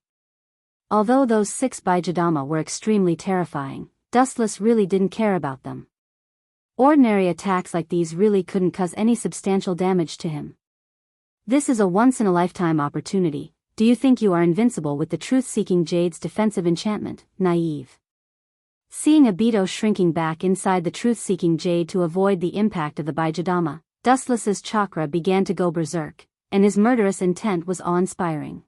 Although those 6 Baijidama were extremely terrifying, Dustless really didn't care about them. Ordinary attacks like these really couldn't cause any substantial damage to him. This is a once-in-a-lifetime opportunity. Do you think you are invincible with the truth-seeking jade's defensive enchantment, naive? Seeing Obito shrinking back inside the truth-seeking jade to avoid the impact of the Baijidama, Dustless's chakra began to go berserk, and his murderous intent was awe-inspiring.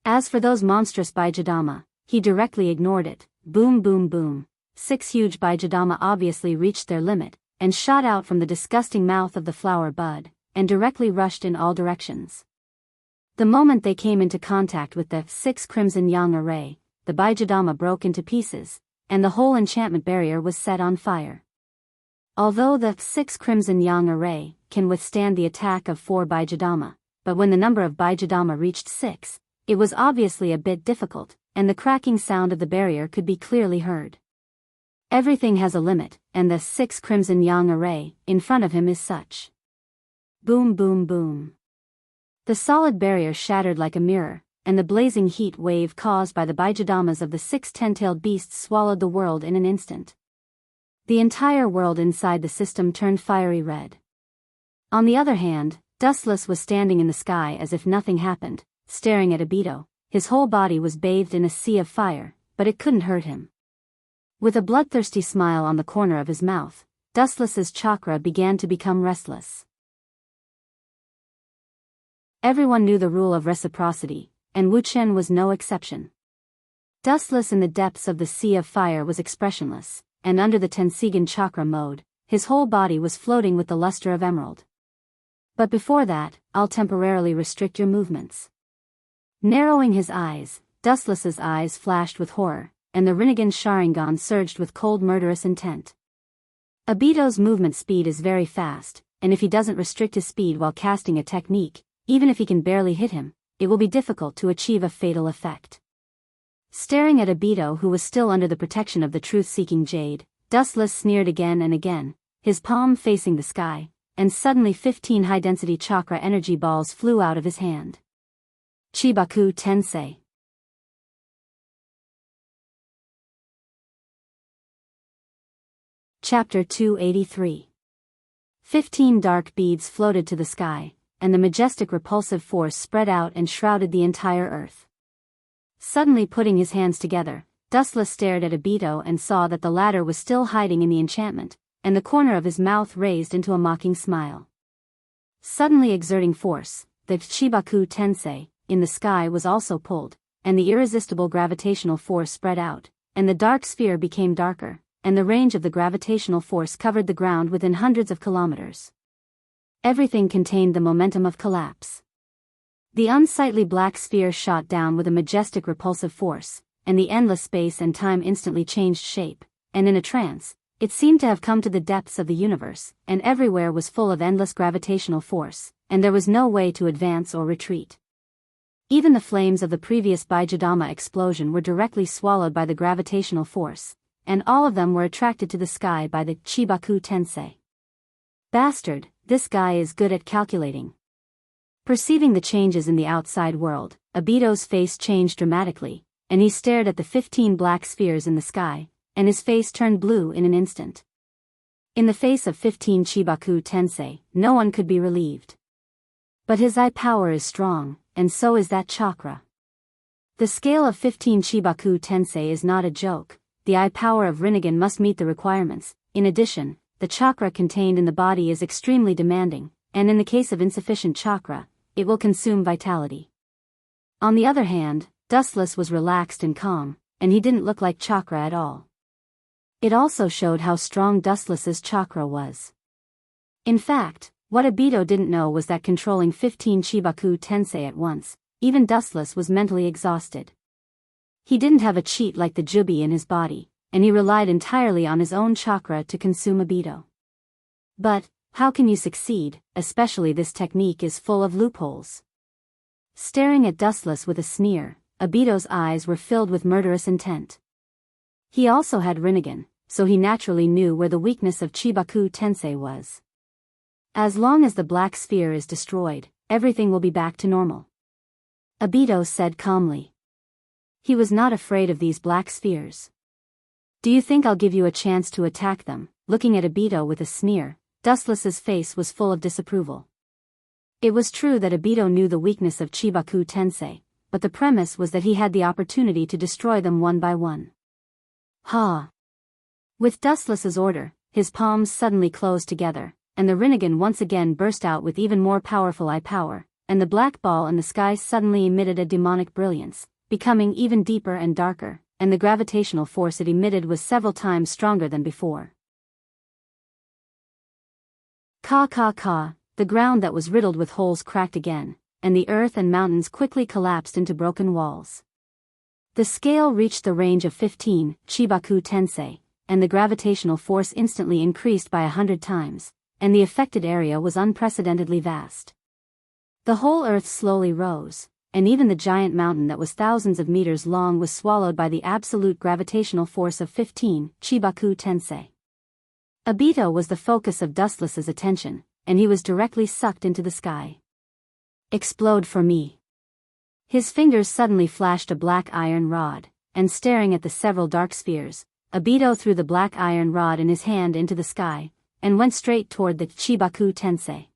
As for those monstrous Baijidama, he directly ignored it. Boom boom boom. 6 huge Baijidama obviously reached their limit, and shot out from the disgusting mouth of the flower bud, and directly rushed in all directions. The moment they came into contact with the 6 Crimson Yang array, the Baijidama broke into pieces, and the whole enchantment barrier was set on fire. Although the 6 Crimson Yang array can withstand the attack of 4 Baijidama, but when the number of Baijidama reached 6, it was obviously a bit difficult, and the cracking sound of the barrier could be clearly heard. Everything has a limit, and the 6 Crimson Yang array in front of him is such. Boom boom boom. The solid barrier shattered like a mirror, and the blazing heat wave caused by the Baijidamas of the 6 ten-tailed beasts swallowed the world in an instant. The entire world inside the system turned fiery red. On the other hand, Dustless was standing in the sky as if nothing happened, staring at Obito. His whole body was bathed in a sea of fire, but it couldn't hurt him. With a bloodthirsty smile on the corner of his mouth, Dustless's chakra began to become restless. Everyone knew the rule of reciprocity, and Wu Chen was no exception. Dustless in the depths of the sea of fire was expressionless, and under the Tensigan chakra mode, his whole body was floating with the luster of emerald. But before that, I'll temporarily restrict your movements. Narrowing his eyes, Dustless's eyes flashed with horror, and the Rinnegan Sharingan surged with cold murderous intent. Obito's movement speed is very fast, and if he doesn't restrict his speed while casting a technique, even if he can barely hit him, it will be difficult to achieve a fatal effect. Staring at Obito, who was still under the protection of the truth-seeking jade, Dustless sneered again and again, his palm facing the sky, and suddenly 15 high-density chakra energy balls flew out of his hand. Chibaku Tensei. Chapter 283. 15 dark beads floated to the sky, and the majestic repulsive force spread out and shrouded the entire earth. Suddenly putting his hands together, Dustless stared at Obito and saw that the latter was still hiding in the enchantment, and the corner of his mouth raised into a mocking smile. Suddenly exerting force, the Chibaku Tensei in the sky was also pulled, and the irresistible gravitational force spread out, and the dark sphere became darker, and the range of the gravitational force covered the ground within hundreds of kilometers. Everything contained the momentum of collapse. The unsightly black sphere shot down with a majestic repulsive force, and the endless space and time instantly changed shape, and in a trance, it seemed to have come to the depths of the universe, and everywhere was full of endless gravitational force, and there was no way to advance or retreat. Even the flames of the previous Baijidama explosion were directly swallowed by the gravitational force, and all of them were attracted to the sky by the Chibaku Tensei. Bastard, this guy is good at calculating. Perceiving the changes in the outside world, Obito's face changed dramatically, and he stared at the 15 black spheres in the sky, and his face turned blue in an instant. In the face of 15 Chibaku Tensei, no one could be relieved. But his eye power is strong, and so is that chakra. The scale of 15 Chibaku Tensei is not a joke. The eye power of Rinnegan must meet the requirements. In addition, the chakra contained in the body is extremely demanding, and in the case of insufficient chakra, it will consume vitality. On the other hand, Dustless was relaxed and calm, and he didn't look like chakra at all. It also showed how strong Dustless's chakra was. In fact, what Obito didn't know was that controlling 15 Chibaku Tensei at once, even Dustless was mentally exhausted. He didn't have a cheat like the Jubi in his body, and he relied entirely on his own chakra to consume Obito. But, How can you succeed, especially this technique is full of loopholes? Staring at Dustless with a sneer, Obito's eyes were filled with murderous intent. He also had Rinnegan, so he naturally knew where the weakness of Chibaku Tensei was. As long as the black sphere is destroyed, everything will be back to normal. Obito said calmly. He was not afraid of these black spheres. Do you think I'll give you a chance to attack them? Looking at Obito with a sneer, Dustless's face was full of disapproval. It was true that Obito knew the weakness of Chibaku Tensei, but the premise was that he had the opportunity to destroy them one by one. Ha! With Dustless's order, his palms suddenly closed together, and the Rinnegan once again burst out with even more powerful eye power, and the black ball in the sky suddenly emitted a demonic brilliance, becoming even deeper and darker, and the gravitational force it emitted was several times stronger than before. Ka ka ka, the ground that was riddled with holes cracked again, and the earth and mountains quickly collapsed into broken walls. The scale reached the range of 15 Chibaku Tensei, and the gravitational force instantly increased by 100 times, and the affected area was unprecedentedly vast. The whole earth slowly rose, and even the giant mountain that was thousands of meters long was swallowed by the absolute gravitational force of 15 Chibaku Tensei. Obito was the focus of Dustless's attention, and he was directly sucked into the sky. Explode for me. His fingers suddenly flashed a black iron rod, and staring at the several dark spheres, Obito threw the black iron rod in his hand into the sky, and went straight toward the Chibaku Tensei.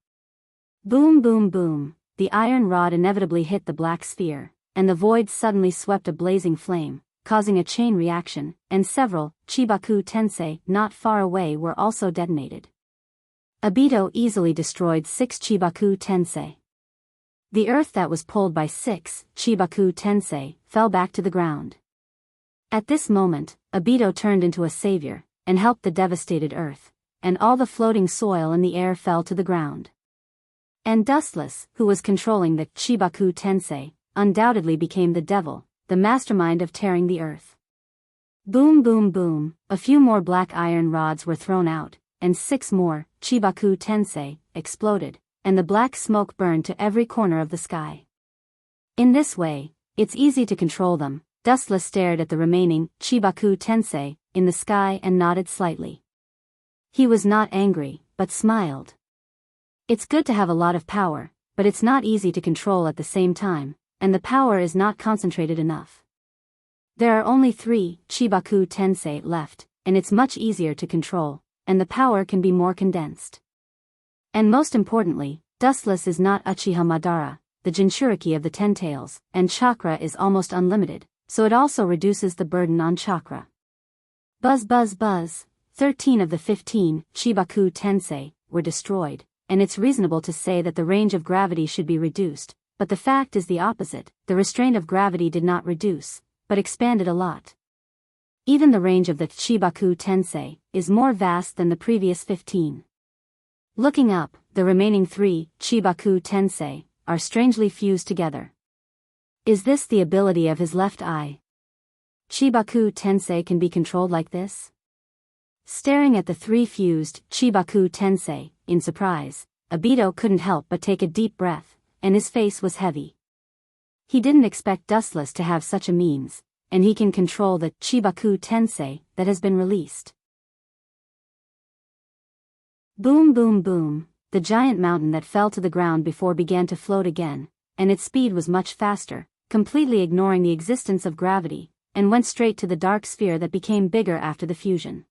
Boom boom boom, the iron rod inevitably hit the black sphere, and the void suddenly swept a blazing flame, causing a chain reaction, and several Chibaku Tensei not far away were also detonated. Obito easily destroyed 6 Chibaku Tensei. The earth that was pulled by 6 Chibaku Tensei fell back to the ground. At this moment, Obito turned into a savior, and helped the devastated earth, and all the floating soil in the air fell to the ground. And Dustless, who was controlling the Chibaku Tensei, undoubtedly became the devil, the mastermind of tearing the earth. Boom boom boom, a few more black iron rods were thrown out, and 6 more Chibaku Tensei exploded, and the black smoke burned to every corner of the sky. In this way, it's easy to control them. Dustless stared at the remaining Chibaku Tensei in the sky and nodded slightly. He was not angry, but smiled. It's good to have a lot of power, but it's not easy to control at the same time, and the power is not concentrated enough. There are only 3 Chibaku Tensei left, and it's much easier to control, and the power can be more condensed. And most importantly, Dustless is not Uchiha Madara, the Jinchuriki of the Ten Tails, and chakra is almost unlimited, so it also reduces the burden on chakra. Buzz buzz buzz, 13 of the 15 Chibaku Tensei were destroyed, and it's reasonable to say that the range of gravity should be reduced, but the fact is the opposite. The restraint of gravity did not reduce, but expanded a lot. Even the range of the Chibaku Tensei is more vast than the previous 15. Looking up, the remaining 3 Chibaku Tensei are strangely fused together. Is this the ability of his left eye? Chibaku Tensei can be controlled like this? Staring at the 3 fused Chibaku Tensei, in surprise, Obito couldn't help but take a deep breath, and his face was heavy. He didn't expect Dustless to have such a means, and he can control the Chibaku Tensei that has been released. Boom boom boom, the giant mountain that fell to the ground before began to float again, and its speed was much faster, completely ignoring the existence of gravity, and went straight to the dark sphere that became bigger after the fusion.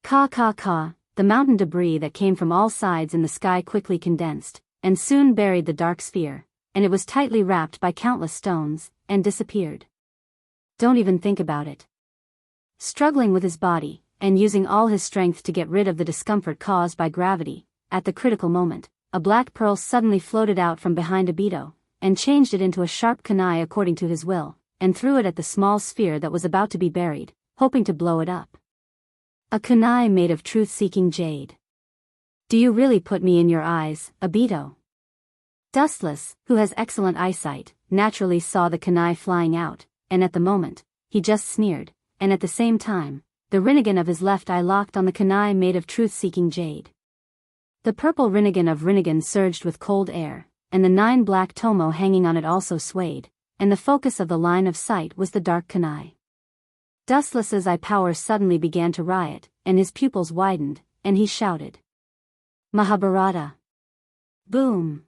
Ka ka ka, the mountain debris that came from all sides in the sky quickly condensed, and soon buried the dark sphere, and it was tightly wrapped by countless stones, and disappeared. Don't even think about it. Struggling with his body, and using all his strength to get rid of the discomfort caused by gravity, at the critical moment, a black pearl suddenly floated out from behind Obito, and changed it into a sharp kunai according to his will, and threw it at the small sphere that was about to be buried, hoping to blow it up. A kunai made of truth-seeking jade. Do you really put me in your eyes, Obito? Dustless, who has excellent eyesight, naturally saw the kunai flying out, and at the moment, he just sneered, and at the same time, the Rinnegan of his left eye locked on the kunai made of truth-seeking jade. The purple Rinnegan of Rinnegan surged with cold air, and the 9 black tomo hanging on it also swayed, and the focus of the line of sight was the dark kunai. Dustless's eye power suddenly began to riot, and his pupils widened, and he shouted. Mahabharata! Boom!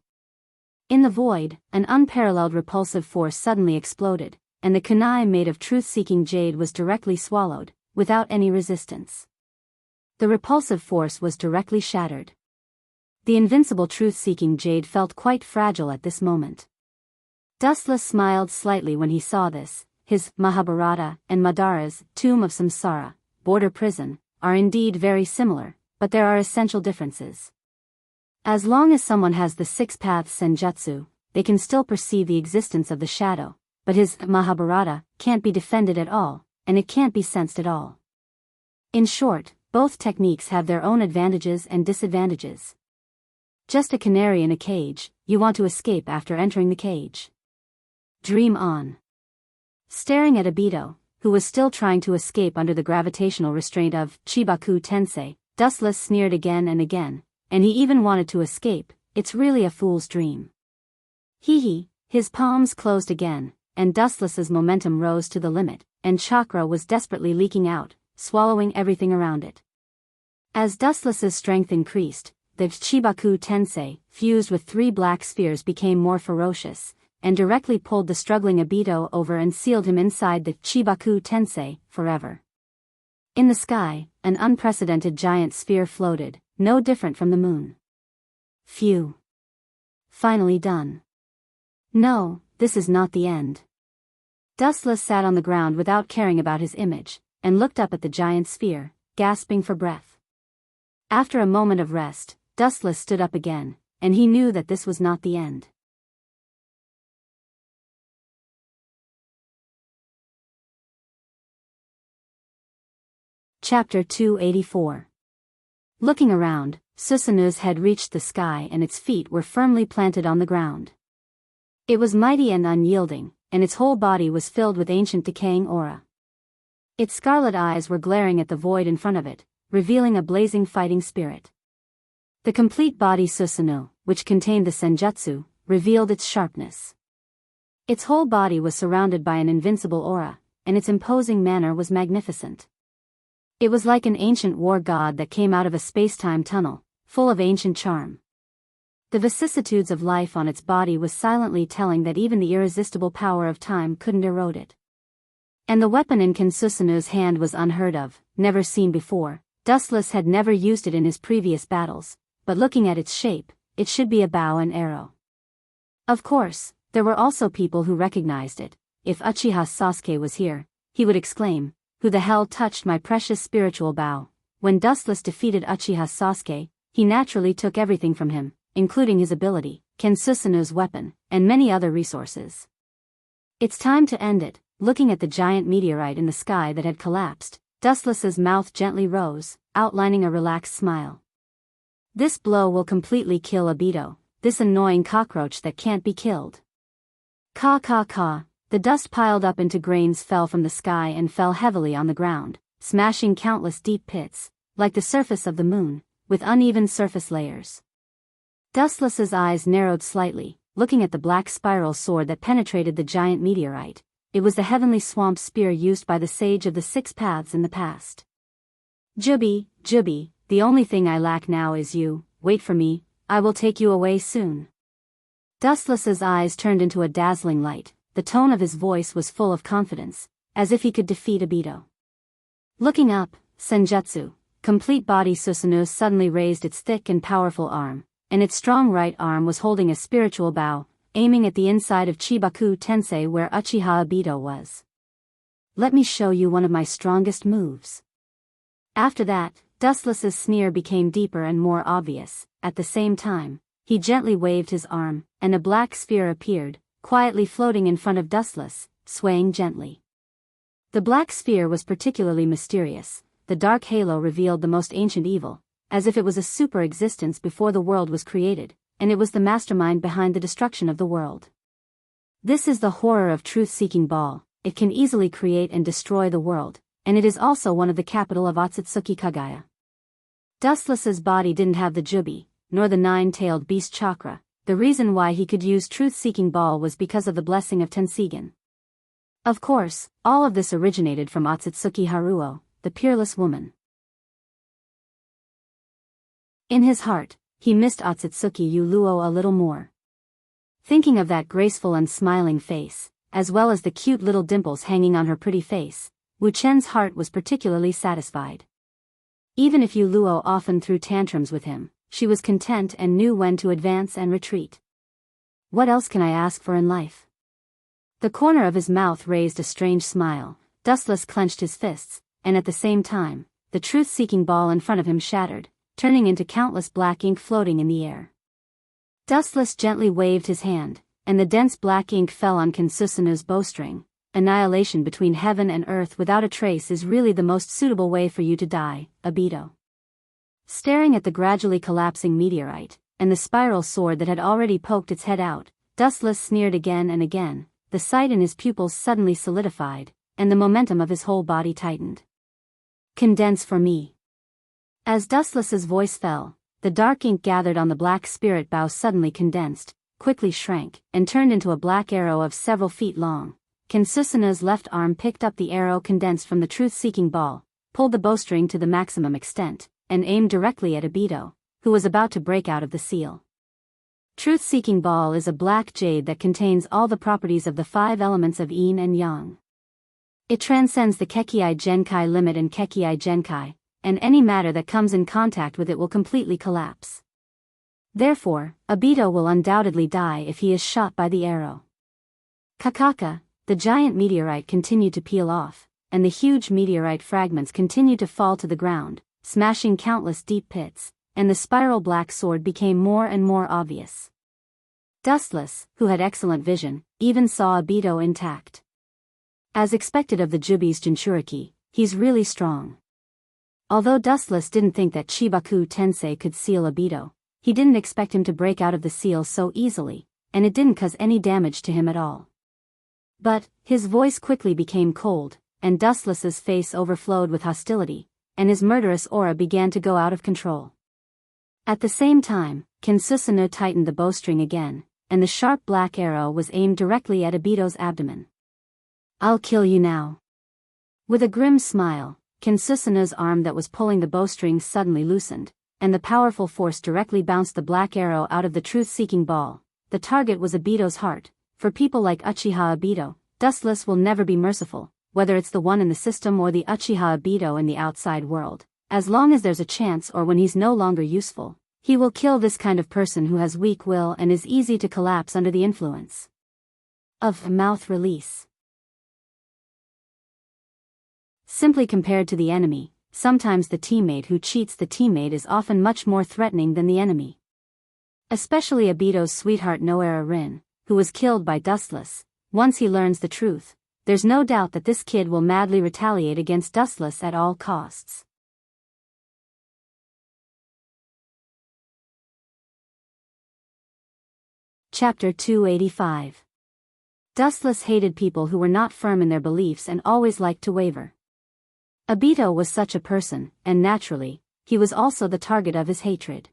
In the void, an unparalleled repulsive force suddenly exploded, and the kunai made of truth-seeking jade was directly swallowed, without any resistance. The repulsive force was directly shattered. The invincible truth-seeking jade felt quite fragile at this moment. Dustless smiled slightly when he saw this. His Mahabharata and Madara's Tomb of Samsara, border prison, are indeed very similar, but there are essential differences. As long as someone has the 6 paths senjutsu, they can still perceive the existence of the shadow, but his Mahabharata can't be defended at all, and it can't be sensed at all. In short, both techniques have their own advantages and disadvantages. Just a canary in a cage, you want to escape after entering the cage. Dream on. Staring at Obito, who was still trying to escape under the gravitational restraint of Chibaku Tensei, Dustless sneered again and again, and he even wanted to escape. It's really a fool's dream. Hee. His palms closed again, and Dustless's momentum rose to the limit, and chakra was desperately leaking out, swallowing everything around it. As Dustless's strength increased, the Chibaku Tensei, fused with 3 black spheres, became more ferocious, and directly pulled the struggling Obito over and sealed him inside the Chibaku Tensei forever. In the sky, an unprecedented giant sphere floated, no different from the moon. Phew. Finally done. No, this is not the end. Dustless sat on the ground without caring about his image, and looked up at the giant sphere, gasping for breath. After a moment of rest, Dustless stood up again, and he knew that this was not the end. Chapter 284. Looking around, Susanu's head reached the sky and its feet were firmly planted on the ground. It was mighty and unyielding, and its whole body was filled with ancient decaying aura. Its scarlet eyes were glaring at the void in front of it, revealing a blazing fighting spirit. The complete body Susanu, which contained the senjutsu, revealed its sharpness. Its whole body was surrounded by an invincible aura, and its imposing manner was magnificent. It was like an ancient war god that came out of a space-time tunnel, full of ancient charm. The vicissitudes of life on its body was silently telling that even the irresistible power of time couldn't erode it. And the weapon in Susanu's hand was unheard of, never seen before. Dustless had never used it in his previous battles, but looking at its shape, it should be a bow and arrow. Of course, there were also people who recognized it. If Uchiha Sasuke was here, he would exclaim, "Who the hell touched my precious spiritual bow?" When Dustless defeated Uchiha Sasuke, he naturally took everything from him, including his ability, Susanu's weapon, and many other resources. It's time to end it. Looking at the giant meteorite in the sky that had collapsed, Dustless's mouth gently rose, outlining a relaxed smile. This blow will completely kill Obito, this annoying cockroach that can't be killed. Ka ka ka. The dust piled up into grains fell from the sky and fell heavily on the ground, smashing countless deep pits, like the surface of the moon, with uneven surface layers. Dustless's eyes narrowed slightly, looking at the black spiral sword that penetrated the giant meteorite. It was the heavenly swamp spear used by the sage of the 6 paths in the past. Jubi, the only thing I lack now is you. Wait for me, I will take you away soon. Dustless's eyes turned into a dazzling light. The tone of his voice was full of confidence, as if he could defeat Obito. Looking up, Senjutsu, complete body Susanoo suddenly raised its thick and powerful arm, and its strong right arm was holding a spiritual bow, aiming at the inside of Chibaku Tensei where Uchiha Obito was. Let me show you one of my strongest moves. After that, Dustless's sneer became deeper and more obvious. At the same time, he gently waved his arm, and a black sphere appeared, quietly floating in front of Dustless, swaying gently. The black sphere was particularly mysterious. The dark halo revealed the most ancient evil, as if it was a super existence before the world was created, and it was the mastermind behind the destruction of the world. This is the horror of truth-seeking ball. It can easily create and destroy the world, and it is also one of the capital of Otsutsuki Kagaya. Dustless's body didn't have the jubi, nor the nine-tailed beast chakra. The reason why he could use truth-seeking ball was because of the blessing of Tensigen. Of course, all of this originated from Otsutsuki Haruo, the peerless woman. In his heart, he missed Otsutsuki Yuluo a little more. Thinking of that graceful and smiling face, as well as the cute little dimples hanging on her pretty face, Wu Chen's heart was particularly satisfied. Even if Yuluo often threw tantrums with him, she was content and knew when to advance and retreat. What else can I ask for in life? The corner of his mouth raised a strange smile. Dustless clenched his fists, and at the same time, the truth-seeking ball in front of him shattered, turning into countless black ink floating in the air. Dustless gently waved his hand, and the dense black ink fell on Kinsusanu's bowstring. Annihilation between heaven and earth without a trace is really the most suitable way for you to die, Obito. Staring at the gradually collapsing meteorite, and the spiral sword that had already poked its head out, Dustless sneered again and again. The sight in his pupils suddenly solidified, and the momentum of his whole body tightened. Condense for me. As Dustless's voice fell, the dark ink gathered on the black spirit bow suddenly condensed, quickly shrank, and turned into a black arrow of several feet long. Kinsusanu's left arm picked up the arrow condensed from the truth-seeking ball, pulled the bowstring to the maximum extent, and aimed directly at Obito, who was about to break out of the seal. Truth-seeking ball is a black jade that contains all the properties of the 5 elements of yin and yang. It transcends the Kekkei Genkai limit and Kekkei Genkai, and any matter that comes in contact with it will completely collapse. Therefore, Obito will undoubtedly die if he is shot by the arrow. Kakaka, the giant meteorite continued to peel off, and the huge meteorite fragments continued to fall to the ground, smashing countless deep pits, and the spiral black sword became more and more obvious. Dustless, who had excellent vision, even saw Obito intact. As expected of the Jubi's Jinchuriki, he's really strong. Although Dustless didn't think that Chibaku Tensei could seal Obito, he didn't expect him to break out of the seal so easily, and it didn't cause any damage to him at all. But, his voice quickly became cold, and Dustless's face overflowed with hostility, and his murderous aura began to go out of control. At the same time, Kinsusanu tightened the bowstring again, and the sharp black arrow was aimed directly at Obito's abdomen. I'll kill you now. With a grim smile, Kinsusanu's arm that was pulling the bowstring suddenly loosened, and the powerful force directly bounced the black arrow out of the truth-seeking ball. The target was Obito's heart. For people like Uchiha Obito, Dustless will never be merciful, whether it's the one in the system or the Uchiha Obito in the outside world. As long as there's a chance or when he's no longer useful, he will kill this kind of person who has weak will and is easy to collapse under the influence of mouth release. Simply compared to the enemy, sometimes the teammate who cheats the teammate is often much more threatening than the enemy. Especially Obito's sweetheart Noera Rin, who was killed by Dustless. Once he learns the truth, there's no doubt that this kid will madly retaliate against Dustless at all costs. Chapter 285. Dustless hated people who were not firm in their beliefs and always liked to waver. Obito was such a person, and naturally, he was also the target of his hatred.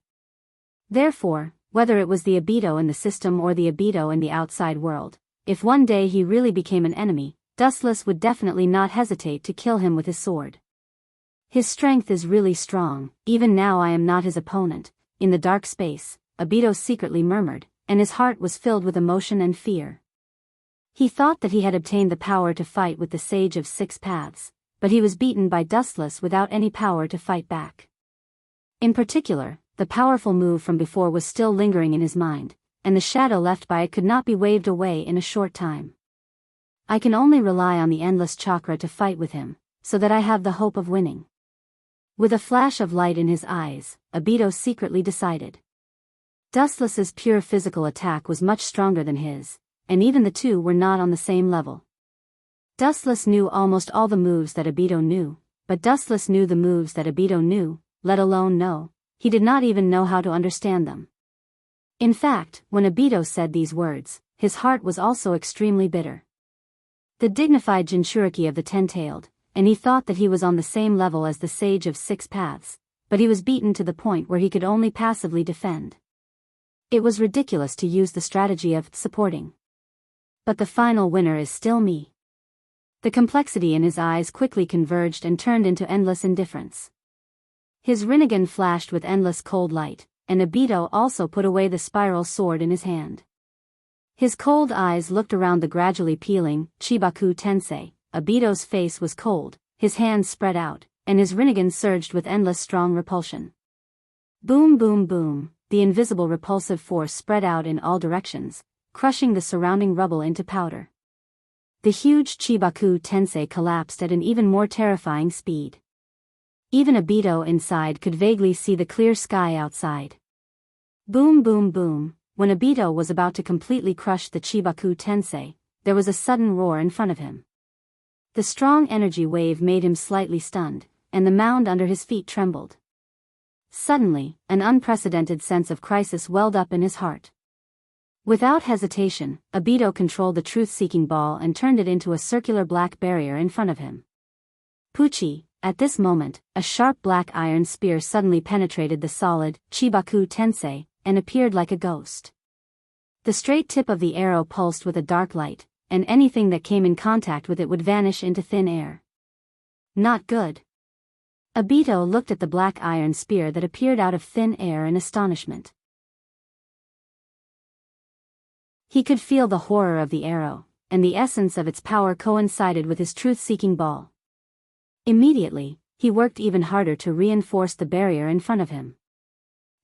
Therefore, whether it was the Obito in the system or the Obito in the outside world, if one day he really became an enemy, Dustless would definitely not hesitate to kill him with his sword. His strength is really strong. Even now I am not his opponent. In the dark space, Obito secretly murmured, and his heart was filled with emotion and fear. He thought that he had obtained the power to fight with the Sage of Six Paths, but he was beaten by Dustless without any power to fight back. In particular, the powerful move from before was still lingering in his mind, and the shadow left by it could not be waved away in a short time. I can only rely on the endless chakra to fight with him, so that I have the hope of winning. With a flash of light in his eyes, Obito secretly decided. Dustless's pure physical attack was much stronger than his, and even the two were not on the same level. Dustless knew almost all the moves that Obito knew, but Dustless knew the moves that Obito knew, let alone know. He did not even know how to understand them. In fact, when Obito said these words, his heart was also extremely bitter. The dignified Jinchuriki of the Ten-Tailed, and he thought that he was on the same level as the Sage of Six Paths, but he was beaten to the point where he could only passively defend. It was ridiculous to use the strategy of supporting. But the final winner is still me. The complexity in his eyes quickly converged and turned into endless indifference. His Rinnegan flashed with endless cold light, and Obito also put away the spiral sword in his hand. His cold eyes looked around the gradually peeling Chibaku Tensei. Obito's face was cold, his hands spread out, and his Rinnegan surged with endless strong repulsion. Boom boom boom, the invisible repulsive force spread out in all directions, crushing the surrounding rubble into powder. The huge Chibaku Tensei collapsed at an even more terrifying speed. Even Obito inside could vaguely see the clear sky outside. Boom boom boom, when Obito was about to completely crush the Chibaku Tensei, there was a sudden roar in front of him. The strong energy wave made him slightly stunned, and the mound under his feet trembled. Suddenly, an unprecedented sense of crisis welled up in his heart. Without hesitation, Obito controlled the truth-seeking ball and turned it into a circular black barrier in front of him. Pucci, at this moment, a sharp black iron spear suddenly penetrated the solid Chibaku Tensei and appeared like a ghost. The straight tip of the arrow pulsed with a dark light, and anything that came in contact with it would vanish into thin air. Not good. Obito looked at the black iron spear that appeared out of thin air in astonishment. He could feel the horror of the arrow, and the essence of its power coincided with his truth-seeking ball. Immediately, he worked even harder to reinforce the barrier in front of him.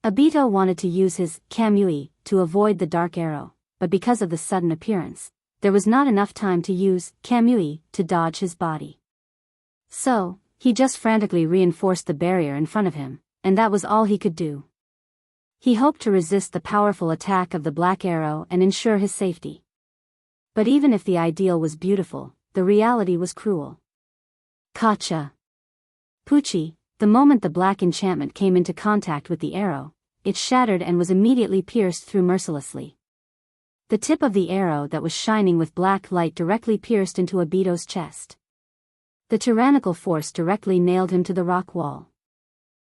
Obito wanted to use his Kamui to avoid the dark arrow, but because of the sudden appearance, there was not enough time to use Kamui to dodge his body. So, he just frantically reinforced the barrier in front of him, and that was all he could do. He hoped to resist the powerful attack of the black arrow and ensure his safety. But even if the ideal was beautiful, the reality was cruel. Gotcha! Pucci, the moment the black enchantment came into contact with the arrow, it shattered and was immediately pierced through mercilessly. The tip of the arrow that was shining with black light directly pierced into Obito's chest. The tyrannical force directly nailed him to the rock wall.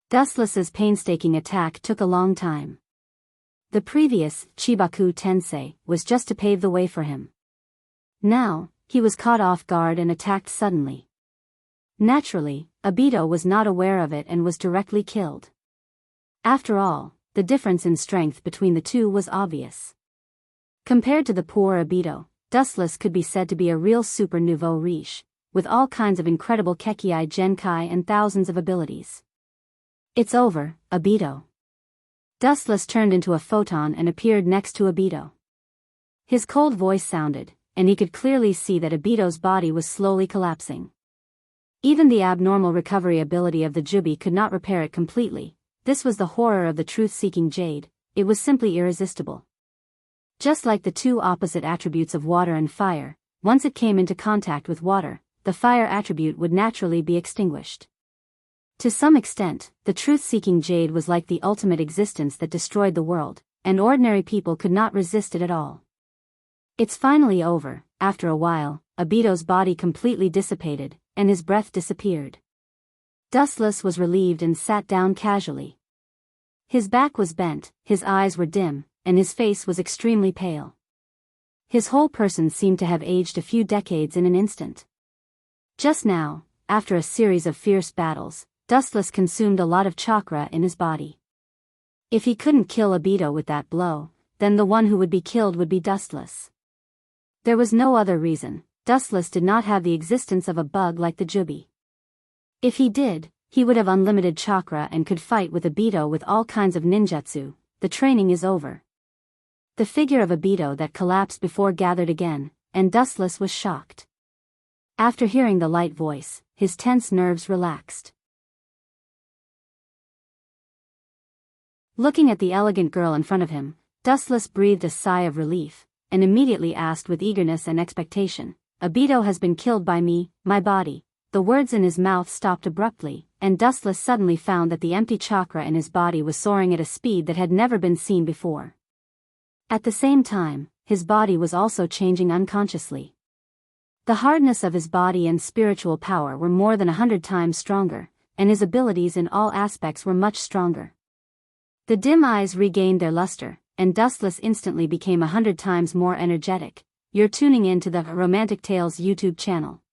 Dustless's painstaking attack took a long time. The previous Chibaku Tensei was just to pave the way for him. Now, he was caught off guard and attacked suddenly. Naturally, Obito was not aware of it and was directly killed. After all, the difference in strength between the two was obvious. Compared to the poor Obito, Dustless could be said to be a real super nouveau riche, with all kinds of incredible Kekkei Genkai and thousands of abilities. It's over, Obito. Dustless turned into a photon and appeared next to Obito. His cold voice sounded, and he could clearly see that Obito's body was slowly collapsing. Even the abnormal recovery ability of the Jubi could not repair it completely. This was the horror of the truth-seeking jade, it was simply irresistible. Just like the two opposite attributes of water and fire, once it came into contact with water, the fire attribute would naturally be extinguished. To some extent, the truth-seeking jade was like the ultimate existence that destroyed the world, and ordinary people could not resist it at all. It's finally over. After a while, Obito's body completely dissipated, and his breath disappeared. Dustless was relieved and sat down casually. His back was bent, his eyes were dim, and his face was extremely pale. His whole person seemed to have aged a few decades in an instant. Just now, after a series of fierce battles, Dustless consumed a lot of chakra in his body. If he couldn't kill Obito with that blow, then the one who would be killed would be Dustless. There was no other reason. Dustless did not have the existence of a bug like the Jubi. If he did, he would have unlimited chakra and could fight with Obito with all kinds of ninjutsu. The training is over. The figure of Obito that collapsed before gathered again, and Dustless was shocked. After hearing the light voice, his tense nerves relaxed. Looking at the elegant girl in front of him, Dustless breathed a sigh of relief, and immediately asked with eagerness and expectation, "Obito has been killed by me, my body." The words in his mouth stopped abruptly, and Dustless suddenly found that the empty chakra in his body was soaring at a speed that had never been seen before. At the same time, his body was also changing unconsciously. The hardness of his body and spiritual power were more than 100 times stronger, and his abilities in all aspects were much stronger. The dim eyes regained their luster, and Dustless instantly became 100 times more energetic. You're tuning in to the Romantic Tales YouTube channel.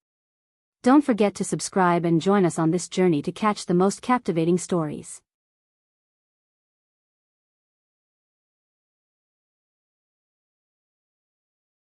Don't forget to subscribe and join us on this journey to catch the most captivating stories.